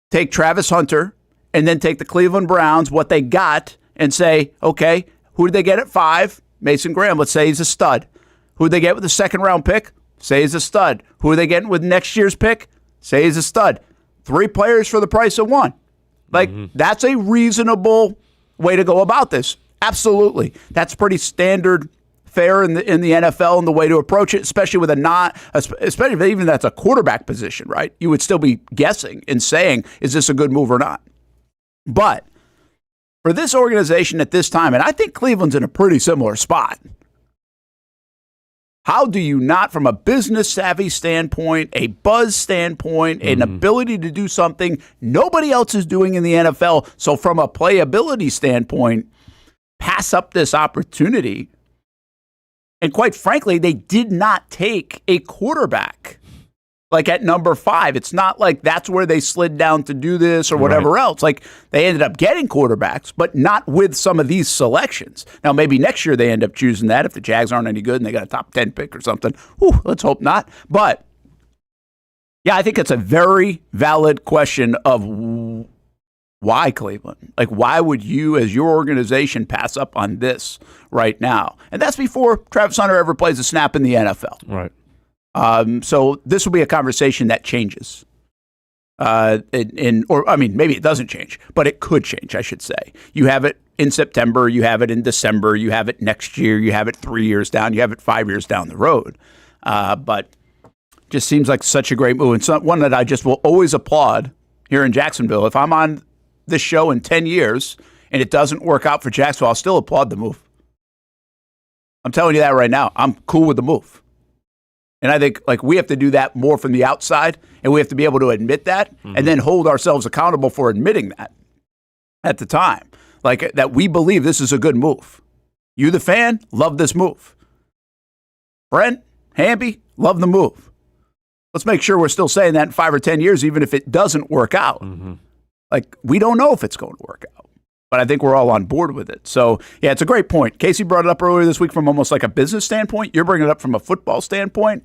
S2: take Travis Hunter and then take the Cleveland Browns, what they got, and say, okay, who did they get at 5? Mason Graham. Let's say he's a stud. Who did they get with the second-round pick? Say he's a stud. Who are they getting with next year's pick? Say he's a stud. 3 players for the price of 1. Like, that's a reasonable way to go about this. Absolutely. That's pretty standard fare in the NFL and the way to approach it, especially with especially if even that's a quarterback position, right? You would still be guessing and saying, is this a good move or not? But for this organization at this time, and I think Cleveland's in a pretty similar spot. How do you not, from a business savvy standpoint, a buzz standpoint, an ability to do something nobody else is doing in the NFL, so from a playability standpoint, pass up this opportunity? And quite frankly, they did not take a quarterback like at number 5. It's not like that's where they slid down to do this or whatever else. Like, they ended up getting quarterbacks, but not with some of these selections. Now, maybe next year they end up choosing that if the Jags aren't any good and they got a top 10 pick or something. Whew, let's hope not. But, yeah, I think it's a very valid question of why Cleveland? Like, why would you as your organization pass up on this right now? And that's before Travis Hunter ever plays a snap in the NFL.
S4: Right.
S2: So this will be a conversation that changes. Maybe it doesn't change, but it could change, I should say. You have it in September, you have it in December, you have it next year, you have it 3 years down, you have it 5 years down the road. But just seems like such a great move, and one that I just will always applaud here in Jacksonville. If I'm on this show in 10 years and it doesn't work out for Jacksonville, I'll still applaud the move. I'm telling you that right now. I'm cool with the move. And I think we have to do that more from the outside, and we have to be able to admit that and then hold ourselves accountable for admitting that at the time. Like, that we believe this is a good move. You, the fan, love this move. Brent, Hamby, love the move. Let's make sure we're still saying that in 5 or 10 years, even if it doesn't work out. Like, we don't know if it's going to work out, but I think we're all on board with it. So, yeah, it's a great point. Casey brought it up earlier this week from almost like a business standpoint. You're bringing it up from a football standpoint.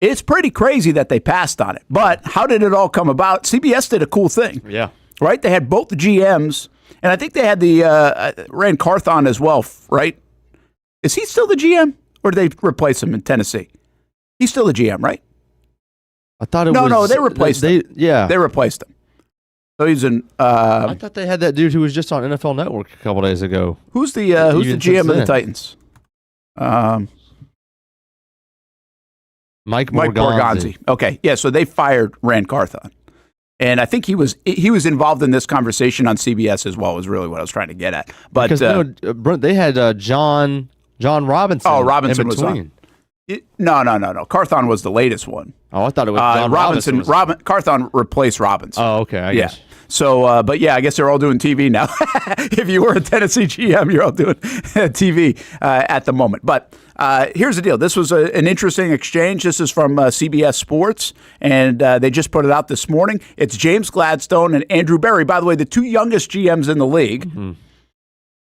S2: It's pretty crazy that they passed on it. But how did it all come about? CBS did a cool thing.
S4: Yeah.
S2: Right? They had both the GMs, and I think they had the Rand Carthon as well, right? Is he still the GM, or did they replace him in Tennessee? He's still the GM, right?
S4: I thought it was...
S2: No, they replaced him.
S4: Yeah.
S2: They replaced him. So he's in...
S4: I thought they had that dude who was just on NFL Network a couple days ago.
S2: Who's the GM of the Titans?
S4: Mike Morganzi.
S2: Okay, yeah, so they fired Rand Carthon. And I think he was involved in this conversation on CBS as well, is really what I was trying to get at. But
S4: because Brent, they had John Robinson.
S2: Oh, Robinson was on. No. Carthon was the latest one.
S4: Oh, I thought it was John Robinson.
S2: Carthon replaced Robinson.
S4: Oh, okay. I guess.
S2: So, but yeah, I guess they're all doing TV now. If you were a Tennessee GM, you're all doing TV at the moment. But here's the deal. This was an interesting exchange. This is from CBS Sports, and they just put it out this morning. It's James Gladstone and Andrew Berry, by the way, the two youngest GMs in the league,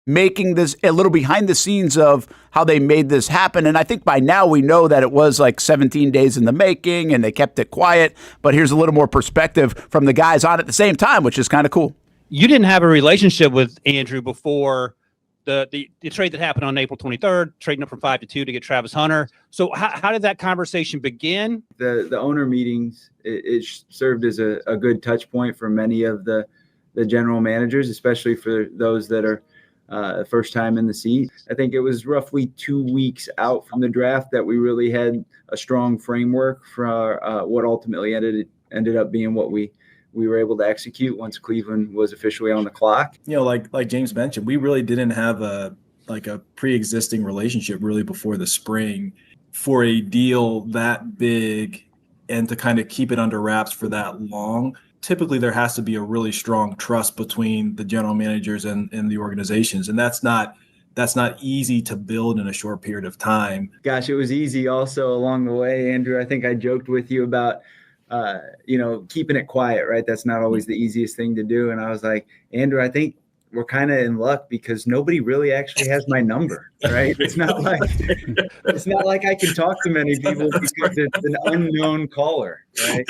S2: making this a little behind the scenes of how they made this happen. And I think by now we know that it was like 17 days in the making and they kept it quiet. But here's a little more perspective from the guys on at the same time, which is kind of cool.
S16: You didn't have a relationship with Andrew before the trade that happened on April 23rd, trading up from 5 to 2 to get Travis Hunter. So how did that conversation begin?
S17: The owner meetings, it served as a good touch point for many of the general managers, especially for those that are first time in the seat. I think it was roughly 2 weeks out from the draft that we really had a strong framework for what ultimately ended up being what we were able to execute once Cleveland was officially on the clock.
S18: You know, like James mentioned, we really didn't have a pre-existing relationship really before the spring for a deal that big and to kind of keep it under wraps for that long. Typically there has to be a really strong trust between the general managers and the organizations. And that's not easy to build in a short period of time.
S17: Gosh, it was easy also along the way, Andrew. I think I joked with you about, keeping it quiet, right? That's not always the easiest thing to do. And I was like, Andrew, I think we're kind of in luck because nobody really actually has my number, right? It's not like I can talk to many people because it's an unknown caller, right?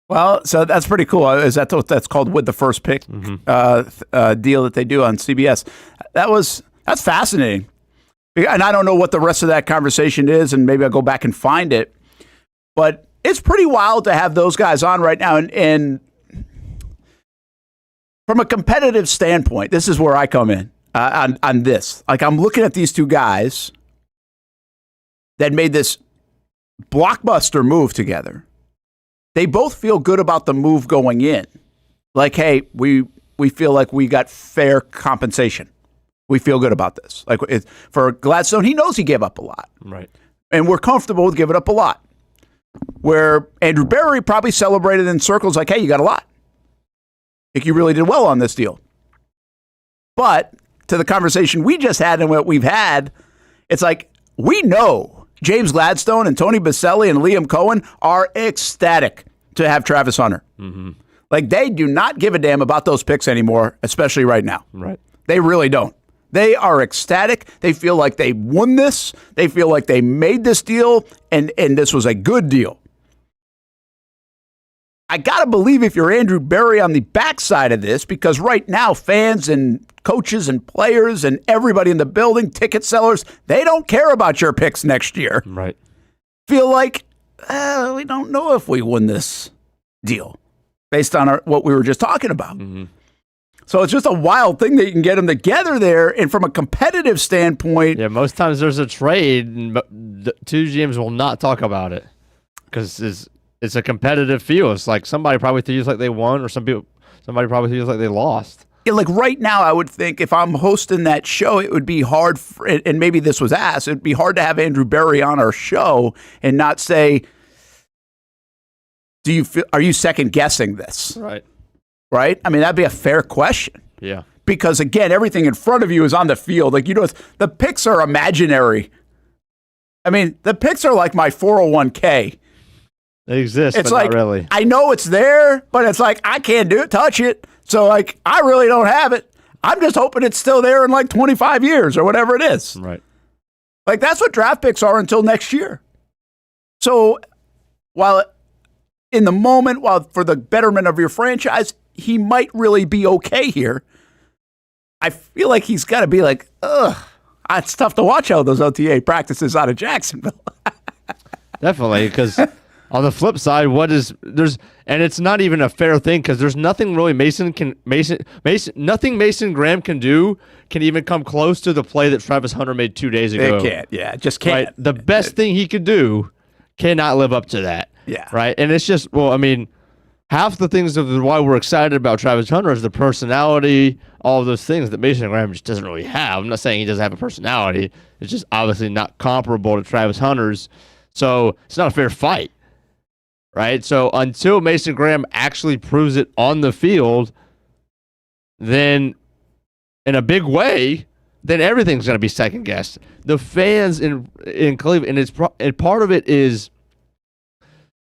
S2: Well, so that's pretty cool. Is that what that's called, with the first pick deal that they do on CBS? That's fascinating. And I don't know what the rest of that conversation is, and maybe I'll go back and find it. But it's pretty wild to have those guys on right now. And from a competitive standpoint, this is where I come in on this. Like, I'm looking at these two guys that made this blockbuster move together. They both feel good about the move going in. Like, hey, we feel like we got fair compensation We feel good about this. Like for Gladstone, he knows he gave up a lot.
S4: Right.
S2: And we're comfortable with giving up a lot. Where Andrew Berry probably celebrated in circles like, hey, you got a lot. Like you really did well on this deal. But to the conversation we just had and what we've had, it's like we know James Gladstone and Tony Baselli and Liam Coen are ecstatic to have Travis Hunter.
S4: Mm-hmm.
S2: Like they do not give a damn about those picks anymore, especially right now.
S4: Right.
S2: They really don't. They are ecstatic. They feel like they won this. They feel like they made this deal, and this was a good deal. I got to believe if you're Andrew Berry on the backside of this, because right now fans and coaches and players and everybody in the building, ticket sellers, they don't care about your picks next year.
S4: Right.
S2: Feel like, we don't know if we win this deal based on what we were just talking about.
S4: Mm-hmm.
S2: So it's just a wild thing that you can get them together there. And from a competitive standpoint.
S4: Yeah, most times there's a trade, and the two GMs will not talk about it because it's a competitive feel. It's like somebody probably feels like they won, or somebody probably feels like they lost.
S2: Yeah, like right now, I would think if I'm hosting that show, it would be hard, and maybe this was asked, it'd be hard to have Andrew Berry on our show and not say, are you second guessing this?
S4: Right.
S2: Right? I mean, that'd be a fair question.
S4: Yeah.
S2: Because, again, everything in front of you is on the field. Like, the picks are imaginary. I mean, the picks are like my 401k.
S4: They exist,
S2: it's
S4: but
S2: like,
S4: not really.
S2: I know it's there, but it's like, I can't touch it. So, like, I really don't have it. I'm just hoping it's still there in like 25 years or whatever it is.
S4: Right.
S2: Like, that's what draft picks are until next year. So, while in the moment, while for the betterment of your franchise, he might really be okay here, I feel like he's got to be like, it's tough to watch all those OTA practices out of Jacksonville.
S4: Definitely, because on the flip side, and it's not even a fair thing because there's nothing really nothing Mason Graham can do can even come close to the play that Travis Hunter made 2 days ago.
S2: It can't, yeah, just can't.
S4: Right? The best thing he could do cannot live up to that.
S2: Yeah.
S4: Right, and it's just, well, I mean, half the things of why we're excited about Travis Hunter is the personality, all of those things that Mason Graham just doesn't really have. I'm not saying he doesn't have a personality. It's just obviously not comparable to Travis Hunter's. So it's not a fair fight, right? So until Mason Graham actually proves it on the field, then in a big way, then everything's going to be second guessed. The fans in Cleveland, and part of it is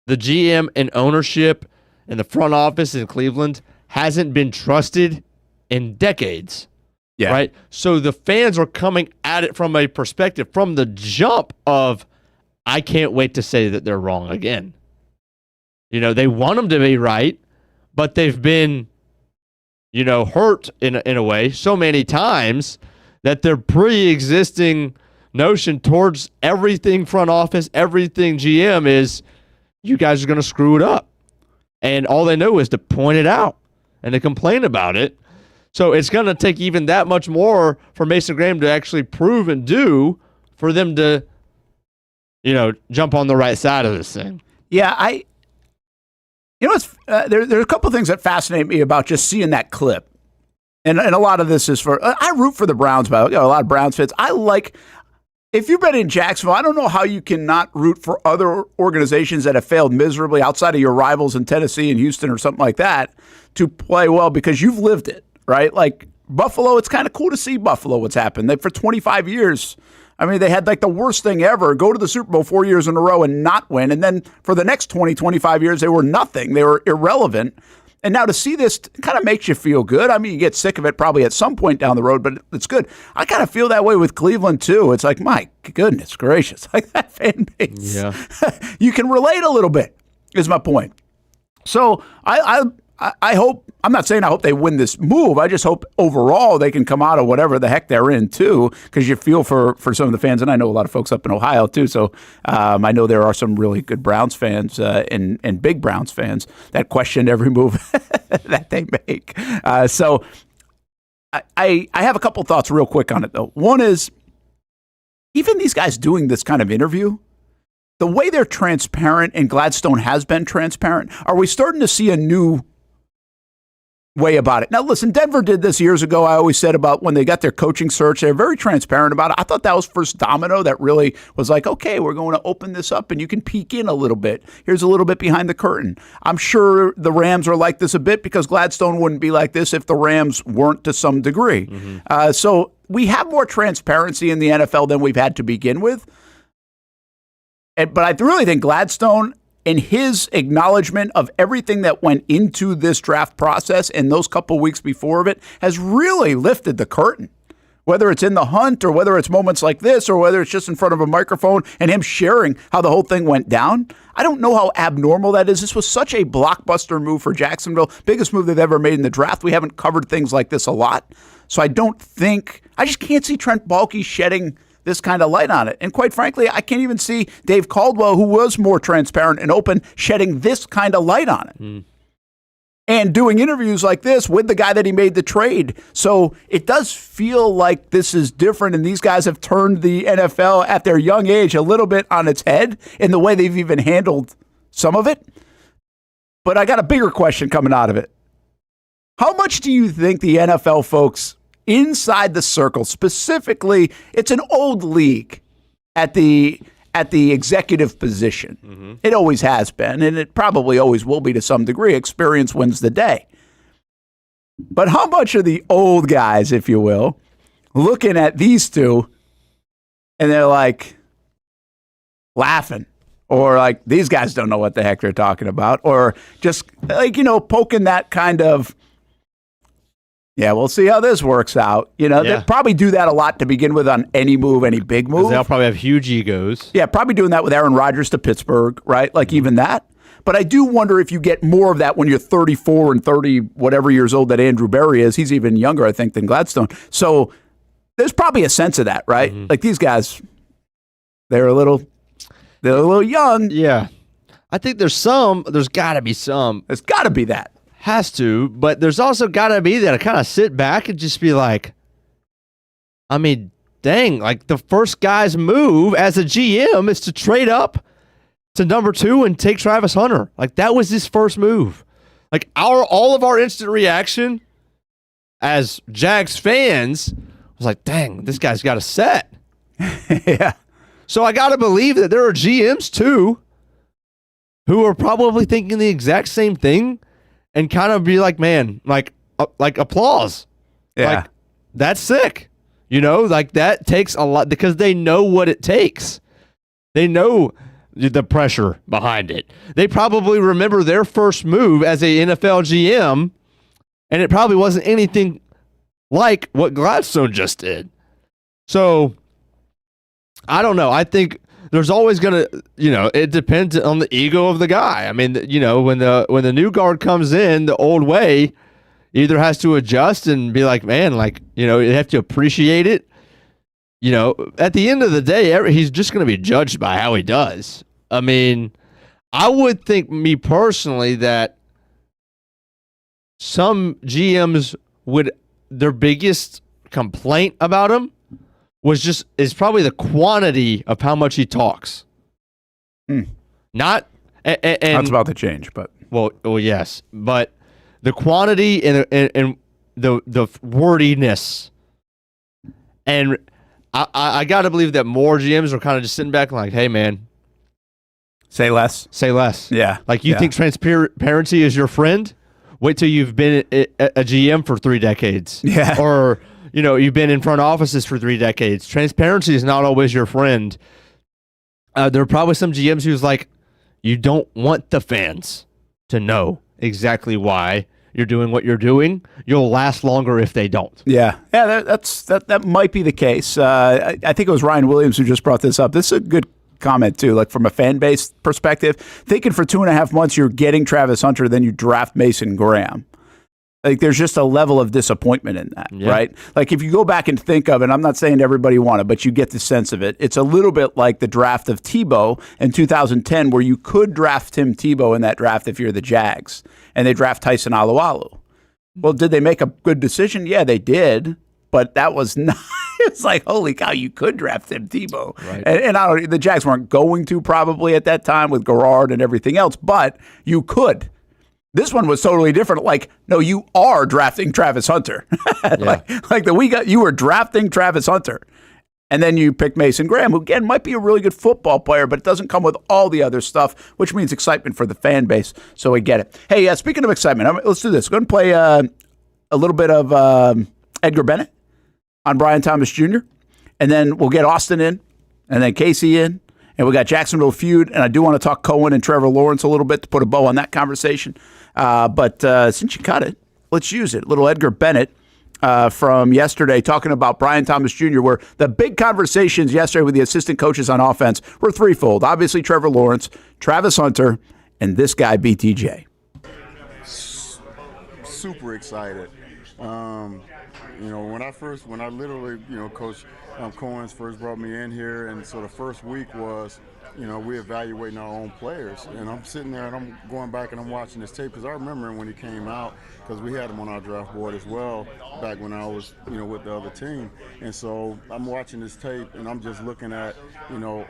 S4: the GM and ownership and the front office in Cleveland hasn't been trusted in decades.
S2: Yeah.
S4: Right? So the fans are coming at it from a perspective from the jump of, I can't wait to say that they're wrong again. They want them to be right, but they've been, hurt in a way so many times that their pre-existing notion towards everything front office, everything GM is, you guys are going to screw it up. And all they know is to point it out and to complain about it. So it's going to take even that much more for Mason Graham to actually prove and do for them to, jump on the right side of this thing.
S2: Yeah, there's a couple of things that fascinate me about just seeing that clip. And a lot of this is I root for the Browns, but a lot of Browns fans. If you've been in Jacksonville, I don't know how you cannot root for other organizations that have failed miserably outside of your rivals in Tennessee and Houston or something like that to play well because you've lived it, right? Like Buffalo, it's kind of cool to see Buffalo, what's happened. For 25 years, they had like the worst thing ever, go to the Super Bowl 4 years in a row and not win. And then for the next 25 years, they were nothing. They were irrelevant. And now to see this kind of makes you feel good. You get sick of it probably at some point down the road, but it's good. I kind of feel that way with Cleveland too. It's like, my goodness gracious, like that fan base.
S4: Yeah.
S2: You can relate a little bit, is my point. So I hope, I'm not saying I hope they win this move. I just hope overall they can come out of whatever the heck they're in too, because you feel for some of the fans, and I know a lot of folks up in Ohio too. So I know there are some really good Browns fans and big Browns fans that question every move that they make. So I have a couple thoughts real quick on it though. One is, even these guys doing this kind of interview, the way they're transparent, and Gladstone has been transparent, are we starting to see a new way about it. Now, listen, Denver did this years ago. I always said about when they got their coaching search, they're very transparent about it. I thought that was first domino that really was like, okay, we're going to open this up and you can peek in a little bit. Here's a little bit behind the curtain. I'm sure the Rams are like this a bit because Gladstone wouldn't be like this if the Rams weren't to some degree. So we have more transparency in the NFL than we've had to begin with. But I really think Gladstone, in his acknowledgement of everything that went into this draft process and those couple weeks before of it, has really lifted the curtain. Whether it's in the hunt or whether it's moments like this or whether it's just in front of a microphone and him sharing how the whole thing went down, I don't know how abnormal that is. This was such a blockbuster move for Jacksonville, biggest move they've ever made in the draft. We haven't covered things like this a lot. So I just can't see Trent Baalke shedding this kind of light on it. And quite frankly, I can't even see Dave Caldwell, who was more transparent and open, shedding this kind of light on it. And doing interviews like this with the guy that he made the trade. So it does feel like this is different, and these guys have turned the NFL at their young age a little bit on its head in the way they've even handled some of it. But I got a bigger question coming out of it. How much do you think the NFL folks inside the circle, specifically, it's an old league at the executive position. It always has been, and it probably always will be to some degree. Experience wins the day. But how much are the old guys, if you will, looking at these two and they're like laughing, or like, these guys don't know what the heck they're talking about, or just like, poking that kind of, yeah, we'll see how this works out. They probably do that a lot to begin with on any move, any big move.
S4: They'll probably have huge egos.
S2: Yeah, probably doing that with Aaron Rodgers to Pittsburgh, right? Like even that. But I do wonder if you get more of that when you're 34 and 30, whatever years old that Andrew Berry is. He's even younger, I think, than Gladstone. So there's probably a sense of that, right? Like these guys, they're a little young.
S4: Yeah. I think there's got to be some.
S2: There's got to be that.
S4: Has to, but there's also got to be that I kind of sit back and just be like, I mean, dang, like the first guy's move as a GM is to trade up to number 2 and take Travis Hunter. Like that was his first move. Like all of our instant reaction as Jags fans was like, dang, this guy's got a set.
S2: Yeah.
S4: So I got to believe that there are GMs too who are probably thinking the exact same thing. And kind of be like, man, like applause.
S2: Yeah.
S4: Like, that's sick. Like that takes a lot because they know what it takes. They know the pressure behind it. They probably remember their first move as a NFL GM, and it probably wasn't anything like what Gladstone just did. So, I don't know. I think there's always going to, it depends on the ego of the guy. I mean, when the new guard comes in, the old way either has to adjust and be like, man, like, you have to appreciate it. At the end of the day, he's just going to be judged by how he does. I mean, I would think, me personally, that some GMs their biggest complaint about him is probably the quantity of how much he talks. Not and
S2: that's about to change, but
S4: well, yes, but the quantity and the wordiness, and I got to believe that more GMs are kind of just sitting back and like, hey, man,
S2: say less.
S4: Yeah, like you think transparency is your friend? Wait till you've been a GM for 3 decades.
S2: Yeah,
S4: or you've been in front offices for 3 decades. Transparency is not always your friend. There are probably some GMs who's like, you don't want the fans to know exactly why you're doing what you're doing. You'll last longer if they don't.
S2: Yeah, that might be the case. I think it was Ryan Williams who just brought this up. This is a good comment too, like from a fan base perspective. Thinking for 2.5 months you're getting Travis Hunter, then you draft Mason Graham. Like there's just a level of disappointment in that, right? Like if you go back and think of it, I'm not saying everybody wanted, but you get the sense of it. It's a little bit like the draft of Tebow in 2010, where you could draft Tim Tebow in that draft if you're the Jags, and they draft Tyson Alualu. Well, did they make a good decision? Yeah, they did, but that was not. It's like, holy cow, you could draft Tim Tebow,
S4: right?
S2: And the Jags weren't going to probably at that time with Garrard and everything else, but you could. This one was totally different. Like, no, you are drafting Travis Hunter. You were drafting Travis Hunter. And then you pick Mason Graham, who, again, might be a really good football player, but it doesn't come with all the other stuff, which means excitement for the fan base. So we get it. Hey, speaking of excitement, let's do this. We're going to play a little bit of Edgar Bennett on Brian Thomas Jr., and then we'll get Austen in, and then Casey in, and we got Jacksonville feud, and I do want to talk Coen and Trevor Lawrence a little bit to put a bow on that conversation. But since you cut it, let's use it. Little Edgar Bennett. From yesterday, talking about Brian Thomas Jr., where the big conversations yesterday with the assistant coaches on offense were threefold. Obviously, Trevor Lawrence, Travis Hunter, and this guy, BTJ.
S19: Super excited. When I literally, Coach Coen first brought me in here, and so the first week was, we evaluating our own players. And I'm sitting there and I'm going back and I'm watching this tape because I remember when he came out, because we had him on our draft board as well back when I was, with the other team. And so I'm watching this tape and I'm just looking at,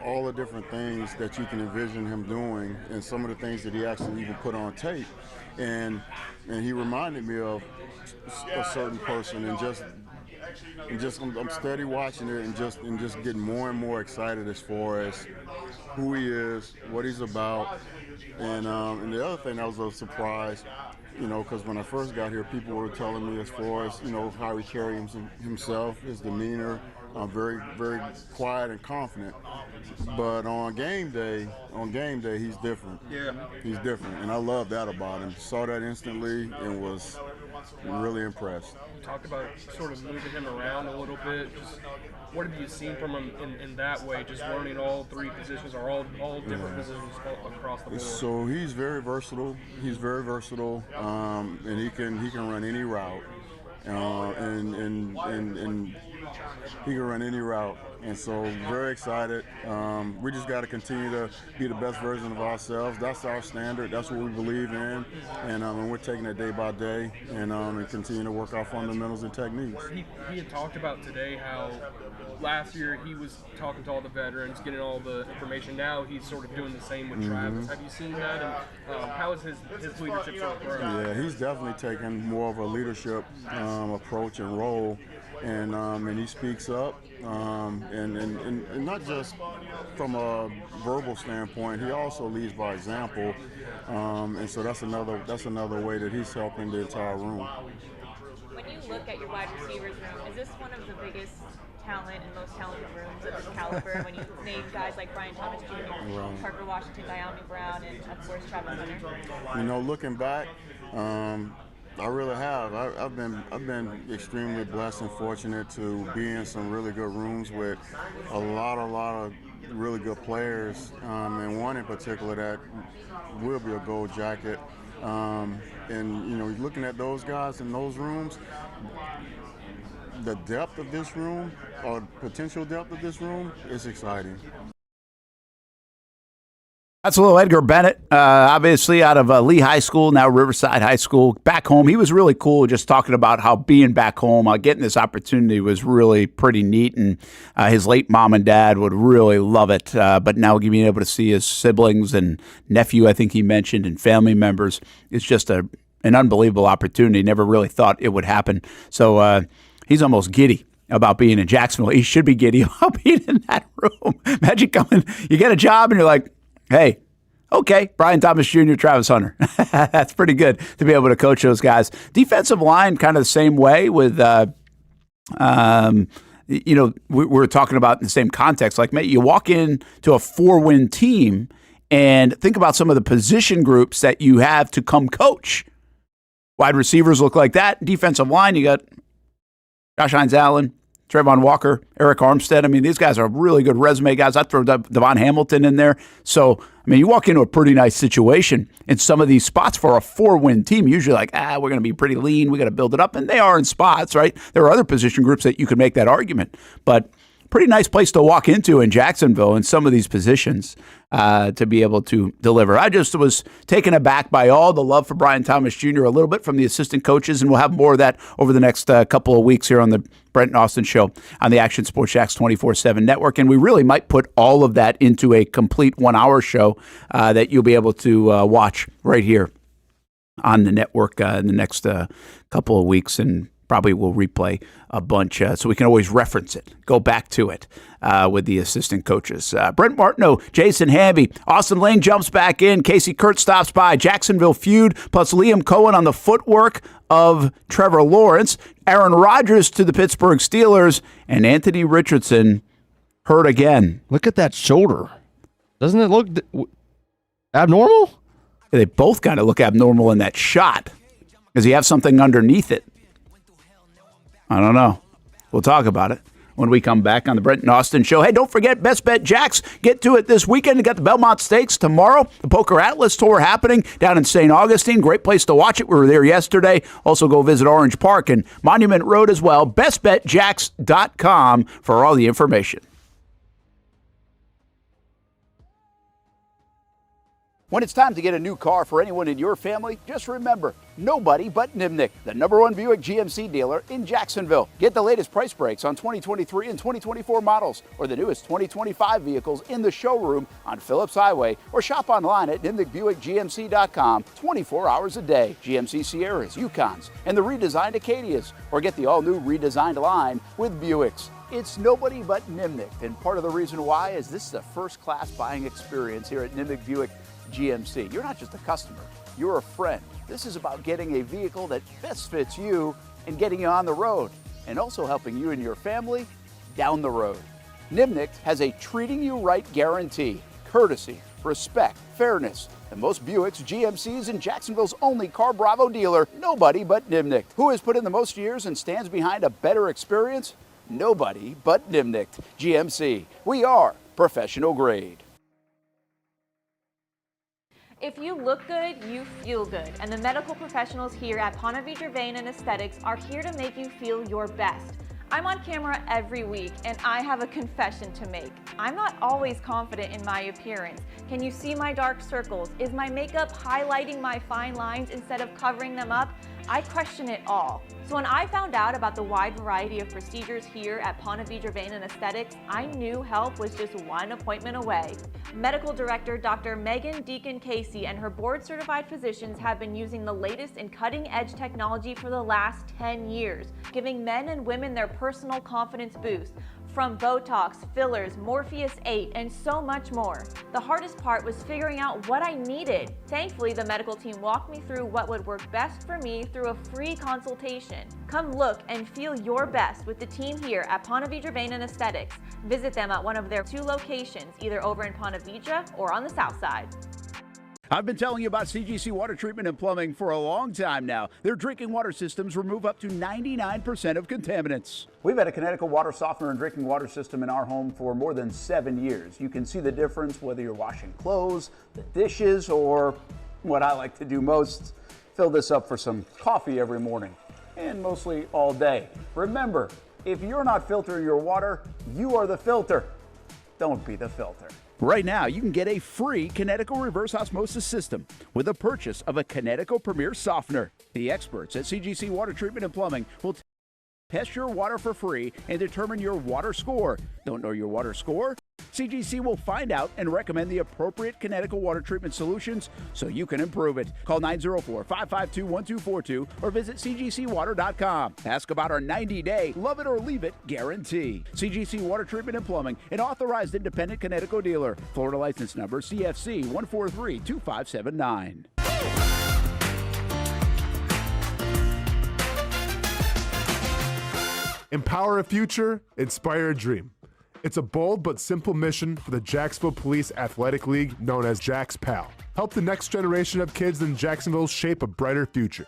S19: all the different things that you can envision him doing and some of the things that he actually even put on tape. And he reminded me of a certain person, and I'm steady watching it and just getting more and more excited as far as who he is, what he's about, and the other thing that was a surprise, because when I first got here, people were telling me as far as how he carries himself, his demeanor, very very quiet and confident. But on game day, he's different. Yeah, he's different, and I love that about him. Saw that instantly and was really impressed.
S20: You talked about sort of moving him around a little bit. Just what have you seen from him in that way? Just learning all three positions or all different positions across the board.
S19: So he's very versatile. And he can run any route. And he can run any route. And so very excited. We just got to continue to be the best version of ourselves. That's our standard. That's what we believe in. And we're taking it day by day and continue to work our fundamentals and techniques.
S20: He had talked about today how last year he was talking to all the veterans, getting all the information. Now he's sort of doing the same with Travis. Have you seen that? And how is his leadership sort of growing?
S19: Yeah, he's definitely taken more of a leadership approach and role. And he speaks up, and not just from a verbal standpoint. He also leads by example, and so that's another way that he's helping the entire room.
S11: When you look at your wide receivers room, is this one of the biggest talent and most talented rooms of this caliber? When you name guys like Brian Thomas Jr.,
S19: Right.
S11: Parker Washington, Diami Brown, and of course Travis Hunter.
S19: Looking back. I really have. I've been extremely blessed and fortunate to be in some really good rooms with a lot of really good players, and one in particular that will be a gold jacket. And looking at those guys in those rooms, the depth of this room or potential depth of this room is exciting.
S2: That's a little Edgar Bennett, obviously out of Lee High School, now Riverside High School. Back home, he was really cool just talking about how being back home, getting this opportunity was really pretty neat, and his late mom and dad would really love it. But now being able to see his siblings and nephew, I think he mentioned, and family members, it's just an unbelievable opportunity. Never really thought it would happen. So he's almost giddy about being in Jacksonville. He should be giddy about being in that room. Imagine coming, you get a job, and you're like, hey, okay, Brian Thomas Jr., Travis Hunter. That's pretty good to be able to coach those guys. Defensive line, kind of the same way with, we're talking about in the same context. Like, mate, you walk into a 4-win team and think about some of the position groups that you have to come coach. Wide receivers look like that. Defensive line, you got Josh Hines-Allen, Trayvon Walker, Eric Armstead. I mean, these guys are really good resume guys. I'd throw Devon Hamilton in there. So, I mean, you walk into a pretty nice situation in some of these spots for a 4-win team. Usually like, we're going to be pretty lean. We got to build it up. And they are in spots, right? There are other position groups that you could make that argument. But pretty nice place to walk into in Jacksonville in some of these positions to be able to deliver. I just was taken aback by all the love for Brian Thomas Jr., a little bit from the assistant coaches, and we'll have more of that over the next couple of weeks here on the Brent and Austen Show on the Action Sports Jacks 24/7 network. And we really might put all of that into a complete 1-hour show that you'll be able to watch right here on the network in the next couple of weeks, and probably will replay a bunch so we can always reference it, go back to it with the assistant coaches. Brent Martineau, Jason Hamby, Austen Lane jumps back in, Casey Kurt stops by, Jacksonville feud, plus Liam Coen on the footwork of Trevor Lawrence, Aaron Rodgers to the Pittsburgh Steelers, and Anthony Richardson hurt again.
S4: Look at that shoulder. Doesn't it look abnormal?
S2: They both kind of look abnormal in that shot. Does he have something underneath it? I don't know. We'll talk about it when we come back on the Brent and Austin Show. Hey, don't forget Best Bet Jacks. Get to it this weekend. You got the Belmont Stakes tomorrow. The Poker Atlas Tour happening down in St. Augustine. Great place to watch it. We were there yesterday. Also go visit Orange Park and Monument Road as well. BestBetJacks.com for all the information. When it's time to get a new car for anyone in your family, just remember, nobody but Nimnick, the #1 Buick GMC dealer in Jacksonville. Get the latest price breaks on 2023 and 2024 models or the newest 2025 vehicles in the showroom on Phillips Highway, or shop online at NimnickBuickGMC.com 24 hours a day. GMC Sierras, Yukons, and the redesigned Acadias, or get the all-new redesigned line with Buicks. It's nobody but Nimnick, and part of the reason why is this is a first-class buying experience here at Nimnick Buick GMC. You're not just a customer, you're a friend. This is about getting a vehicle that best fits you and getting you on the road, and also helping you and your family down the road. Nimnick has a treating you right guarantee, courtesy, respect, fairness. And most Buicks, GMCs, and Jacksonville's only Car Bravo dealer, nobody but Nimnick. Who has put in the most years and stands behind a better experience? Nobody but Nimnick. GMC. We are professional grade.
S11: If you look good, you feel good, and the medical professionals here at Ponte Vedra Vein and Aesthetics are here to make you feel your best. I'm on camera every week, and I have a confession to make. I'm not always confident in my appearance. Can you see my dark circles? Is my makeup highlighting my fine lines instead of covering them up? I question it all. So when I found out about the wide variety of procedures here at Ponte Vedra Vein and Aesthetics, I knew help was just one appointment away. Medical Director Dr. Megan Deacon Casey and her board-certified physicians have been using the latest in cutting-edge technology for the last 10 years, giving men and women their personal confidence boost. From Botox, fillers, Morpheus 8, and so much more. The hardest part was figuring out what I needed. Thankfully, the medical team walked me through what would work best for me through a free consultation. Come look and feel your best with the team here at Ponte Vedra Vein and Aesthetics. Visit them at one of their 2 locations, either over in Ponte Vedra or on the south side.
S2: I've been telling you about CGC Water Treatment and Plumbing for a long time now. Their drinking water systems remove up to 99% of contaminants. We've had a Connecticut water softener and drinking water system in our home for more than 7 years. You can see the difference whether you're washing clothes, the dishes, or what I like to do most, fill this up for some coffee every morning, and mostly all day. Remember, if you're not filtering your water, you are the filter. Don't be the filter. Right now, you can get a free Canadico reverse osmosis system with the purchase of a Canadico Premier softener. The experts at CGC Water Treatment and Plumbing will test your water for free and determine your water score. Don't know your water score? CGC will find out and recommend the appropriate Canadico water treatment solutions so you can improve it. Call 904-552-1242 or visit cgcwater.com. Ask about our 90-day love it or leave it guarantee. CGC Water Treatment and Plumbing, an authorized independent Canadico dealer. Florida license number CFC 1432579.
S15: Empower a future, inspire a dream. It's a bold but simple mission for the Jacksonville Police Athletic League known as Jax PAL. Help the next generation of kids in Jacksonville shape a brighter future.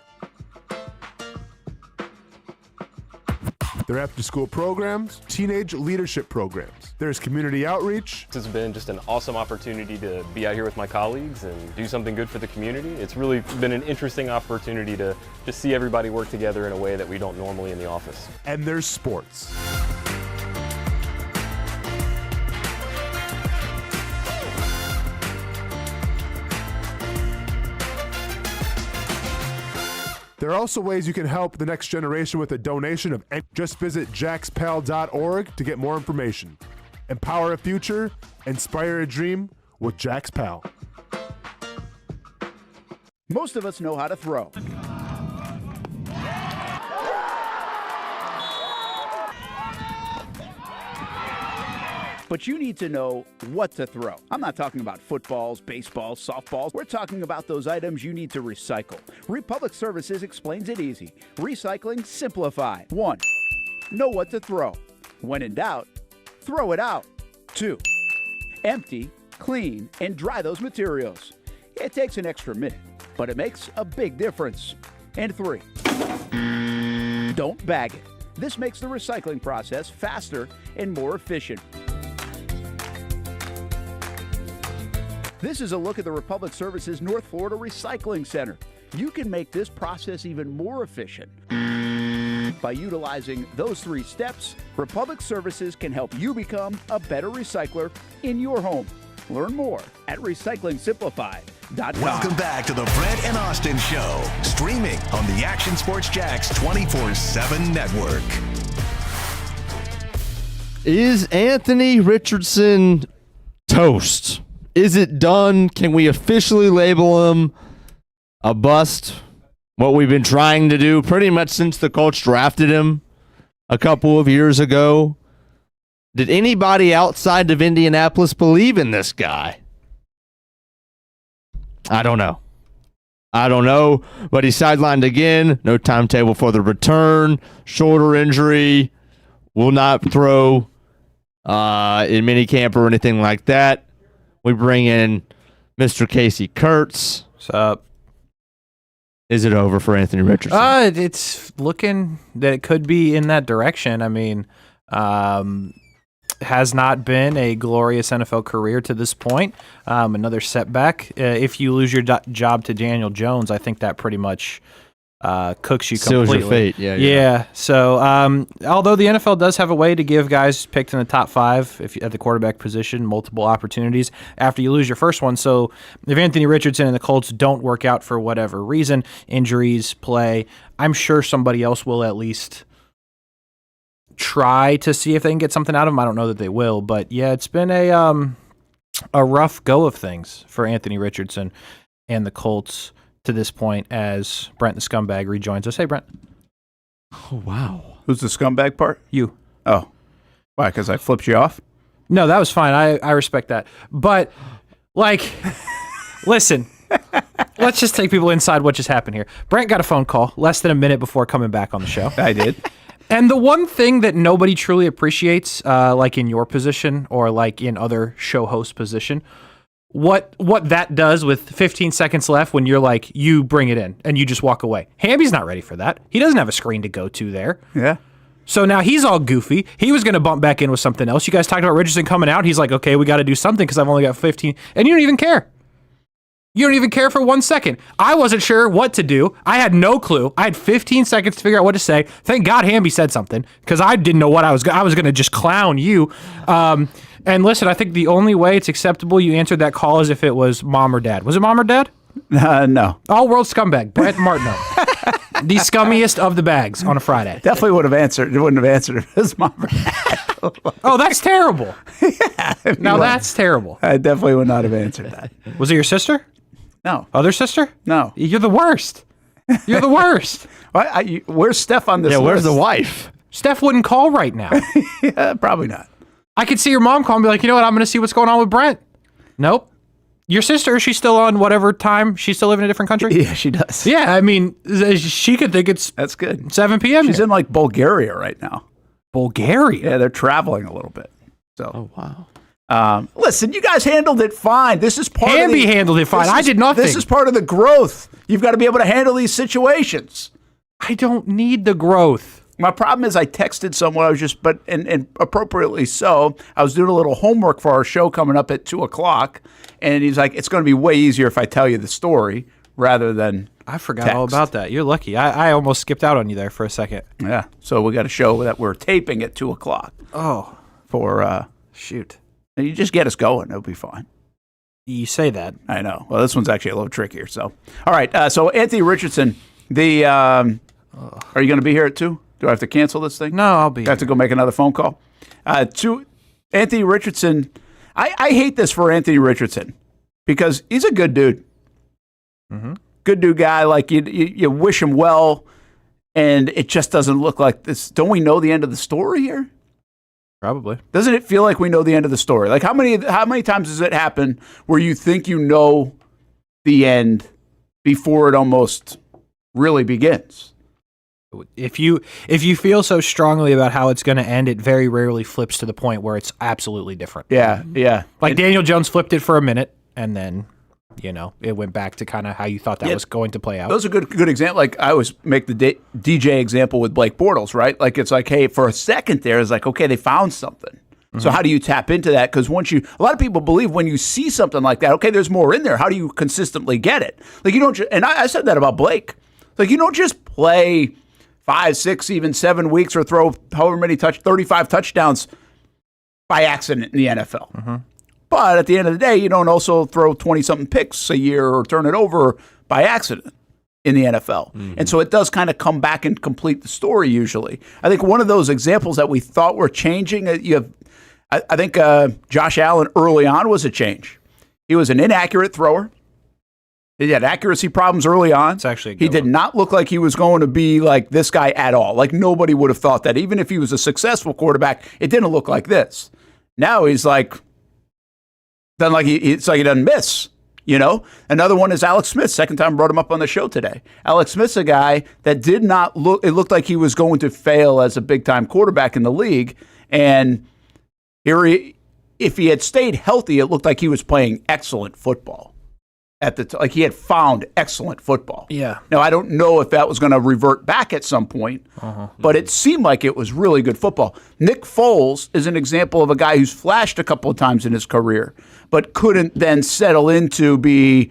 S15: Their after-school programs, teenage leadership programs. There's community outreach.
S21: It's been just an awesome opportunity to be out here with my colleagues and do something good for the community. It's really been an interesting opportunity to just see everybody work together in a way that we don't normally in the office.
S15: And there's sports. There are also ways you can help the next generation with a donation of just visit jaxpal.org to get more information. Empower a future, inspire a dream with Jax PAL.
S2: Most of us know how to throw. But you need to know what to throw. I'm not talking about footballs, baseballs, softballs. We're talking about those items you need to recycle. Republic Services explains it easy. Recycling simplified. 1. Know what to throw. When in doubt, throw it out. 2. Empty, clean, and dry those materials. It takes an extra minute, but it makes a big difference. And 3. Don't bag it. This makes the recycling process faster and more efficient. This is a look at the Republic Services North Florida Recycling Center. You can make this process even more efficient. By utilizing those 3 steps, Republic Services can help you become a better recycler in your home. Learn more at recyclingsimplified.com.
S1: Welcome back to the Brent and Austin Show, streaming on the Action Sports Jax 24/7 network.
S4: Is Anthony Richardson toast? Is it done? Can we officially label him a bust? What we've been trying to do pretty much since the Colts drafted him a couple of years ago. Did anybody outside of Indianapolis believe in this guy? I don't know. But he's sidelined again. No timetable for the return. Shoulder injury. Will not throw in minicamp or anything like that. We bring in Mr. Casey Kurtz.
S3: What's up?
S4: Is it over for Anthony Richardson?
S3: It's looking that it could be in that direction. I mean, has not been a glorious NFL career to this point. Another setback. If you lose your job to Daniel Jones, I think that pretty much cooks you completely.
S4: Seals your fate.
S3: Yeah. So, although the NFL does have a way to give guys picked in the top 5 at the quarterback position multiple opportunities after you lose your first one. So, if Anthony Richardson and the Colts don't work out for whatever reason, injuries, play, I'm sure somebody else will at least try to see if they can get something out of him. I don't know that they will, but yeah, it's been a rough go of things for Anthony Richardson and the Colts to this point as Brent the Scumbag rejoins us. Hey, Brent.
S4: Oh, wow.
S2: Who's the scumbag part?
S3: You.
S2: Oh. Why, because I flipped you off?
S3: No, that was fine. I respect that. But, listen, let's just take people inside what just happened here. Brent got a phone call less than a minute before coming back on the show.
S2: I did.
S3: And the one thing that nobody truly appreciates, like in your position or like in other show host position, what that does with 15 seconds left when you're like, you bring it in and you just walk away. Hamby's not ready for that. He doesn't have a screen to go to there.
S2: Yeah.
S3: So now he's all goofy. He was going to bump back in with something else. You guys talked about Richardson coming out. He's like, okay, we got to do something because I've only got 15. And you don't even care. You don't even care for 1 second. I wasn't sure what to do. I had no clue. I had 15 seconds to figure out what to say. Thank God Hamby said something because I didn't know what I was going to just clown you. And listen, I think the only way it's acceptable you answered that call is if it was mom or dad. Was it mom or dad?
S2: No.
S3: All-world scumbag, Brent Martineau. The scummiest of the bags on a Friday.
S2: Definitely would have answered. It wouldn't have answered if it was mom or dad.
S3: Oh, that's terrible.
S2: Yeah,
S3: now that's terrible.
S2: I definitely would not have answered that.
S3: Was it your sister?
S2: No.
S3: Other sister?
S2: No.
S3: You're the worst. You're the worst.
S2: Where's Steph on this list?
S4: Where's the wife?
S3: Steph wouldn't call right now.
S2: Yeah, probably not.
S3: I could see your mom call and be like, you know what, I'm going to see what's going on with Brent. Nope. Your sister, is she still on whatever time? She's still living in a different country?
S2: Yeah, she does.
S3: Yeah, I mean, she could think it's
S2: that's good.
S3: 7 p.m.
S2: She's in like Bulgaria right now.
S3: Bulgaria?
S2: Yeah, they're traveling a little bit. So.
S4: Oh, wow.
S2: Listen, you guys handled it fine. This is part
S3: Hamby handled it fine. I did nothing.
S2: This is part of the growth. You've got to be able to handle these situations.
S3: I don't need the growth.
S2: My problem is I texted someone. And appropriately so. I was doing a little homework for our show coming up at 2:00, and he's like, "It's going to be way easier if I tell you the story rather than."
S3: I forgot all about that. You're lucky. I almost skipped out on you there for a second.
S2: Yeah. So we got a show that we're taping at 2:00.
S3: Oh,
S2: for
S3: shoot.
S2: You just get us going. It'll be fine.
S3: You say that.
S2: I know. Well, this one's actually a little trickier. So, all right. So Anthony Richardson, are you going to be here at 2? Do I have to cancel this thing?
S3: No, I'll be.
S2: I have to go make another phone call. To Anthony Richardson, I hate this for Anthony Richardson because he's a good dude.
S3: Mm-hmm.
S2: good dude guy. Like you wish him well, and it just doesn't look like this. Don't we know the end of the story here?
S3: Probably.
S2: Doesn't it feel like we know the end of the story? Like how many times does it happen where you think you know the end before it almost really begins?
S3: If you feel so strongly about how it's going to end, it very rarely flips to the point where it's absolutely different.
S2: Yeah, yeah.
S3: Like Daniel Jones flipped it for a minute, and then it went back to kind of how you thought that was going to play out.
S2: Those are good examples. Like I always make the DJ example with Blake Bortles, right? Like it's like, hey, for a second there, it's like, okay, they found something. Mm-hmm. So how do you tap into that? Because a lot of people believe when you see something like that, okay, there's more in there. How do you consistently get it? Like you don't. And I said that about Blake. Like you don't just play 5, 6, even 7 weeks or throw however many 35 touchdowns by accident in the NFL.
S3: Mm-hmm.
S2: But at the end of the day, you don't also throw 20-something picks a year or turn it over by accident in the NFL. Mm-hmm. And so it does kind of come back and complete the story usually. I think one of those examples that we thought were changing, I think Josh Allen early on was a change. He was an inaccurate thrower. He had accuracy problems early on.
S3: It's actually
S2: he did not look like he was going to be like this guy at all. Like nobody would have thought that. Even if he was a successful quarterback, it didn't look like this. Now he's like, it's like he doesn't miss, Another one is Alex Smith. Second time I brought him up on the show today. Alex Smith's a guy that did not look, it looked like he was going to fail as a big-time quarterback in the league. And if he had stayed healthy, it looked like he was playing excellent football. Like he had found excellent football.
S3: Yeah.
S2: Now, I don't know if that was going to revert back at some point, but it seemed like it was really good football. Nick Foles is an example of a guy who's flashed a couple of times in his career, but couldn't then settle into be,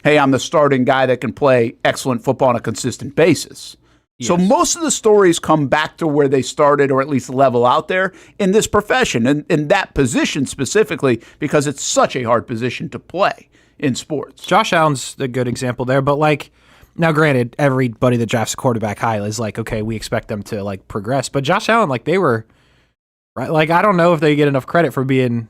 S2: hey, I'm the starting guy that can play excellent football on a consistent basis. Yes. So most of the stories come back to where they started, or at least level out there in this profession, and in that position specifically, because it's such a hard position to play in sports.
S3: Josh Allen's a good example there, but now granted, everybody that drafts a quarterback high is like, okay, we expect them to progress. But Josh Allen, they were right. I don't know if they get enough credit for being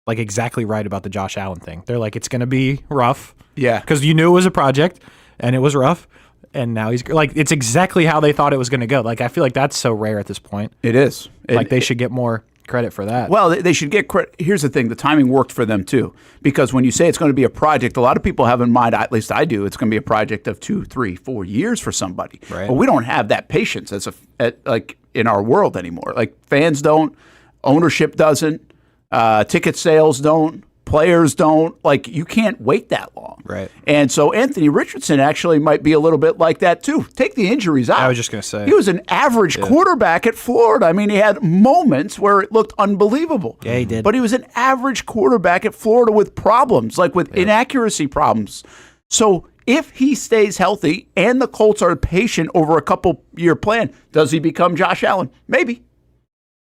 S3: exactly right about the Josh Allen thing. They're like, it's going to be rough.
S2: Yeah.
S3: Because you knew it was a project and it was rough. And now he's it's exactly how they thought it was going to go. I feel like that's so rare at this point.
S2: It is.
S3: They should get more credit for that.
S2: Well, they should get credit. Here's the thing. The timing worked for them, too. Because when you say it's going to be a project, a lot of people have in mind, at least I do, it's going to be a project of 2, 3, 4 years for somebody.
S3: Right.
S2: But we don't have that patience in our world anymore. Fans don't. Ownership doesn't. Ticket sales don't. Players don't. You can't wait that long.
S3: Right.
S2: And so Anthony Richardson actually might be a little bit like that, too. Take the injuries out.
S3: I was just going to say.
S2: He was an average quarterback at Florida. I mean, he had moments where it looked unbelievable.
S3: Yeah, he did.
S2: But he was an average quarterback at Florida with problems, with inaccuracy problems. So if he stays healthy and the Colts are patient over a couple-year plan, does he become Josh Allen? Maybe.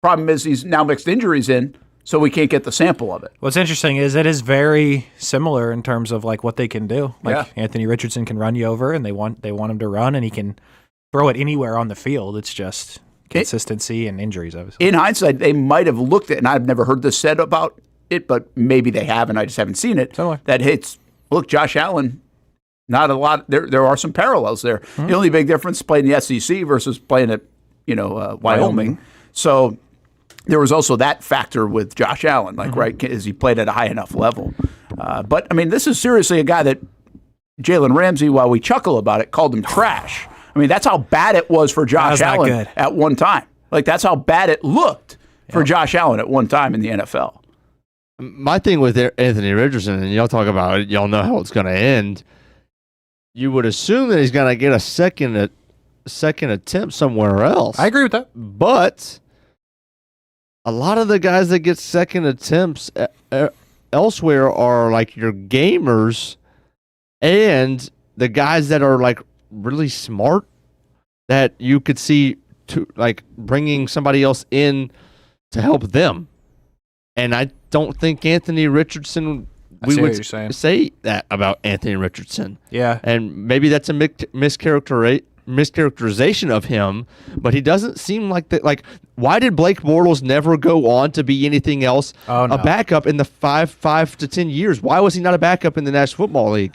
S2: Problem is he's now mixed injuries in, so we can't get the sample of it.
S3: What's interesting is it is very similar in terms of what they can do. Anthony Richardson can run you over, and they want him to run, and he can throw it anywhere on the field. It's just consistency and injuries, obviously.
S2: In hindsight, they might have looked at, and I've never heard this said about it, but maybe they have, and I just haven't seen it.
S3: Similar.
S2: That look, Josh Allen, not a lot. There are some parallels there. Mm-hmm. The only big difference playing the SEC versus playing at Wyoming. So there was also that factor with Josh Allen, right, as he played at a high enough level. But, I mean, this is seriously a guy that Jalen Ramsey, while we chuckle about it, called him trash. I mean, that's how bad it was for Josh Allen at one time. That's how bad it looked for Josh Allen at one time in the NFL.
S4: My thing with Anthony Richardson, and y'all talk about it, y'all know how it's going to end. You would assume that he's going to get a second attempt somewhere else.
S3: I agree with that.
S4: But a lot of the guys that get second attempts elsewhere are your gamers and the guys that are really smart that you could see to bringing somebody else in to help them. And I don't think Anthony Richardson, we would say that about Anthony Richardson.
S3: Yeah.
S4: And maybe that's a mischaracterization of him, but he doesn't seem like that. Why did Blake Bortles never go on to be anything else? A backup in the 5 to 10 years? Why was he not a backup in the National Football League?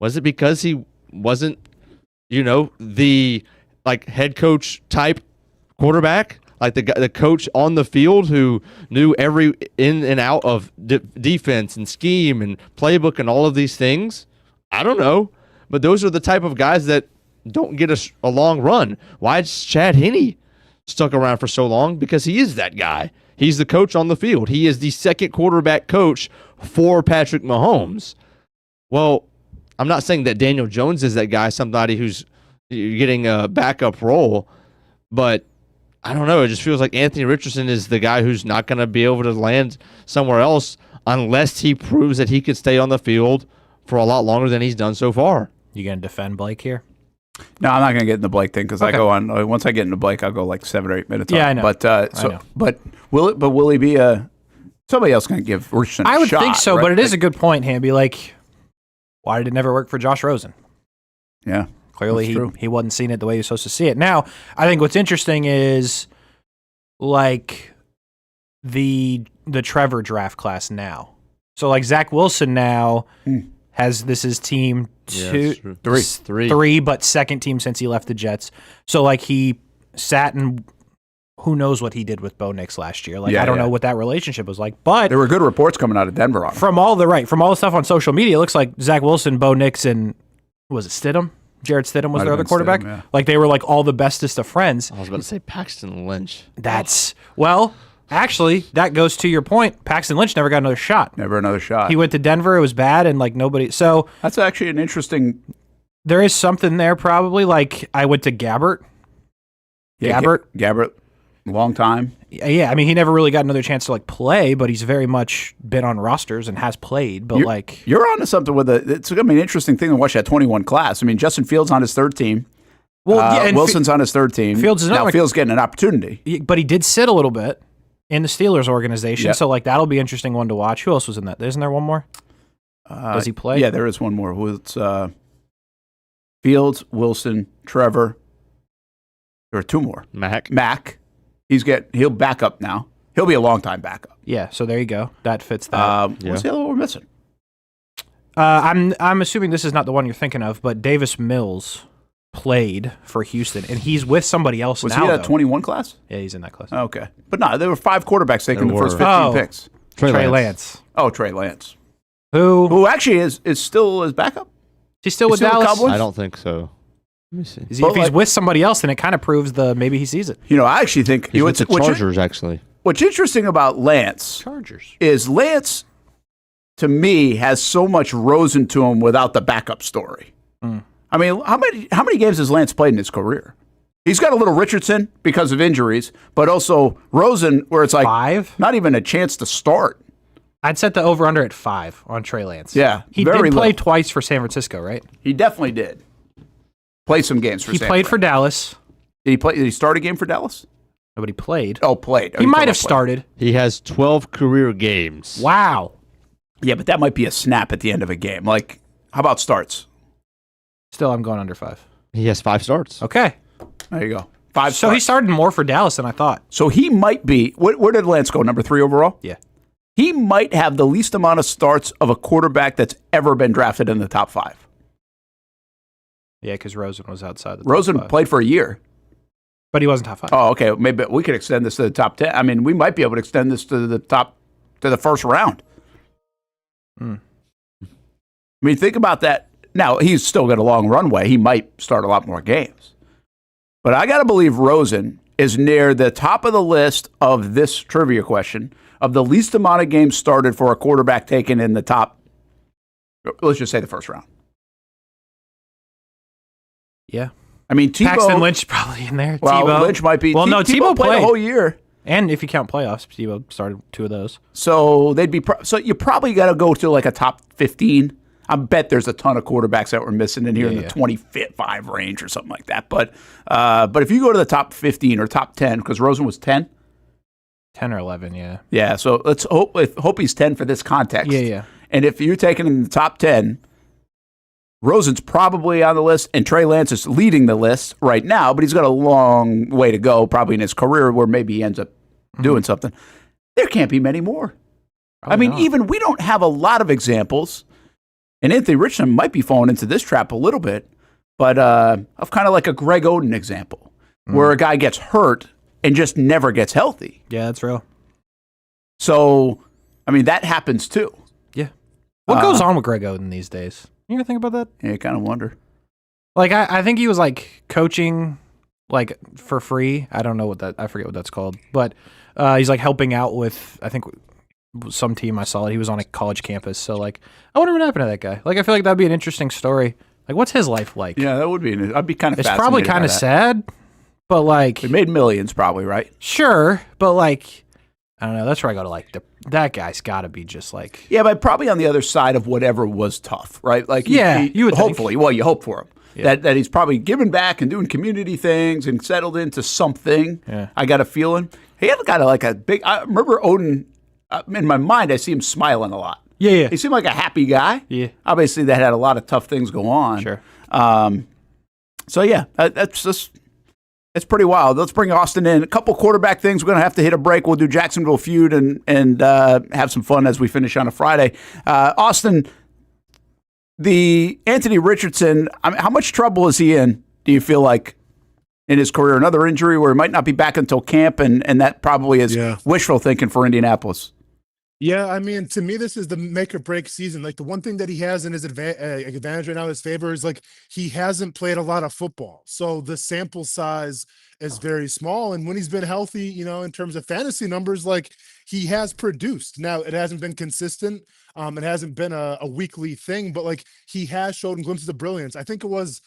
S4: Was it because he wasn't, the like head coach type quarterback, like the coach on the field who knew every in and out of defense and scheme and playbook and all of these things? I don't know, but those are the type of guys that don't get a long run. Why is Chad Henne stuck around for so long? Because he is that guy. He's the coach on the field. He is the second quarterback coach for Patrick Mahomes. Well, I'm not saying that Daniel Jones is that guy, somebody who's getting a backup role, but I don't know. It just feels like Anthony Richardson is the guy who's not going to be able to land somewhere else unless he proves that he could stay on the field for a lot longer than he's done so far.
S3: You going to defend Blake here?
S2: No, I'm not going to get in the Blake thing because I go on. Once I get into Blake, I'll go like 7 or 8 minutes.
S3: Yeah,
S2: on.
S3: I know.
S2: But
S3: I know.
S2: But will he be somebody else going to give Richardson?
S3: I would
S2: shot,
S3: think so,
S2: right?
S3: but it is a good point, Hamby. Like, why did it never work for Josh Rosen?
S2: Yeah,
S3: clearly he wasn't seeing it the way he was supposed to see it. Now, I think what's interesting is like the Trevor draft class now. So like Zach Wilson now has his team three, but second team since he left the Jets. So like he sat and who knows what he did with Bo Nix last year. Like I don't know what that relationship was like. But
S2: there were good reports coming out of Denver on him.
S3: From all the stuff on social media, it looks like Zach Wilson, Bo Nix, and was it Stidham? Jared Stidham was their other quarterback.
S2: Stidham, yeah.
S3: Like they were like all the bestest of friends.
S4: I was about to say Paxton Lynch.
S3: Actually, that goes to your point. Paxton Lynch never got another shot.
S2: Never another shot.
S3: He went to Denver. It was bad, and like nobody. So
S2: that's actually an interesting.
S3: There is something there, probably. Like I went to Gabbert.
S2: Yeah, Gabbert, long time.
S3: Yeah, I mean, he never really got another chance to like play, but he's very much been on rosters and has played. But
S2: you're onto something with it's going to be an interesting thing to watch that 21 class. I mean, Justin Fields on his third team. Well, yeah, and Wilson's on his third team. Fields getting an opportunity,
S3: but he did sit a little bit in the Steelers organization. Yep. So like that'll be an interesting one to watch. Who else was in that? Isn't there one more? Does he play?
S2: Yeah, there is one more. It's Fields, Wilson, Trevor. There are two more. Mac. He'll back up now. He'll be a long time backup.
S3: Yeah, so there you go. That fits that.
S2: What's the other one we're missing?
S3: I'm assuming this is not the one you're thinking of, but Davis Mills played for Houston, and he's with somebody else
S2: Was
S3: now.
S2: Was he that 21 class?
S3: Yeah, he's in that class.
S2: Okay. But no, there were 5 quarterbacks taking the first 15 picks.
S3: Trey Lance.
S2: Oh, Trey Lance.
S3: Who
S2: actually is still his backup?
S3: He's still with Dallas?
S4: I don't think so. Let me see.
S3: If he's with somebody else, then it kind of proves maybe he sees it.
S2: I actually think
S4: he's with the Chargers. Actually,
S2: what's interesting about Lance is Lance, to me, has so much Rosen to him without the backup story. I mean, how many games has Lance played in his career? He's got a little Richardson because of injuries, but also Rosen, where it's like
S3: 5?
S2: Not even a chance to start.
S3: I'd set the over-under at 5 on Trey Lance.
S2: Yeah,
S3: he did play twice for San Francisco, right?
S2: He definitely did. Play some games for San
S3: He played for Dallas.
S2: Did he start a game for Dallas?
S3: Nobody played.
S2: Oh, played.
S3: He might have started.
S4: He has 12 career games.
S3: Wow.
S2: Yeah, but that might be a snap at the end of a game. Like, how about starts?
S3: Still, I'm going under 5.
S4: He has 5 starts.
S3: Okay.
S2: There you go. 5
S3: So
S2: starts.
S3: he started more for Dallas than I thought.
S2: So he might be, where did Lance go, number 3 overall?
S3: Yeah.
S2: He might have the least amount of starts of a quarterback that's ever been drafted in the top 5.
S3: Yeah, because Rosen was outside the top
S2: Rosen
S3: 5.
S2: played for a year.
S3: But he wasn't top 5.
S2: Oh, okay. Maybe we could extend this to the top 10. I mean, we might be able to extend this to the first round. I mean, think about that. Now, he's still got a long runway. He might start a lot more games. But I got to believe Rosen is near the top of the list of this trivia question of the least amount of games started for a quarterback taken in the top, let's just say the first round.
S3: Yeah.
S2: I mean, Tebow.
S3: Paxton Lynch probably in there.
S2: Well,
S3: Tebow.
S2: Lynch might be.
S3: Well, no, Tebow
S2: played a whole year.
S3: And if you count playoffs, Tebow started 2 of those.
S2: So they'd be. So you probably got to go to like a top 15. I bet there's a ton of quarterbacks that were missing in here in the 25 range or something like that. But if you go to the top 15 or top 10, because Rosen was 10.
S3: 10 or 11, yeah.
S2: Yeah, so let's hope he's 10 for this context.
S3: Yeah.
S2: And if you're taking in the top 10, Rosen's probably on the list, and Trey Lance is leading the list right now, but he's got a long way to go probably in his career where maybe he ends up doing something. There can't be many more. Even we don't have a lot of examples, and Anthony Richardson might be falling into this trap a little bit, but of kind of like a Greg Oden example, where a guy gets hurt and just never gets healthy.
S3: Yeah, that's real.
S2: So, I mean, that happens too.
S3: Yeah. What goes on with Greg Oden these days? You ever think about that?
S2: Yeah, you kind of wonder.
S3: Like, I think he was like coaching like for free. I don't know I forget what that's called, but he's like helping out with, I think, some team I saw. He was on a college campus. So like, I wonder what happened to that guy. Like, I feel like that'd be an interesting story. Like, what's his life like?
S2: Yeah, that would be. I'd be kind of.
S3: It's probably kind of sad, but like,
S2: they made millions, probably, right?
S3: Sure, but like, I don't know. That's where I go to like that guy's got to be just like.
S2: Yeah, but probably on the other side of whatever was tough, right? Like,
S3: you would
S2: hopefully.
S3: think.
S2: Well, you hope for him. Yeah. That he's probably giving back and doing community things and settled into something.
S3: Yeah.
S2: I got a feeling. He had got like a big. I remember Oden. In my mind, I see him smiling a lot.
S3: Yeah.
S2: He seemed like a happy guy.
S3: Yeah.
S2: Obviously, that had a lot of tough things go on.
S3: Sure.
S2: So yeah, it's pretty wild. Let's bring Austen in. A couple quarterback things. We're gonna have to hit a break. We'll do Jacksonville feud and have some fun as we finish on a Friday. Austen. The Anthony Richardson, how much trouble is he in, do you feel like, in his career? Another injury where he might not be back until camp, and that probably is wishful thinking for Indianapolis.
S9: Yeah, I mean, to me, this is the make or break season. Like, the one thing that he has in his advantage right now, his favor, is like he hasn't played a lot of football. So the sample size is very small. And when he's been healthy, in terms of fantasy numbers, like, he has produced. Now, it hasn't been consistent. It hasn't been a weekly thing, but like, he has showed glimpses of brilliance. I think it was,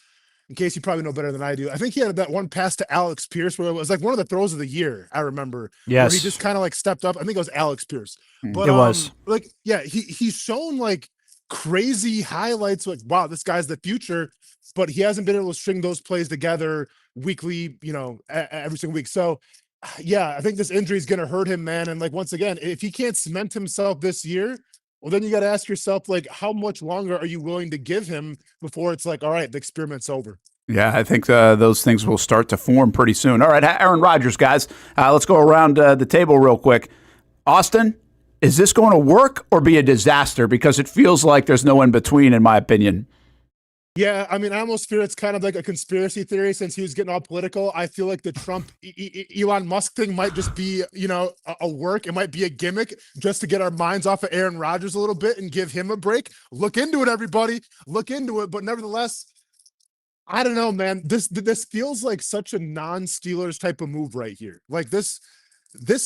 S9: in case you probably know better than I do, I think he had that one pass to Alex Pierce where it was like one of the throws of the year. I remember.
S3: Yes.
S9: Where he just kind of like stepped up. I think it was Alex Pierce. But
S3: it was
S9: like, yeah, he's shown like crazy highlights. Like, wow, this guy's the future, but he hasn't been able to string those plays together weekly, every single week. So yeah, I think this injury is going to hurt him, man. And like, once again, if he can't cement himself this year, well, then you got to ask yourself, like, how much longer are you willing to give him before it's like, all right, the experiment's over?
S2: Yeah, I think those things will start to form pretty soon. All right, Aaron Rodgers, guys, let's go around the table real quick. Austen, is this going to work or be a disaster? Because it feels like there's no in between, in my opinion.
S9: Yeah, I mean, I almost fear it's kind of like a conspiracy theory since he was getting all political. I feel like the Trump Elon Musk thing might just be, a work. It might be a gimmick just to get our minds off of Aaron Rodgers a little bit and give him a break. Look into it, everybody. Look into it. But nevertheless, I don't know, man. This feels like such a non-Steelers type of move right here. Like this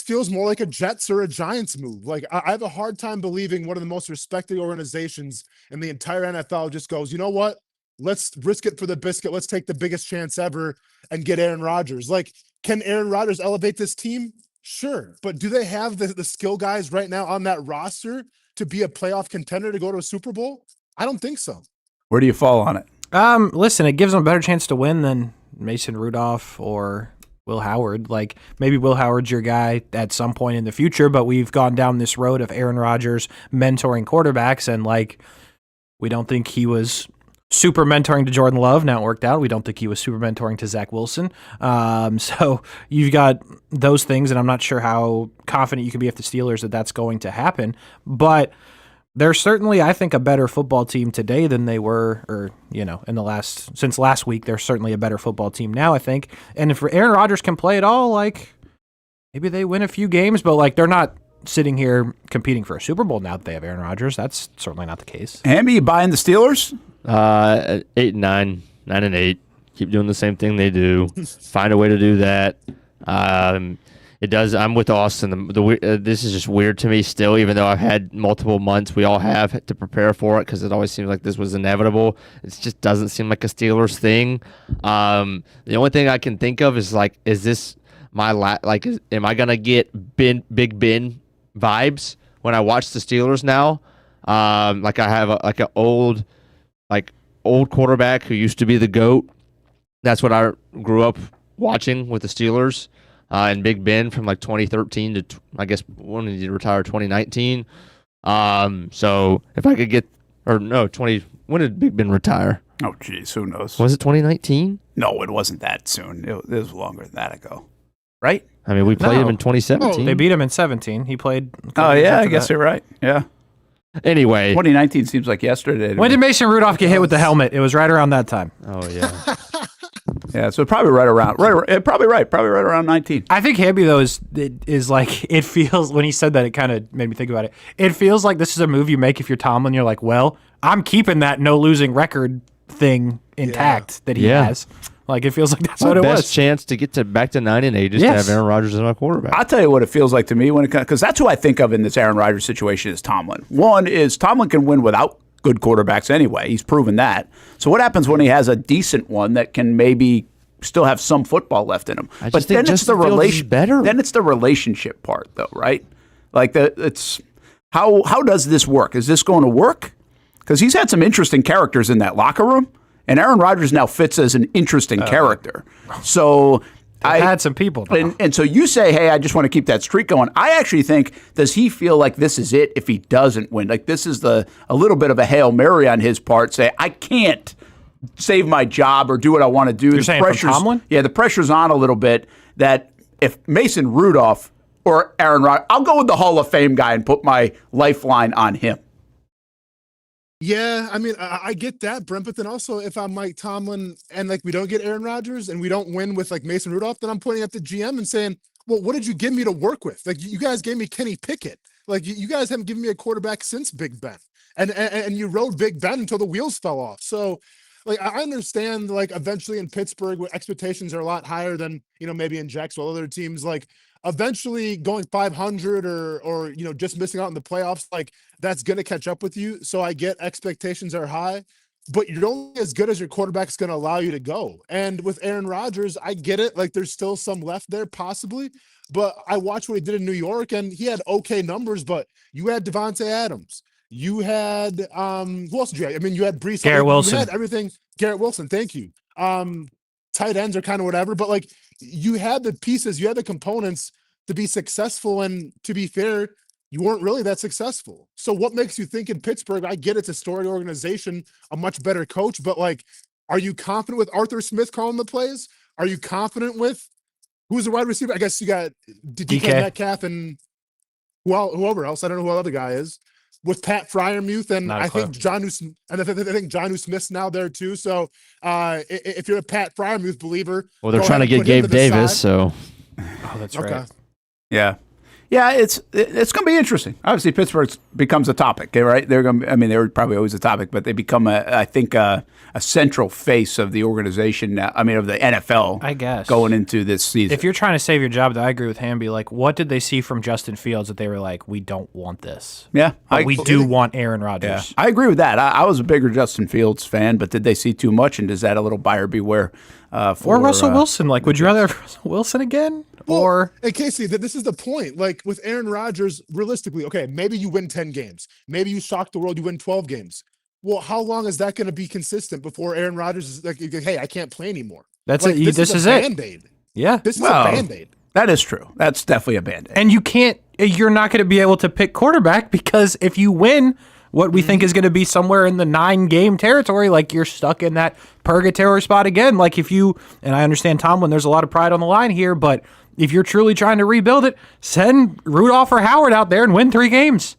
S9: feels more like a Jets or a Giants move. Like, I have a hard time believing one of the most respected organizations in the entire NFL just goes, you know what? Let's risk it for the biscuit. Let's take the biggest chance ever and get Aaron Rodgers. Like, can Aaron Rodgers elevate this team? Sure. But do they have the skill guys right now on that roster to be a playoff contender to go to a Super Bowl? I don't think so.
S2: Where do you fall on it?
S3: Listen, it gives them a better chance to win than Mason Rudolph or Will Howard. Like, maybe Will Howard's your guy at some point in the future, but we've gone down this road of Aaron Rodgers mentoring quarterbacks, and like, we don't think he was super mentoring to Jordan Love. Now it worked out. We don't think he was super mentoring to Zach Wilson. So you've got those things, and I'm not sure how confident you can be if the Steelers that that's going to happen. But they're certainly, I think, a better football team today than they were, or since last week. They're certainly a better football team now, I think. And if Aaron Rodgers can play at all, like, maybe they win a few games, but like, they're not sitting here competing for a Super Bowl now that they have Aaron Rodgers. That's certainly not the case.
S2: Hamby, you buying the Steelers?
S4: 8-9, 9-8. Keep doing the same thing they do. Find a way to do that. It does. I'm with Austen. This is just weird to me still, even though I've had multiple months. We all have to prepare for it because it always seems like this was inevitable. It just doesn't seem like a Steelers thing. The only thing I can think of is like, is this my am I gonna get Big Ben vibes when I watch the Steelers now? Like I have an old quarterback who used to be the GOAT. That's what I grew up watching with the Steelers. And Big Ben from like 2013 to I guess when did he retire? 2019. So if I could get when did Big Ben retire?
S2: Oh geez, who knows?
S4: Was it 2019?
S2: No, it wasn't that soon. It was longer than that ago, right?
S4: I mean, we played him in 2017.
S3: They beat him in 17. He played.
S2: Oh yeah, I guess you're right. Yeah.
S4: Anyway,
S2: 2019 seems like yesterday.
S3: When did Mason Rudolph get hit with the helmet? It was right around that time.
S4: Oh yeah.
S2: Yeah, so probably right around 19.
S3: I think Hamby though is like, it feels, when he said that, it kind of made me think about it. It feels like this is a move you make if you're Tomlin. You're like, well, I'm keeping that no losing record thing intact that he has. Like, it feels like that's what it was.
S4: Best chance to get back to 9-8 is to have Aaron Rodgers as my quarterback.
S2: I'll tell you what it feels like to me when it comes, because that's who I think of in this Aaron Rodgers situation is Tomlin. One is Tomlin can win without good quarterbacks anyway. He's proven that. So what happens when he has a decent one that can maybe still have some football left in him? But then it's the relation. Then it's the relationship part, though, right? Like it's how does this work? Is this going to work? Because he's had some interesting characters in that locker room. And Aaron Rodgers now fits as an interesting character. So
S3: I had some people.
S2: And so you say, hey, I just want to keep that streak going. I actually think, does he feel like this is it if he doesn't win? Like this is a little bit of a Hail Mary on his part. Say, I can't save my job or do what I want to do.
S3: You're saying from Tomlin?
S2: Yeah, the pressure's on a little bit that if Mason Rudolph or Aaron Rodgers, I'll go with the Hall of Fame guy and put my lifeline on him.
S9: Yeah, I mean, I get that, Brent, but then also if I'm Mike Tomlin and like we don't get Aaron Rodgers and we don't win with like Mason Rudolph, then I'm pointing at the GM and saying, well, what did you give me to work with? Like you guys gave me Kenny Pickett. Like you guys haven't given me a quarterback since Big Ben. And you rode Big Ben until the wheels fell off. So like I understand like eventually in Pittsburgh where expectations are a lot higher than, maybe in Jacksonville, other teams, like eventually going 500 or just missing out in the playoffs, like that's going to catch up with you. So I get expectations are high, but you're only as good as your quarterback's going to allow you to go. And with Aaron Rodgers, I get it. Like there's still some left there possibly, but I watched what he did in New York and he had okay numbers, but you had Devontae Adams. You had, who else did you have? I mean, you had Brees.
S3: Garrett Wilson.
S9: You had everything. Garrett Wilson. Thank you. Tight ends are kind of whatever, but like you had the pieces, you had the components to be successful. And to be fair, you weren't really that successful. So what makes you think in Pittsburgh, I get it's a storied organization, a much better coach, but like, are you confident with Arthur Smith calling the plays? Are you confident with who's the wide receiver? I guess you got DK Metcalf and whoever else. I don't know who the other guy is. With Pat Freiermuth and I think Jonnu, and I think Jonnu Smith's now there too. So if you're a Pat Freiermuth believer,
S4: well, they're trying to get Gabe Davis. So,
S3: that's right.
S2: Yeah. Yeah, it's going to be interesting. Obviously, Pittsburgh becomes a topic, right? They were probably always a topic, but they become, I think, a central face of the organization now. I mean, of the NFL,
S3: I guess,
S2: going into this season.
S3: If you're trying to save your job, I agree with Hamby. Like, what did they see from Justin Fields that they were like, we don't want this?
S2: Yeah.
S3: We do want Aaron Rodgers.
S2: Yeah, I agree with that. I was a bigger Justin Fields fan, but did they see too much? And does that a little buyer beware?
S3: Or Russell Wilson? Like, would you rather have Russell Wilson again?
S9: Or hey, Casey, this is the point. Like with Aaron Rodgers, realistically, okay, maybe you win 10 games. Maybe you shock the world, you win 12 games. Well, how long is that going to be consistent before Aaron Rodgers is like, hey, I can't play anymore?
S3: That's
S9: like,
S3: it. This is a Band-Aid. Yeah.
S9: This is a Band-Aid.
S2: That is true. That's definitely a Band-Aid.
S3: And you're not going to be able to pick quarterback because if you win what we think is going to be somewhere in the 9-game territory, like you're stuck in that purgatory spot again. Like and I understand Tomlin, there's a lot of pride on the line here, but if you're truly trying to rebuild it, send Rudolph or Howard out there and win 3 games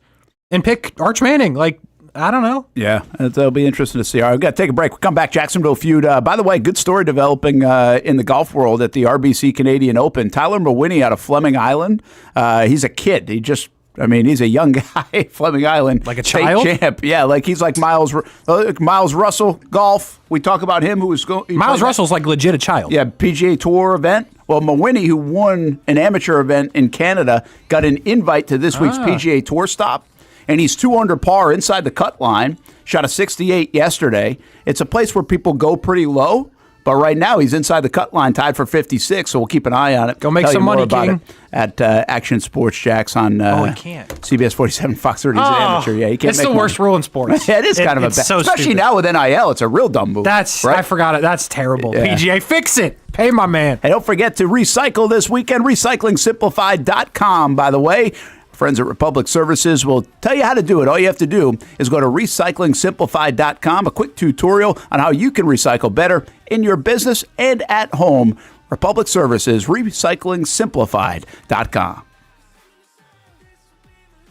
S3: and pick Arch Manning. Like, I don't know.
S2: Yeah, it'll be interesting to see. All right, we've got to take a break. We'll come back. Jacksonville feud. By the way, good story developing in the golf world at the RBC Canadian Open. Tyler Mawinney out of Fleming Island. He's a kid. He's a young guy, Fleming Island.
S3: Like a child?
S2: Champ. Yeah, like he's like Miles Russell, golf. We talk about him who was going.
S3: Miles Russell's like legit a child.
S2: Yeah, PGA Tour event. Well, Mawinney, who won an amateur event in Canada, got an invite to this week's PGA Tour stop. And he's 2 under par inside the cut line. Shot a 68 yesterday. It's a place where people go pretty low. But right now, he's inside the cut line, tied for 56, so we'll keep an eye on it.
S3: Go make some money, King.
S2: At Action Sports Jacks on
S3: he can't.
S2: CBS 47, Fox 30. He's an amateur. Yeah, he can't.
S3: It's the worst rule in sports.
S2: Yeah, it is kind of a bad.
S3: So
S2: especially
S3: stupid.
S2: now with NIL, it's a real dumb move.
S3: Right?
S2: I
S3: forgot it. That's terrible.
S2: Yeah.
S3: PGA, fix it. Pay my man.
S2: And don't forget to recycle this weekend. RecyclingSimplified.com, by the way. Friends at Republic Services will tell you how to do it. All you have to do is go to recyclingsimplified.com, a quick tutorial on how you can recycle better in your business and at home. Republic Services, recyclingsimplified.com.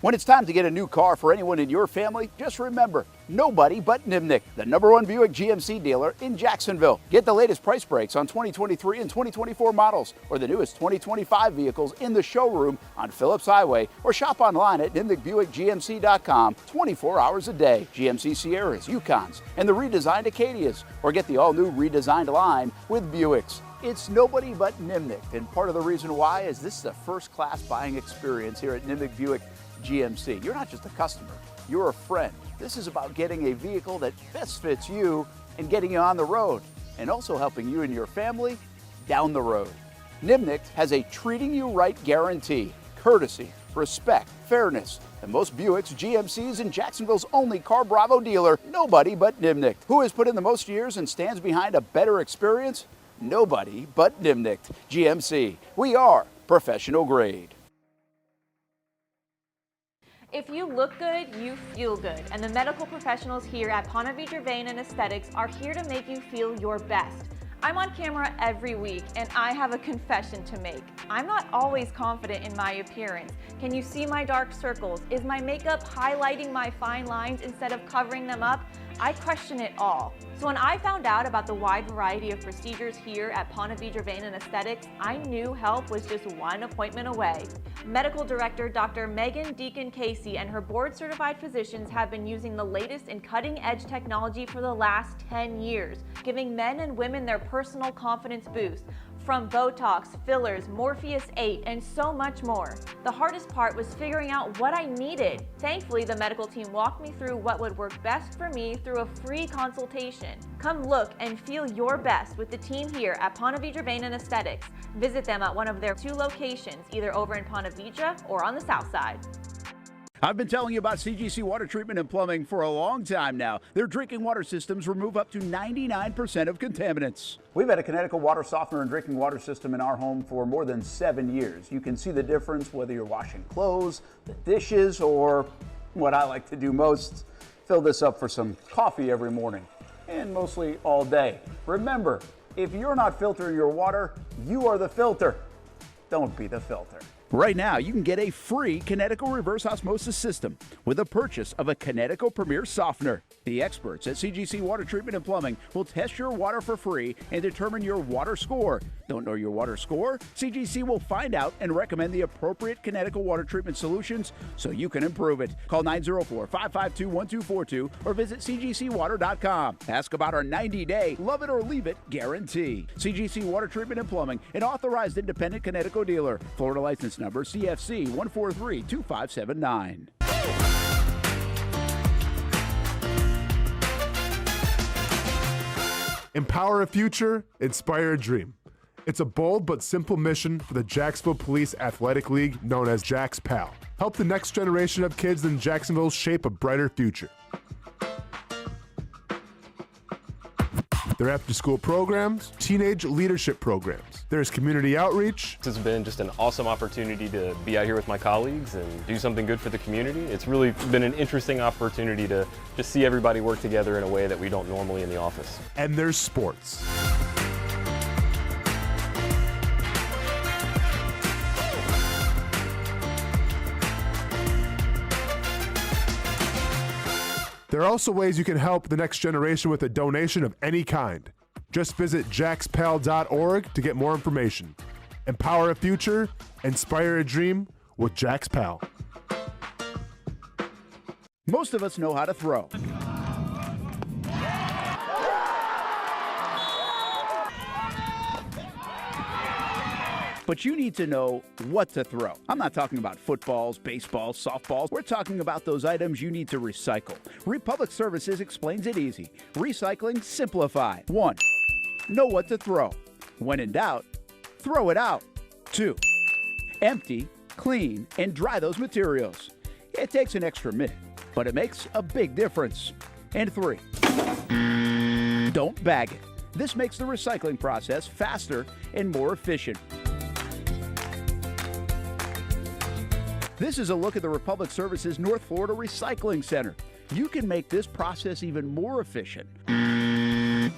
S2: When it's time to get a new car for anyone in your family, just remember, nobody but Nimnick, the #1 Buick GMC dealer in Jacksonville. Get the latest price breaks on 2023 and 2024 models or the newest 2025 vehicles in the showroom on Phillips Highway or shop online at nimnickbuickgmc.com 24 hours a day. GMC Sierras, Yukons, and the redesigned Acadias, or get the all-new redesigned line with Buicks. It's nobody but Nimnick, and part of the reason why is this is a first-class buying experience here at Nimnick Buick GMC. You're not just a customer, you're a friend. This is about getting a vehicle that best fits you and getting you on the road, and also helping you and your family down the road. Nimnick has a treating you right guarantee, courtesy, respect, fairness. And most Buicks, GMCs, and Jacksonville's only Car Bravo dealer, nobody but Nimnick. Who has put in the most years and stands behind a better experience? Nobody but Nimnick. GMC. We are professional grade.
S11: If you look good, you feel good, and the medical professionals here at Ponte Vedra Vein and Aesthetics are here to make you feel your best. I'm on camera every week, and I have a confession to make. I'm not always confident in my appearance. Can you see my dark circles? Is my makeup highlighting my fine lines instead of covering them up? I question it all. So when I found out about the wide variety of procedures here at Ponte Vedra Vein and Aesthetics, I knew help was just one appointment away. Medical Director Dr. Megan Deacon Casey and her board-certified physicians have been using the latest in cutting-edge technology for the last 10 years, giving men and women their personal confidence boost. From Botox, fillers, Morpheus 8, and so much more. The hardest part was figuring out what I needed. Thankfully, the medical team walked me through what would work best for me through a free consultation. Come look and feel your best with the team here at Ponte Vedra Vein and Aesthetics. Visit them at one of their 2 locations, either over in Ponte Vedra or on the south side.
S2: I've been telling you about CGC Water Treatment and Plumbing for a long time now. Their drinking water systems remove up to 99% of contaminants. We've had a Connecticut water softener and drinking water system in our home for more than 7 years. You can see the difference whether you're washing clothes, the dishes, or what I like to do most, fill this up for some coffee every morning, and mostly all day. Remember, if you're not filtering your water, you are the filter. Don't be the filter. Right now, you can get a free Connecticut reverse osmosis system with the purchase of a Connecticut Premier Softener. The experts at CGC Water Treatment and Plumbing will test your water for free and determine your water score. Don't know your water score? CGC will find out and recommend the appropriate Connecticut water treatment solutions so you can improve it. Call 904-552-1242 or visit cgcwater.com. Ask about our 90-day love it or leave it guarantee. CGC Water Treatment and Plumbing, an authorized independent Connecticut dealer. Florida license number CFC 1432579.
S15: Empower a future, inspire a dream. It's a bold but simple mission for the Jacksonville Police Athletic League known as Jags PAL. Help the next generation of kids in Jacksonville shape a brighter future. Their after-school programs, teenage leadership programs. There's community outreach.
S21: It's been just an awesome opportunity to be out here with my colleagues and do something good for the community. It's really been an interesting opportunity to just see everybody work together in a way that we don't normally in the office.
S15: And there's sports. There are also ways you can help the next generation with a donation of any kind. Just visit jaxpal.org to get more information. Empower a future, inspire a dream with Jags PAL.
S2: Most of us know how to throw. But you need to know what to throw. I'm not talking about footballs, baseballs, softballs. We're talking about those items you need to recycle. Republic Services explains it easy. Recycling simplified. 1. Know what to throw. When in doubt, throw it out. 2. Empty, clean, and dry those materials. It takes an extra minute, but it makes a big difference. And 3. Don't bag it. This makes the recycling process faster and more efficient. This is a look at the Republic Services North Florida Recycling Center. You can make this process even more efficient.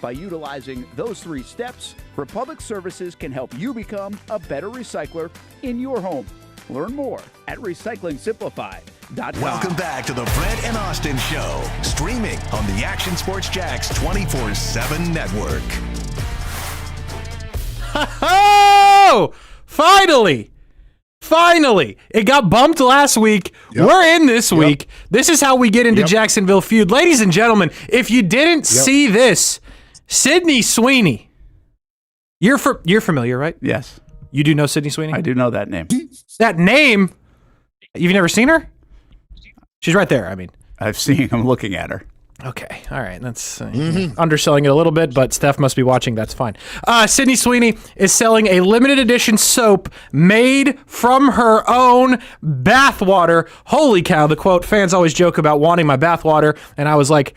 S2: By utilizing those 3 steps, Republic Services can help you become a better recycler in your home. Learn more at Recycling Simplified.
S1: Welcome back to the Brent and Austin Show, streaming on the Action Sports Jax 24/7 network.
S3: Oh, finally. It got bumped last week.
S9: Yep.
S3: We're in this week. This is how we get into Jacksonville feud. Ladies and gentlemen, if you didn't see this, Sydney Sweeney. You're familiar, right?
S2: Yes.
S3: You do know Sydney Sweeney?
S2: I do know that name.
S3: That name? You've never seen her? She's right there. I mean,
S2: I've seen him looking at her.
S3: Okay. All right. That's underselling it a little bit, but Steph must be watching. That's fine. Sydney Sweeney is selling a limited edition soap made from her own bathwater. Holy cow. The quote, fans always joke about wanting my bathwater. And I was like,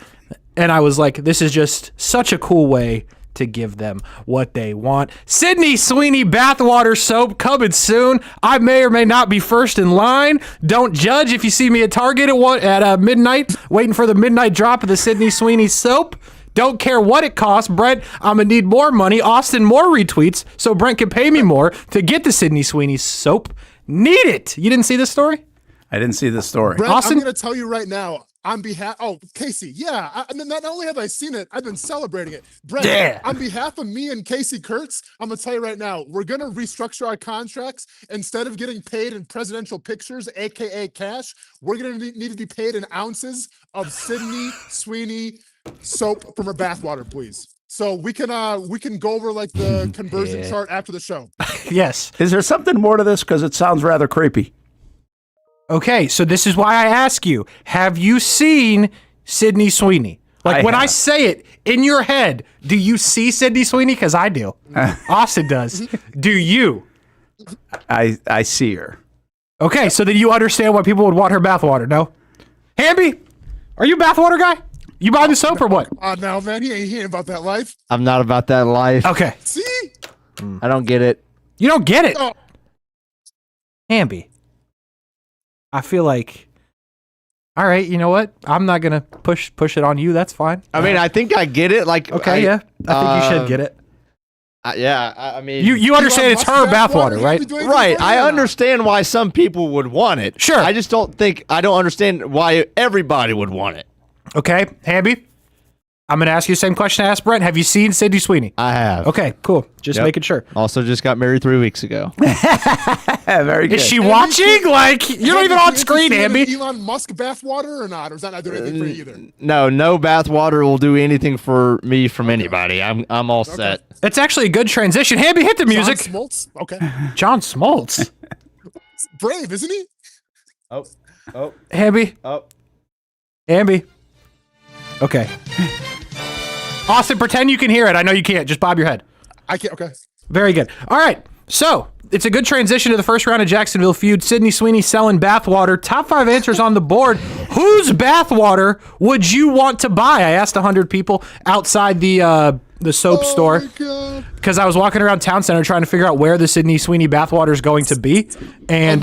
S3: this is just such a cool way to give them what they want. Sydney Sweeney bathwater soap coming soon. I may or may not be first in line. Don't judge if you see me at Target at midnight, waiting for the midnight drop of the Sydney Sweeney soap. Don't care what it costs. Brent, I'm going to need more money. Austin, more retweets so Brent can pay me more to get the Sydney Sweeney soap. Need it. You didn't see this story?
S2: I didn't see this story.
S9: Brent,
S3: Austin?
S9: I'm going to tell you right now, on behalf, Casey, I mean, not only have I seen it, I've been celebrating it. Brent, on behalf of me and Casey Kurtz, I'm going to tell you right now, we're going to restructure our contracts. Instead of getting paid in presidential pictures, AKA cash, we're going to need to be paid in ounces of Sydney Sweeney soap from her bathwater, please. So we can go over like the conversion chart after the show.
S3: Yes.
S2: Is there something more to this? Because it sounds rather creepy.
S3: Okay, so this is why I ask you, have you seen Sydney Sweeney? Like when I say it in your head, do you see Sydney Sweeney? Because I do. Austin does. Do you?
S2: I see her.
S3: Okay, so then you understand why people would want her bathwater, no? Hamby, are you a bathwater guy? You buy the soap or what?
S9: No, man, he ain't about that life.
S4: I'm not about that life.
S3: Okay.
S9: See?
S4: I don't get it.
S3: You don't get it?
S9: Oh.
S3: Hamby. I feel like, all right, you know what? I'm not gonna push it on you. That's fine.
S4: I mean, I think I get it. Like,
S3: okay, I think you should get it.
S4: I mean,
S3: you understand it's her bathwater, right?
S4: Right. I understand why some people would want it.
S3: Sure.
S4: I just don't understand why everybody would want it.
S3: Okay, Hamby. I'm going to ask you the same question I asked Brent. Have you seen Sydney Sweeney?
S4: I have.
S3: Okay, cool. Just making sure.
S4: Also, just got married 3 weeks ago.
S2: Very good.
S3: Is she watching? Like, you're not even on screen, Hamby.
S9: Elon Musk bathwater or not? Or is that not doing anything for you either?
S4: No bathwater will do anything for me from anybody. I'm all set.
S3: It's actually a good transition. Hamby, hit the music.
S9: John Smoltz? Okay.
S3: John Smoltz.
S9: Brave, isn't he?
S4: Oh.
S3: Hamby.
S4: Oh.
S3: Hamby. Okay. Austin, pretend you can hear it. I know you can't. Just bob your head.
S9: I can't. Okay.
S3: Very good. All right. So it's a good transition to the first round of Jacksonville feud. Sydney Sweeney selling bathwater. Top 5 answers on the board. Whose bathwater would you want to buy? I asked 100 people outside the soap store because I was walking around town center trying to figure out where the Sydney Sweeney bathwater is going to be, and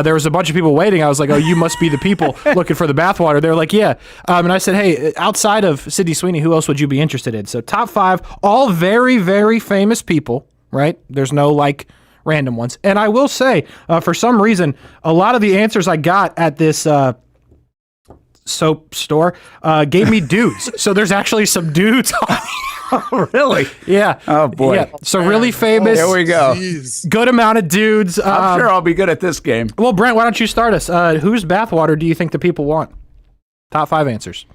S3: there was a bunch of people waiting. I was like, oh, you must be the people looking for the bathwater. They were like, yeah. And I said, hey, outside of Sydney Sweeney, who else would you be interested in? So top 5, all very, very famous people, right? There's no like random ones. And I will say, for some reason, a lot of the answers I got at this soap store gave me dudes. So there's actually some dudes on
S2: Oh, really?
S3: Yeah.
S2: Oh, boy.
S3: Yeah. So really famous.
S2: There we go.
S3: Good amount of dudes.
S2: I'm sure I'll be good at this game.
S3: Well, Brent, why don't you start us? Whose bathwater do you think the people want? Top 5 answers.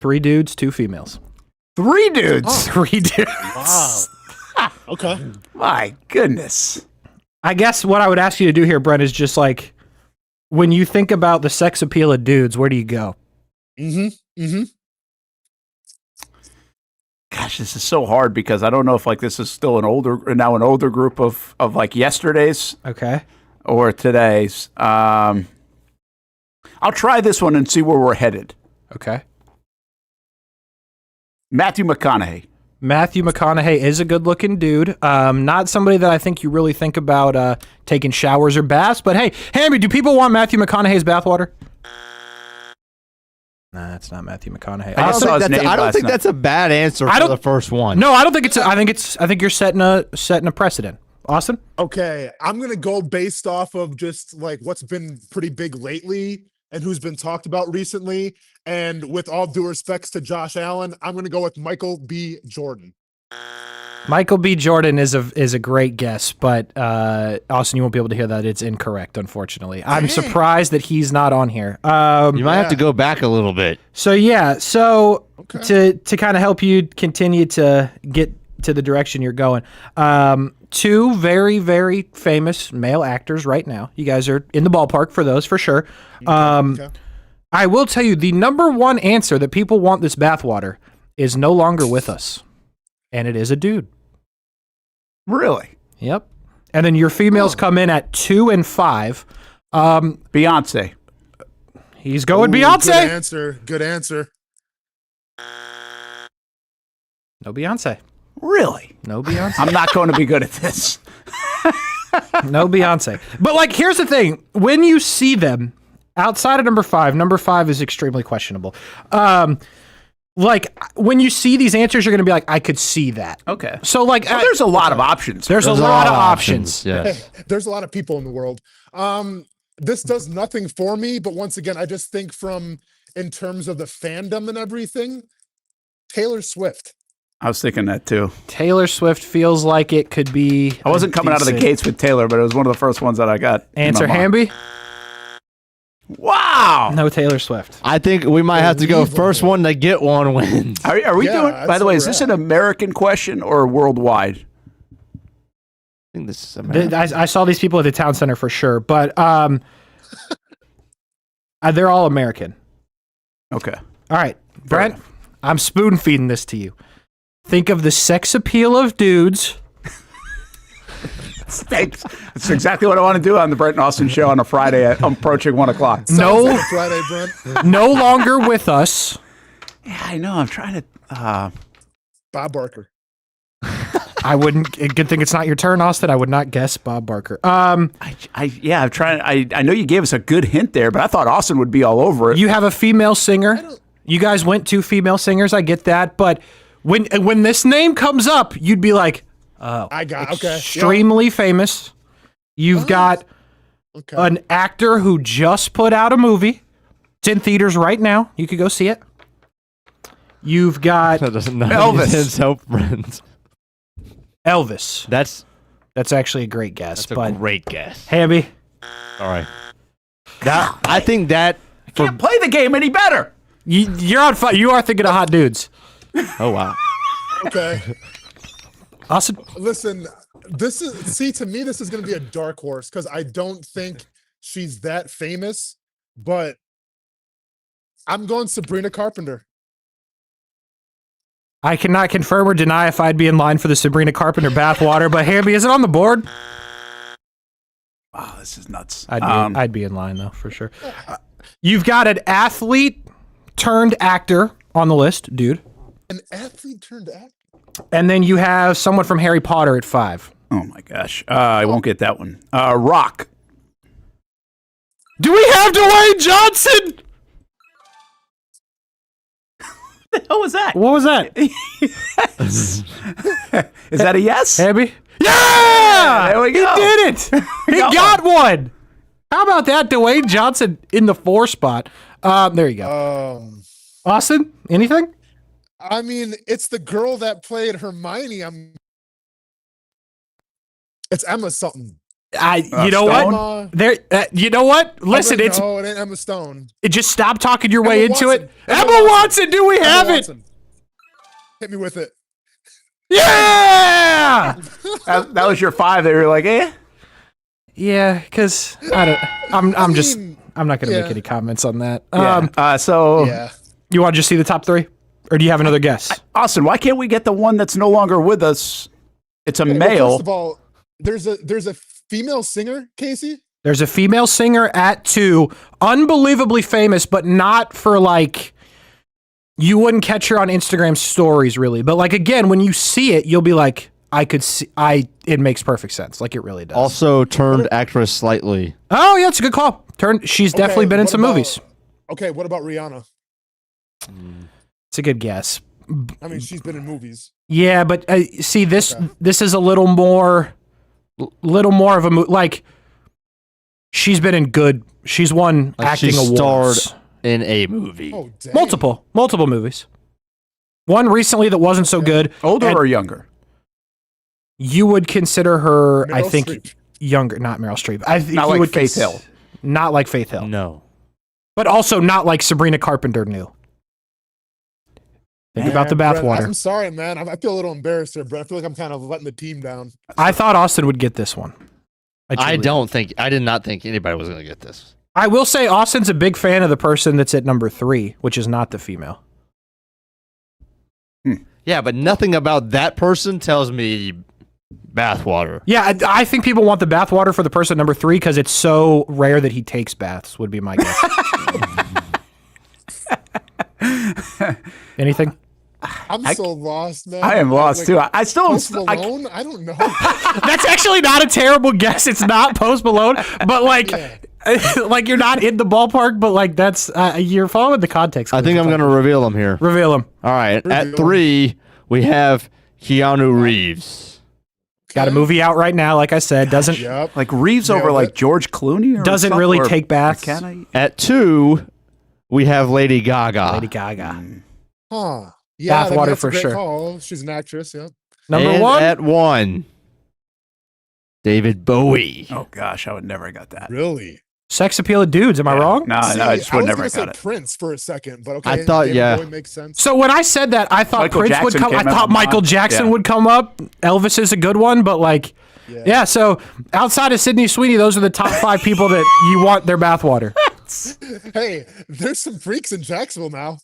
S3: 3 dudes, 2 females.
S2: 3 dudes?
S3: 3 dudes.
S9: Wow. Okay.
S2: My goodness.
S3: I guess what I would ask you to do here, Brent, is just like, when you think about the sex appeal of dudes, where do you go?
S2: Gosh, this is so hard because I don't know if like this is still an older group of like yesterday's.
S3: Okay.
S2: Or today's. I'll try this one and see where we're headed.
S3: Okay.
S2: Matthew McConaughey.
S3: Matthew McConaughey is a good-looking dude. Not somebody that I think you really think about taking showers or baths. But hey, Hamby, do people want Matthew McConaughey's bathwater? Nah, that's not Matthew McConaughey.
S4: I don't think that's a bad answer for the first one.
S3: No, I don't think it's. I think you're setting a precedent. Austin?
S9: Okay, I'm gonna go based off of just like what's been pretty big lately and who's been talked about recently. And with all due respects to Josh Allen, I'm gonna go with Michael B. Jordan.
S3: Michael B. Jordan is a great guess, but Austin, you won't be able to hear that. It's incorrect, unfortunately. I'm surprised that he's not on here.
S4: You might have to go back a little bit.
S3: So to kind of help you continue to get to the direction you're going, two very, very famous male actors right now. You guys are in the ballpark for those for sure. I will tell you the number one answer that people want this bathwater is no longer with us. And it is a dude.
S2: Really?
S3: Yep. And then your females come in at 2 and 5.
S2: Beyonce.
S3: He's going
S9: Good
S3: Beyonce.
S9: answer. Good answer.
S3: No Beyonce.
S2: Really?
S3: No Beyonce.
S2: I'm not going to be good at this.
S3: No Beyonce. But like, here's the thing. When you see them outside of number 5 is extremely questionable. Like, when you see these answers, you're going to be like, I could see that.
S2: Okay.
S3: So, like,
S2: there's a lot of options.
S3: There's a lot of options.
S4: Yes.
S9: There's a lot of people in the world. This does nothing for me, but once again, I just think in terms of the fandom and everything, Taylor Swift.
S2: I was thinking that too.
S3: Taylor Swift feels like it could be.
S2: I wasn't coming out of the gates with Taylor, but it was one of the first ones that I got.
S3: Answer Hamby?
S2: Wow.
S3: No Taylor Swift.
S4: I think we might have to go first one to get one wins.
S2: Are we doing, by the way, is this an American question or worldwide?
S4: I think this is American.
S3: I saw these people at the town center for sure, but they're all American.
S2: Okay.
S3: All right, Brent, I'm spoon feeding this to you. Think of the sex appeal of dudes.
S2: Thanks. That's exactly what I want to do on the Brent and Austin show on a Friday approaching 1 o'clock.
S3: No,
S9: Sounds like a Friday, Brent.
S3: no longer with us.
S2: Yeah, I know. I'm trying to.
S9: Bob Barker.
S3: I wouldn't. Good thing it's not your turn, Austin. I would not guess Bob Barker.
S2: I'm trying. I know you gave us a good hint there, but I thought Austin would be all over it.
S3: You have a female singer. You guys went 2 female singers. I get that, but when this name comes up, you'd be like, oh,
S9: I got
S3: extremely famous. You've got an actor who just put out a movie. It's in theaters right now. You could go see it. You've got
S2: Elvis.
S4: Help friends.
S3: Elvis. That's actually a great guess.
S4: That's a great guess.
S3: Hamby.
S4: All right. I think that
S2: I can't play the game any better.
S3: You're on fire. You are thinking of hot dudes.
S4: Oh wow.
S9: Okay.
S3: Austin.
S9: Listen, to me, this is going to be a dark horse because I don't think she's that famous, but I'm going Sabrina Carpenter.
S3: I cannot confirm or deny if I'd be in line for the Sabrina Carpenter bathwater, but Hamby, is it on the board?
S2: Oh, this is nuts.
S3: I'd be in line though, for sure. You've got an athlete turned actor on the list, dude.
S9: An athlete turned actor?
S3: And then you have someone from Harry Potter at 5.
S2: Oh my gosh. I won't get that one. Rock.
S3: Do we have Dwayne Johnson?
S2: What the hell was that?
S3: What was that?
S2: Is that a yes?
S3: Hamby? Yeah!
S2: There we go.
S3: He did it! He got one! How about that? Dwayne Johnson in the 4 spot. There you go. Austin, anything?
S9: I mean, it's the girl that played Hermione. It's Emma something.
S3: You know what? You know what? Listen,
S9: no, it ain't Emma Stone.
S3: Just stop talking your way into
S9: Watson.
S3: it. Emma Watson, do we have it?
S9: Hit me with it.
S3: Yeah!
S2: that was your 5 that you were like, eh?
S3: Yeah, because I'm not going to make any comments on that. You want to just see the top 3? Or do you have another guess?
S2: Austin, why can't we get the one that's no longer with us? It's a male.
S9: First of all, there's a female singer, Casey.
S3: There's a female singer at 2, unbelievably famous, but not for like, you wouldn't catch her on Instagram stories really. But like, again, when you see it, you'll be like, it makes perfect sense. Like it really does.
S4: Also turned actress slightly.
S3: Oh yeah, it's a good call. She's definitely been in some movies.
S9: Okay, what about Rihanna?
S3: It's a good guess.
S9: I mean, she's been in movies.
S3: Yeah, but see, this is a little more little more of a like. She's been in good. She's won acting
S4: she
S3: awards.
S4: starred in a movie.
S9: Oh, dang.
S3: Multiple movies. One recently that wasn't so good.
S2: Older or younger?
S3: You would consider her,
S9: Meryl
S3: I think,
S9: Streep.
S3: younger. Not Meryl Streep. I think
S2: Not
S3: you
S2: like
S3: would
S2: Faith Hill.
S3: Not like Faith Hill.
S4: No.
S3: But also not like Sabrina Carpenter knew. Think about the
S9: Brent,
S3: bathwater.
S9: I'm sorry, man. I feel a little embarrassed here, but I feel like I'm kind of letting the team down.
S3: I thought Austen would get this one.
S4: I did not think anybody was going to get this.
S3: I will say Austin's a big fan of the person that's at number 3, which is not the female.
S4: Yeah, but nothing about that person tells me bathwater.
S3: Yeah, I think people want the bathwater for the person at number 3 because it's so rare that he takes baths, would be my guess. Anything?
S9: I'm so lost, man.
S2: I am lost too. I still
S9: Post Malone? I don't know.
S3: That's actually not a terrible guess. It's not Post Malone, but like, like you're not in the ballpark, but like that's you're following the context.
S4: I think I'm going to reveal them here.
S3: Reveal them.
S4: All right. At 3, we have Keanu Reeves.
S3: Got a movie out right now. Like I said, doesn't
S2: like Reeves over like George Clooney or
S3: doesn't
S2: something,
S3: really
S2: or
S3: take baths.
S2: McKenna?
S4: At 2, we have Lady Gaga.
S3: Lady Gaga.
S9: Huh. Yeah,
S3: Bathwater
S9: that's
S3: for
S9: a great
S3: sure.
S9: call. She's an actress, yeah.
S3: Number
S4: And
S3: 1.
S4: At 1, David Bowie.
S2: Oh gosh, I would never have got that.
S9: Really?
S3: Sex appeal of dudes. Am I wrong?
S2: No, I just would never have
S9: say
S2: got it.
S9: Prince for a second, but okay.
S4: I thought,
S9: David
S4: yeah.
S9: Bowie makes sense.
S3: So when I said that, I thought
S2: Michael
S3: Prince would
S2: Jackson
S3: come. I
S2: came out
S3: thought
S2: in
S3: Michael
S2: mind.
S3: Jackson
S2: Yeah.
S3: would come up. Elvis is a good one, but like, yeah. So outside of Sydney Sweeney, those are the top 5 people that you want their bathwater.
S9: Hey, there's some freaks in Jacksonville now.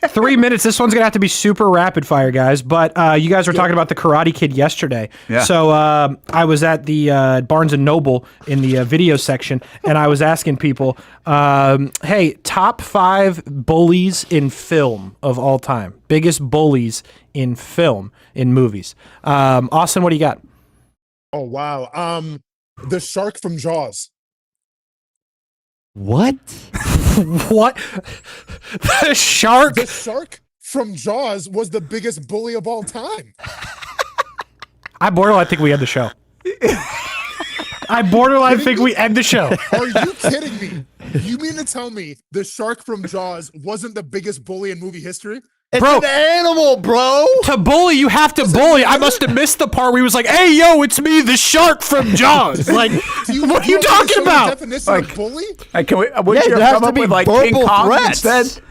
S3: 3 minutes. This one's gonna have to be super rapid fire, guys. But you guys were talking about the Karate Kid yesterday.
S2: Yeah.
S3: So I was at the Barnes and Noble in the video section, and I was asking people, "Hey, top 5 bullies in film of all time. Biggest bullies in film in movies." Austin, what do you got?
S9: Oh wow. The shark from Jaws.
S4: What?
S3: What? The shark?
S9: The shark from Jaws was the biggest bully of all time.
S3: I borderline think we end the show. I borderline think we end the show.
S9: Are you kidding me? You mean to tell me the shark from Jaws wasn't the biggest bully in movie history?
S4: It's an animal, bro.
S3: To bully, you have to bully. I must have missed the part where he was like, "Hey, yo, it's me, the shark from Jaws." Like, what are you talking about?
S9: Definition of bully?
S2: Can we? Would you
S4: there
S2: have
S4: has
S2: come
S4: to
S2: up
S4: be
S2: with like
S4: verbal
S2: King Kong
S4: threats.
S2: instead?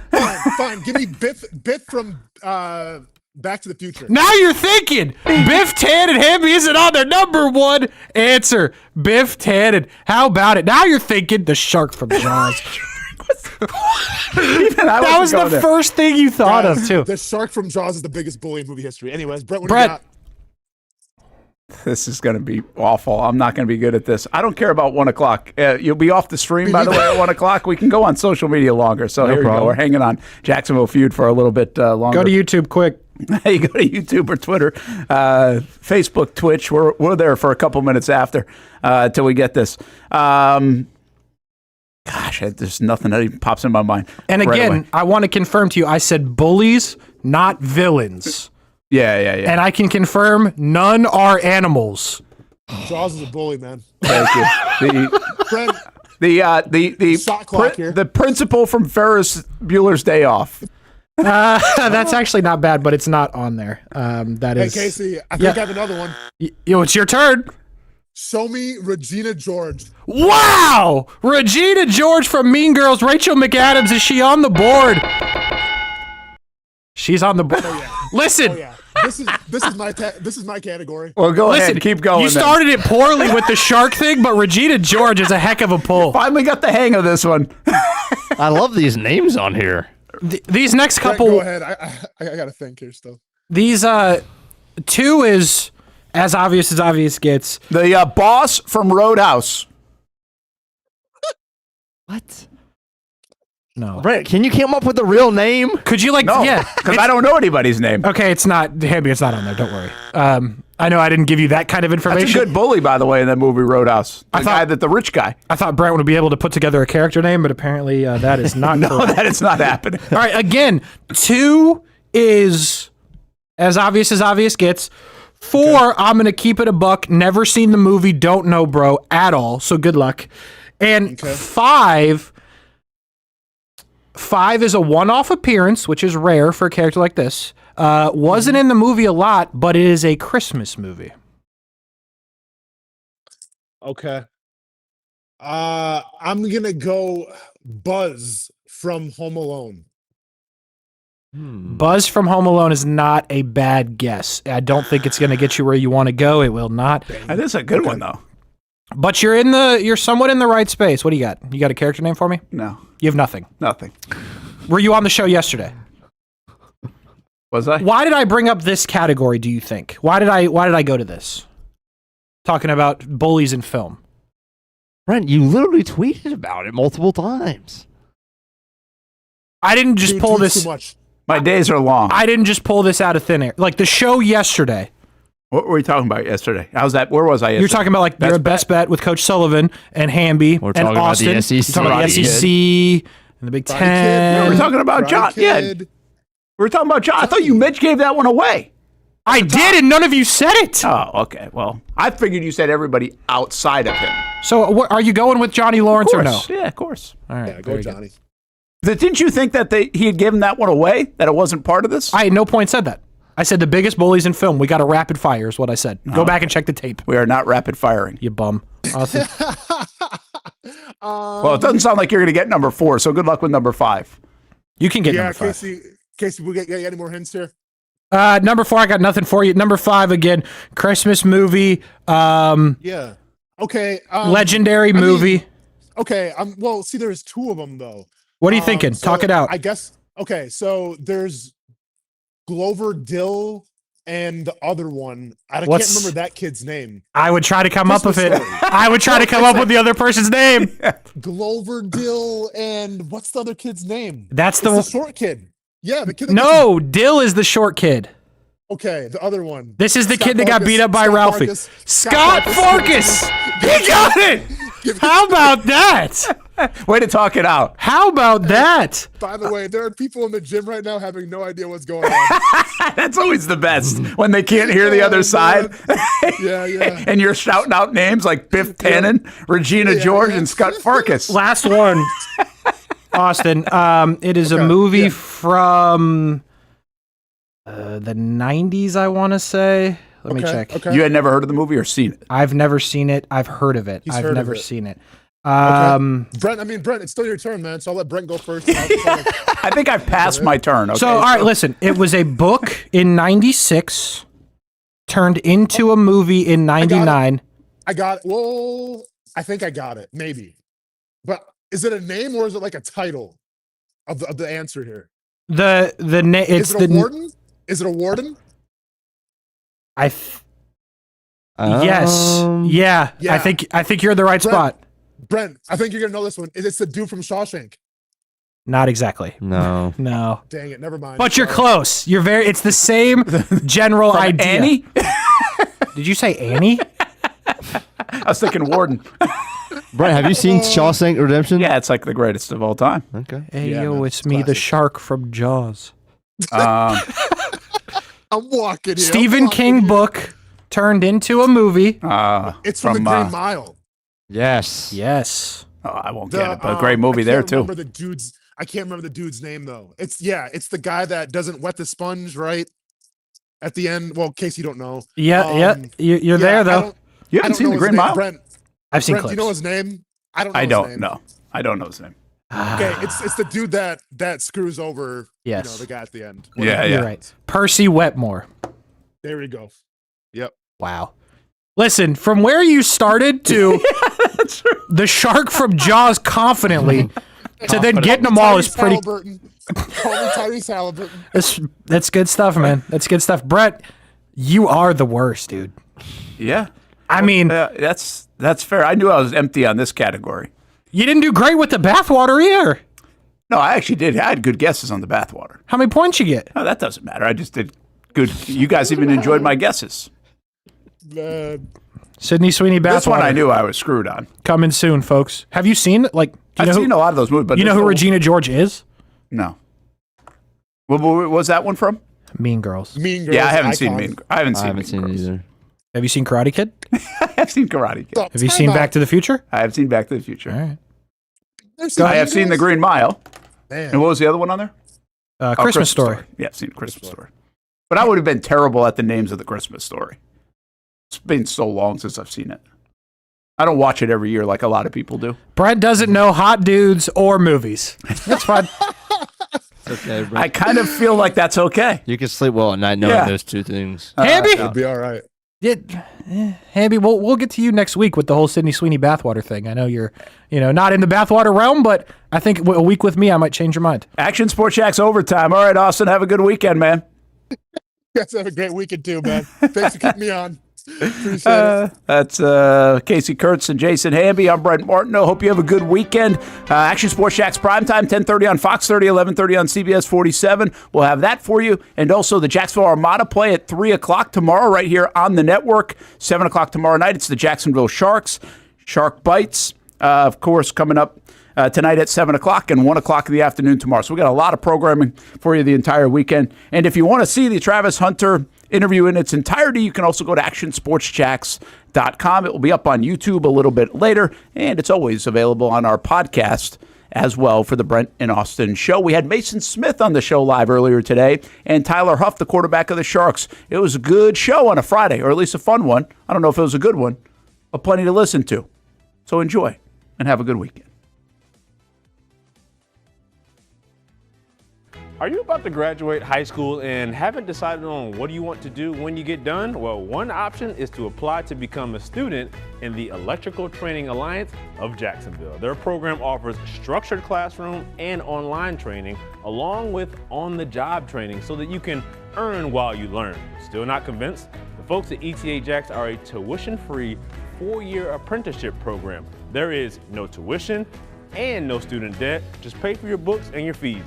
S9: Fine. Give me Biff from Back to the Future.
S3: Now you're thinking. Biff Tannen Hamby isn't on their number 1 answer. Biff Tannen. How about it? Now you're thinking the shark from Jaws. That was the first thing you thought of, too.
S9: The shark from Jaws is the biggest bully in movie history. Anyways, Brett, what do you got?
S2: This is going to be awful. I'm not going to be good at this. I don't care about 1 o'clock. You'll be off the stream, by the way, at 1 o'clock. We can go on social media longer. So here we go. We're hanging on Jacksonville Feud for a little bit longer.
S3: Go to YouTube quick.
S2: Hey, go to YouTube or Twitter, Facebook, Twitch. We're there for a couple minutes after till we get this. Gosh, there's nothing that even pops in my mind.
S3: And
S2: right
S3: again,
S2: away.
S3: I want to confirm to you, I said bullies, not villains.
S2: Yeah.
S3: And I can confirm none are animals.
S9: Jaws is a bully, man.
S2: Thank you.
S9: Brent,
S2: The
S9: shot clock here.
S2: the principal from Ferris Bueller's Day Off.
S3: That's actually not bad, but it's not on there. That
S9: Hey,
S3: is.
S9: Casey, I think I have another one.
S3: It's your turn.
S9: Show me Regina George.
S3: Wow! Regina George from Mean Girls. Rachel McAdams, is she on the board? She's on the board.
S9: Oh, yeah.
S3: Listen.
S9: Oh, yeah. This is my category.
S2: Well, go ahead. Keep going.
S3: You started it poorly with the shark thing, but Regina George is a heck of a pull.
S2: Finally got the hang of this one.
S4: I love these names on here.
S3: These next couple.
S9: Go ahead. I got to think here still.
S3: These 2 is as obvious gets.
S2: The boss from Roadhouse.
S4: What?
S3: No.
S4: Brent, can you come up with a real name?
S3: Could you
S2: because I don't know anybody's name.
S3: Okay, it's not Hamby. It's not on there. Don't worry. I know I didn't give you that kind of information.
S2: That's a good bully, by the way, in that movie Roadhouse. The rich guy.
S3: I thought Brent would be able to put together a character name, but apparently that is not.
S2: No,
S3: correct.
S2: that is not happening.
S3: All right, again, 2 is as obvious gets. 4, I'm going to keep it a buck. Never seen the movie. Don't know, bro, at all. So good luck. And 5 is a one-off appearance, which is rare for a character like this. Wasn't in the movie a lot, but it is a Christmas movie.
S9: Okay. I'm gonna go Buzz from Home Alone.
S3: Buzz from Home Alone is not a bad guess. I don't think it's going to get you where you want to go. It will not.
S2: That is a good one, though.
S3: But you're somewhat in the right space. What do you got? You got a character name for me?
S2: No.
S3: You have nothing.
S2: Nothing.
S3: Were you on the show yesterday?
S2: Was I?
S3: Why did I bring up this category, do you think? Why did I go to this? Talking about bullies in film.
S4: Brent, you literally tweeted about it multiple times.
S3: I didn't just pull this.
S9: Too much.
S2: My days are long.
S3: I didn't just pull this out of thin air. Like the show yesterday.
S2: What were you talking about yesterday? How's that? Where was I yesterday?
S3: You're talking about like your best bet with Coach Sullivan and Hamby and Austen.
S4: About the SEC.
S3: You're talking about the SEC and the Big Ten.
S2: We're talking about John. Yeah. We're talking about John. I thought you Mitch gave that one away.
S3: I did, and none of you said it.
S2: Oh, okay. Well, I figured you said everybody outside of him.
S3: So are you going with Johnny Lawrence or no?
S2: Yeah, of course.
S3: All right.
S9: Yeah, go Johnny.
S2: Didn't you think that he had given that one away? That it wasn't part of this?
S3: I at no point said that. I said the biggest bullies in film. We got a rapid fire is what I said. Go back and check the tape.
S2: We are not rapid firing.
S3: You bum. Awesome.
S2: Well, it doesn't sound like you're going to get number 4, so good luck with number 5.
S3: You can get number 5.
S9: Casey, we get any more hints here?
S3: Number 4, I got nothing for you. Number 5 again, Christmas movie.
S9: Yeah. Okay.
S3: Legendary movie.
S9: Okay. Well, see, there's 2 of them though.
S3: What are you thinking?
S9: So
S3: Talk it out.
S9: I guess. Okay. So there's Glover Dill and the other one. I can't remember that kid's name.
S3: I would try to come up with it. I would try to come up with the other person's name.
S9: Glover Dill and what's the other kid's name?
S3: That's
S9: the short kid. Yeah, the kid.
S3: No, Dill is the short kid.
S9: Okay, the other one.
S3: This is the kid that got beat up by Ralphie. Scott Farkas. He got it. How about that?
S2: Way to talk it out.
S3: How about that?
S9: By the way, there are people in the gym right now having no idea what's going on.
S2: That's always the best when they can't hear the other side.
S9: Yeah.
S2: And you're shouting out names like Biff Tannen, Regina George, and Scott Farkas.
S3: Last one. Austin, it is a movie from the 90s, I want to say. Let me check.
S2: You had never heard of the movie or seen it?
S3: I've never seen it. I've heard of it. I've never seen it.
S9: Brent, it's still your turn, man. So I'll let Brent go first.
S2: I think I've passed my turn. Okay,
S3: so, all right, listen. It was a book in 96, turned into a movie in 99.
S9: I got it. Well, I think I got it. Maybe. But is it a name or is it like a title of the answer here?
S3: The name.
S9: Is it a warden? Is it a warden?
S3: Yes. Yeah. I think you're in the right spot.
S9: Brent, I think you're gonna know this one. It's the dude from Shawshank.
S3: Not exactly.
S4: No.
S3: No.
S9: Dang it, never mind.
S3: But you're close. It's the same general idea.
S2: Annie?
S3: Did you say Annie?
S2: I was thinking warden.
S4: Brent, have you seen Shawshank Redemption?
S2: Yeah, it's like the greatest of all time.
S4: Okay.
S3: Hey, it's me, the shark from Jaws.
S9: I'm walking here.
S3: Stephen King book turned into a movie.
S9: It's from the Green Mile.
S4: Yes.
S2: Oh, I won't get it, but a great movie there too.
S9: I can't remember the dude's name though. It's the guy that doesn't wet the sponge right at the end. Well, in case you don't know.
S3: Yeah. You're there though.
S2: You haven't seen the Green Mile?
S9: Brent,
S3: I've seen
S9: Brent,
S3: clips.
S9: Do you know his name? I don't know.
S2: I don't know his name.
S9: Okay, it's the dude that screws over the guy at the end.
S2: Yeah.
S3: You're right. Percy Wetmore.
S9: There we go. Yep.
S3: Wow. Listen, from where you started to the shark from Jaws confidently to then getting them all is pretty.
S9: Call me Tyrese Haliburton.
S3: That's good stuff, man. That's good stuff. Brett, you are the worst, dude.
S2: Yeah.
S3: I mean,
S2: that's fair. I knew I was empty on this category.
S3: You didn't do great with the bathwater either.
S2: No, I actually did. I had good guesses on the bathwater.
S3: How many points you get?
S2: Oh, that doesn't matter. I just did good. You guys even enjoyed my guesses.
S3: Sydney Sweeney bathwater.
S2: This one I knew I was screwed on.
S3: Coming soon, folks. Have you seen
S2: I've seen a lot of those movies, but
S3: you know who Regina George is?
S2: No. What was that one from?
S3: Mean Girls.
S9: Mean Girls.
S2: Yeah, I haven't
S9: icon.
S2: seen Mean. I haven't seen
S4: it either.
S3: Have you seen Karate Kid?
S2: I've seen Karate Kid.
S3: Have you seen Back to the Future?
S2: I have seen Back to the Future.
S3: All right.
S2: I have seen The Green Mile.
S9: Man.
S2: And what was the other one on there?
S3: Christmas Story.
S2: Yeah, I've seen Christmas Story. But I would have been terrible at the names of the Christmas Story. It's been so long since I've seen it. I don't watch it every year like a lot of people do.
S3: Brent doesn't know hot dudes or movies. That's fine.
S4: Okay,
S2: I kind of feel like that's okay.
S4: You can sleep well at night knowing those two things.
S3: Hamby?
S9: It'll be all right.
S3: Hamby, we'll get to you next week with the whole Sydney Sweeney bathwater thing. I know you're, not in the bathwater realm, but I think a week with me, I might change your mind.
S2: Action Sports Jacks overtime. All right, Austin, have a good weekend, man.
S9: You guys have a great weekend too, man. Thanks for keeping me on. Appreciate it.
S2: That's Casey Kurtz and Jason Hamby. I'm Brent Martineau. Hope you have a good weekend. Action Sports Jacks primetime, 10:30 on Fox 30, 11:30 on CBS 47. We'll have that for you. And also the Jacksonville Armada play at 3 o'clock tomorrow right here on the network. 7 o'clock tomorrow night, it's the Jacksonville Sharks. Shark Bites, of course, coming up tonight at 7 o'clock and 1 o'clock in the afternoon tomorrow. So we got a lot of programming for you the entire weekend. And if you want to see the Travis Hunter interview in its entirety, you can also go to actionsportsjacks.com. It will be up on YouTube a little bit later, and it's always available on our podcast as well for the Brent and Austin show. We had Mason Smith on the show live earlier today, and Tyler Huff, the quarterback of the Sharks. It was a good show on a Friday, or at least a fun one. I don't know if it was a good one, but plenty to listen to. So enjoy, and have a good weekend.
S7: Are you about to graduate high school and haven't decided on what you want to do when you get done? Well, one option is to apply to become a student in the Electrical Training Alliance of Jacksonville. Their program offers structured classroom and online training along with on-the-job training so that you can earn while you learn. Still not convinced? The folks at ETA Jacks are a tuition-free 4-year apprenticeship program. There is no tuition and no student debt. Just pay for your books and your fees.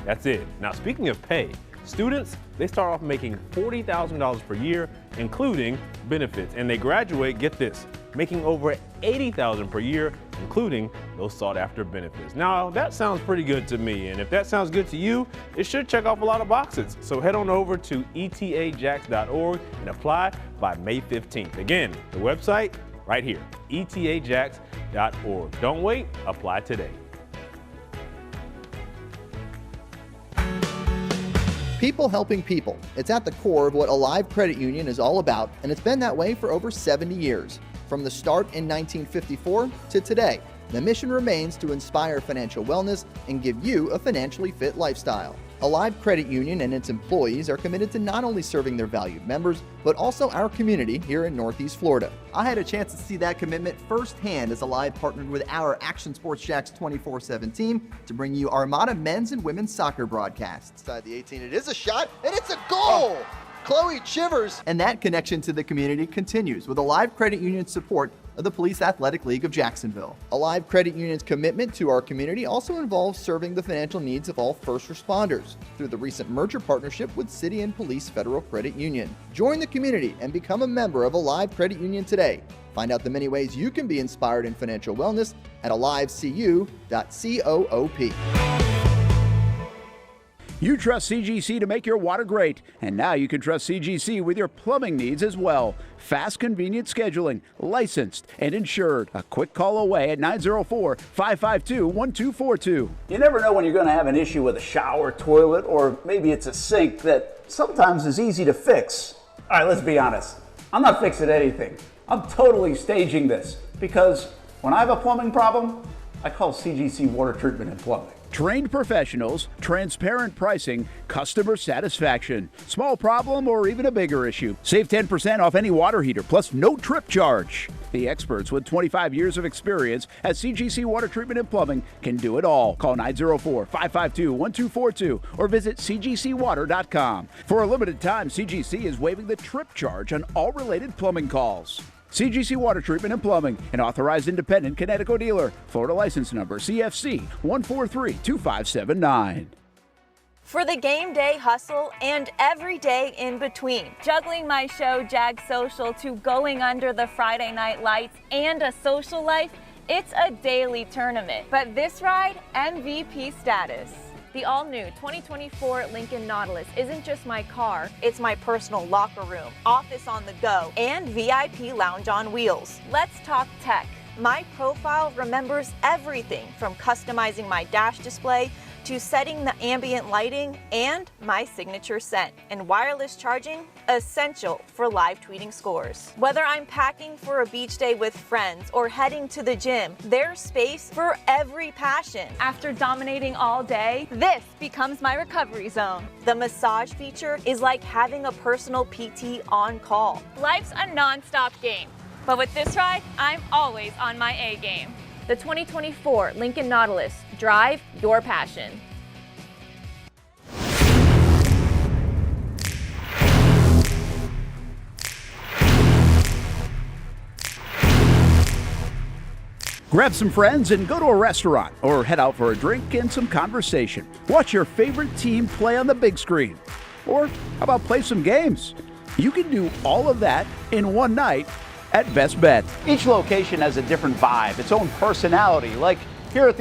S7: That's it. Now, speaking of pay, students, they start off making $40,000 per year, including benefits. And they graduate, get this, making over $80,000 per year, including those sought-after benefits. Now, that sounds pretty good to me. And if that sounds good to you, it should check off a lot of boxes. So head on over to etajacks.org and apply by May 15th. Again, the website right here, etajacks.org. Don't wait, apply today.
S5: People helping people. It's at the core of what Alive Credit Union is all about, and it's been that way for over 70 years. From the start in 1954 to today, the mission remains to inspire financial wellness and give you a financially fit lifestyle. Alive Credit Union and its employees are committed to not only serving their valued members, but also our community here in Northeast Florida. I had a chance to see that commitment firsthand as Alive partnered with our Action Sports Jacks 24/7 team to bring you Armada men's and women's soccer broadcasts. Inside the 18, it is a shot, and it's a goal! Chloe Chivers! And that connection to the community continues with Alive Credit Union's support of the Police Athletic League of Jacksonville. Alive Credit Union's commitment to our community also involves serving the financial needs of all first responders through the recent merger partnership with City and Police Federal Credit Union. Join the community and become a member of Alive Credit Union today. Find out the many ways you can be inspired in financial wellness at alivecu.coop.
S2: You trust CGC to make your water great, and now you can trust CGC with your plumbing needs as well. Fast, convenient scheduling, licensed and insured. A quick call away at 904-552-1242.
S12: You never know when you're going to have an issue with a shower, toilet, or maybe it's a sink that sometimes is easy to fix. All right, let's be honest. I'm not fixing anything. I'm totally staging this because when I have a plumbing problem, I call CGC Water Treatment and Plumbing.
S2: Trained professionals, transparent pricing, customer satisfaction. Small problem or even a bigger issue. Save 10% off any water heater, plus no trip charge. The experts with 25 years of experience at CGC Water Treatment and Plumbing can do it all. Call 904-552-1242 or visit cgcwater.com. For a limited time, CGC is waiving the trip charge on all related plumbing calls. CGC Water Treatment and Plumbing, an authorized independent Connecticut dealer. Florida license number CFC 1432579.
S11: For the game day hustle and every day in between, juggling my show Jags Social to going under the Friday night lights and a social life, it's a daily tournament. But this ride, MVP status. The all-new 2024 Lincoln Nautilus isn't just my car, it's my personal locker room, office on the go, and VIP lounge on wheels. Let's talk tech. My profile remembers everything from customizing my dash display to setting the ambient lighting and my signature scent. And wireless charging, essential for live tweeting scores. Whether I'm packing for a beach day with friends or heading to the gym, there's space for every passion. After dominating all day, this becomes my recovery zone. The massage feature is like having a personal PT on call. Life's a non-stop game, but with this ride, I'm always on my A game. The 2024 Lincoln Nautilus. Drive your passion.
S2: Grab some friends and go to a restaurant or head out for a drink and some conversation. Watch your favorite team play on the big screen. Or how about play some games? You can do all of that in one night at Best Bet.
S12: Each location has a different vibe, its own personality. Like here at the